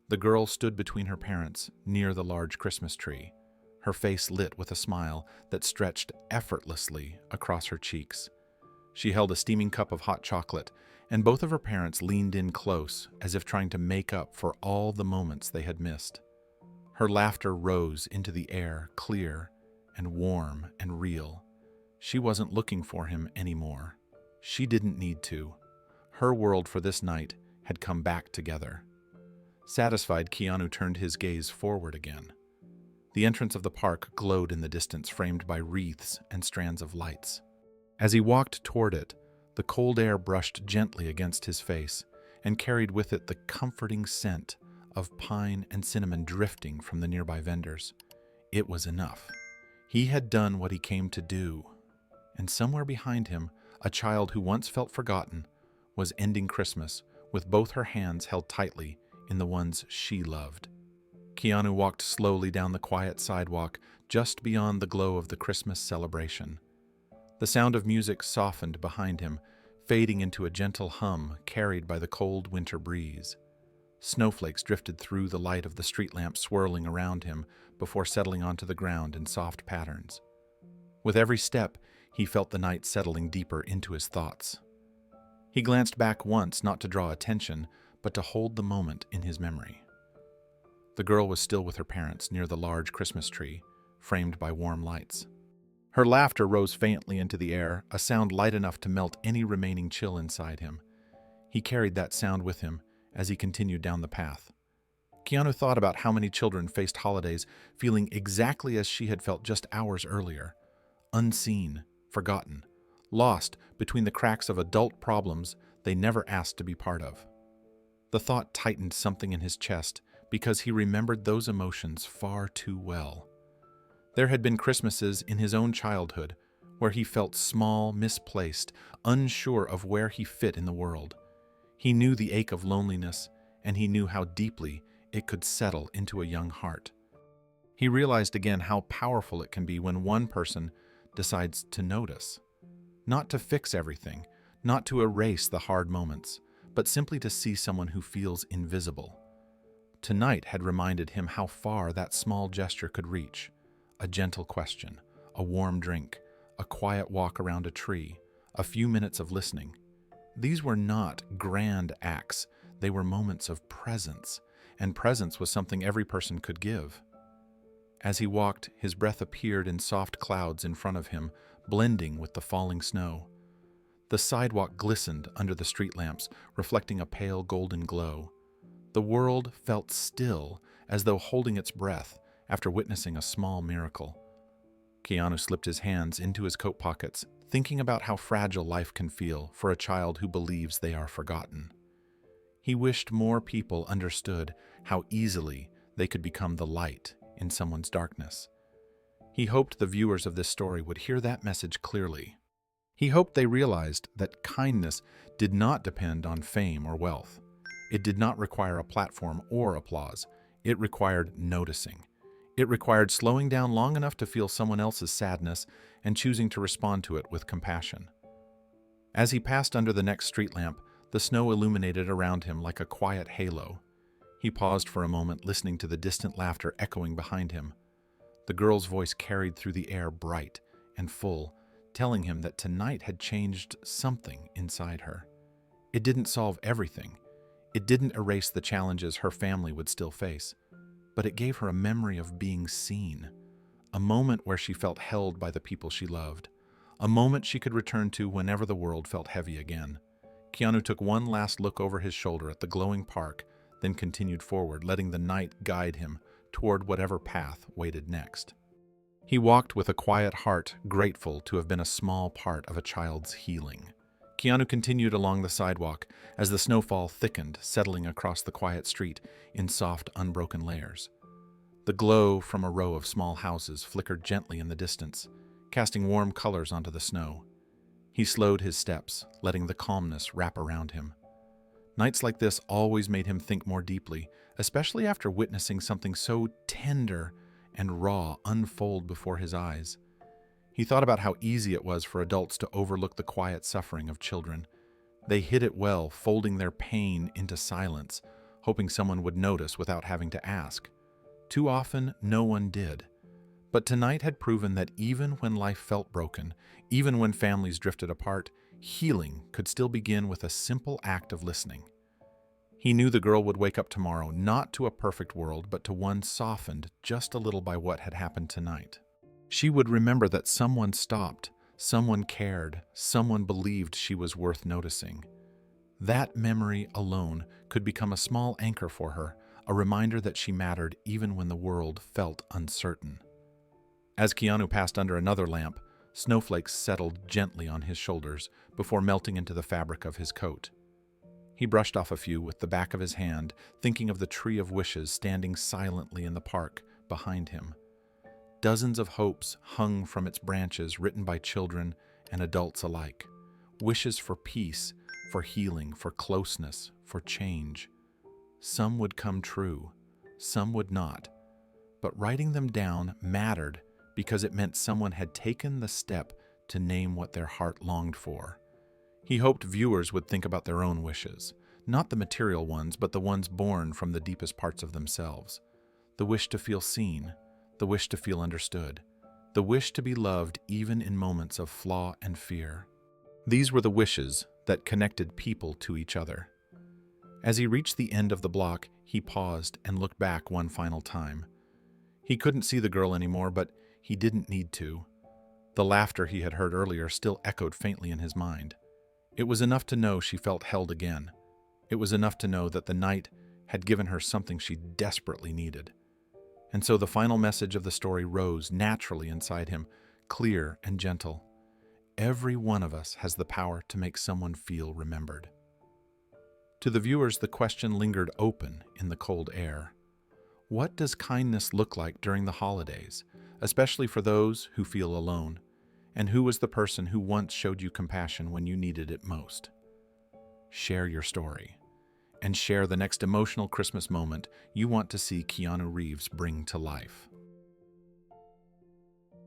The girl stood between her parents, near the large Christmas tree, her face lit with a smile that stretched effortlessly across her cheeks. She held a steaming cup of hot chocolate, and both of her parents leaned in close, as if trying to make up for all the moments they had missed. Her laughter rose into the air, clear and warm and real. She wasn't looking for him anymore. She didn't need to. Her world for this night had come back together. Satisfied, Keanu turned his gaze forward again. The entrance of the park glowed in the distance, framed by wreaths and strands of lights. As he walked toward it, the cold air brushed gently against his face and carried with it the comforting scent of pine and cinnamon drifting from the nearby vendors. It was enough. He had done what he came to do, and somewhere behind him, a child who once felt forgotten was ending Christmas with both her hands held tightly in the ones she loved. Keanu walked slowly down the quiet sidewalk just beyond the glow of the Christmas celebration. The sound of music softened behind him, fading into a gentle hum carried by the cold winter breeze. Snowflakes drifted through the light of the street lamp, swirling around him before settling onto the ground in soft patterns. With every step, he felt the night settling deeper into his thoughts. He glanced back once, not to draw attention, but to hold the moment in his memory. The girl was still with her parents near the large Christmas tree, framed by warm lights. Her laughter rose faintly into the air, a sound light enough to melt any remaining chill inside him. He carried that sound with him as he continued down the path. Keanu thought about how many children faced holidays feeling exactly as she had felt just hours earlier. Unseen, forgotten, lost between the cracks of adult problems they never asked to be part of. The thought tightened something in his chest because he remembered those emotions far too well. There had been Christmases in his own childhood where he felt small, misplaced, unsure of where he fit in the world. He knew the ache of loneliness, and he knew how deeply it could settle into a young heart. He realized again how powerful it can be when one person decides to notice. Not to fix everything, not to erase the hard moments, but simply to see someone who feels invisible. Tonight had reminded him how far that small gesture could reach. A gentle question, a warm drink, a quiet walk around a tree, a few minutes of listening. These were not grand acts, they were moments of presence, and presence was something every person could give. As he walked, his breath appeared in soft clouds in front of him, blending with the falling snow. The sidewalk glistened under the street lamps, reflecting a pale golden glow. The world felt still, as though holding its breath after witnessing a small miracle. Keanu slipped his hands into his coat pockets, thinking about how fragile life can feel for a child who believes they are forgotten. He wished more people understood how easily they could become the light in someone's darkness. He hoped the viewers of this story would hear that message clearly. He hoped they realized that kindness did not depend on fame or wealth. It did not require a platform or applause. It required noticing. It required slowing down long enough to feel someone else's sadness and choosing to respond to it with compassion. As he passed under the next street lamp, the snow illuminated around him like a quiet halo. He paused for a moment, listening to the distant laughter echoing behind him. The girl's voice carried through the air, bright and full, telling him that tonight had changed something inside her. It didn't solve everything. It didn't erase the challenges her family would still face, but it gave her a memory of being seen, a moment where she felt held by the people she loved, a moment she could return to whenever the world felt heavy again. Keanu took one last look over his shoulder at the glowing park, then continued forward, letting the night guide him toward whatever path waited next. He walked with a quiet heart, grateful to have been a small part of a child's healing. Keanu continued along the sidewalk as the snowfall thickened, settling across the quiet street in soft, unbroken layers. The glow from a row of small houses flickered gently in the distance, casting warm colors onto the snow. He slowed his steps, letting the calmness wrap around him. Nights like this always made him think more deeply, especially after witnessing something so tender and raw unfold before his eyes. He thought about how easy it was for adults to overlook the quiet suffering of children. They hid it well, folding their pain into silence, hoping someone would notice without having to ask. Too often, no one did. But tonight had proven that even when life felt broken, even when families drifted apart, healing could still begin with a simple act of listening. He knew the girl would wake up tomorrow, not to a perfect world, but to one softened just a little by what had happened tonight. She would remember that someone stopped, someone cared, someone believed she was worth noticing. That memory alone could become a small anchor for her, a reminder that she mattered even when the world felt uncertain. As Keanu passed under another lamp, snowflakes settled gently on his shoulders before melting into the fabric of his coat. He brushed off a few with the back of his hand, thinking of the tree of wishes standing silently in the park behind him. Dozens of hopes hung from its branches, written by children and adults alike. Wishes for peace, for healing, for closeness, for change. Some would come true, some would not. But writing them down mattered because it meant someone had taken the step to name what their heart longed for. He hoped viewers would think about their own wishes, not the material ones, but the ones born from the deepest parts of themselves. The wish to feel seen, the wish to feel understood, the wish to be loved even in moments of flaw and fear. These were the wishes that connected people to each other. As he reached the end of the block, he paused and looked back one final time. He couldn't see the girl anymore, but he didn't need to. The laughter he had heard earlier still echoed faintly in his mind. It was enough to know she felt held again. It was enough to know that the night had given her something she desperately needed. And so the final message of the story rose naturally inside him, clear and gentle. Every one of us has the power to make someone feel remembered. To the viewers, the question lingered open in the cold air. What does kindness look like during the holidays, especially for those who feel alone? And who was the person who once showed you compassion when you needed it most? Share your story, and share the next emotional Christmas moment you want to see Keanu Reeves bring to life.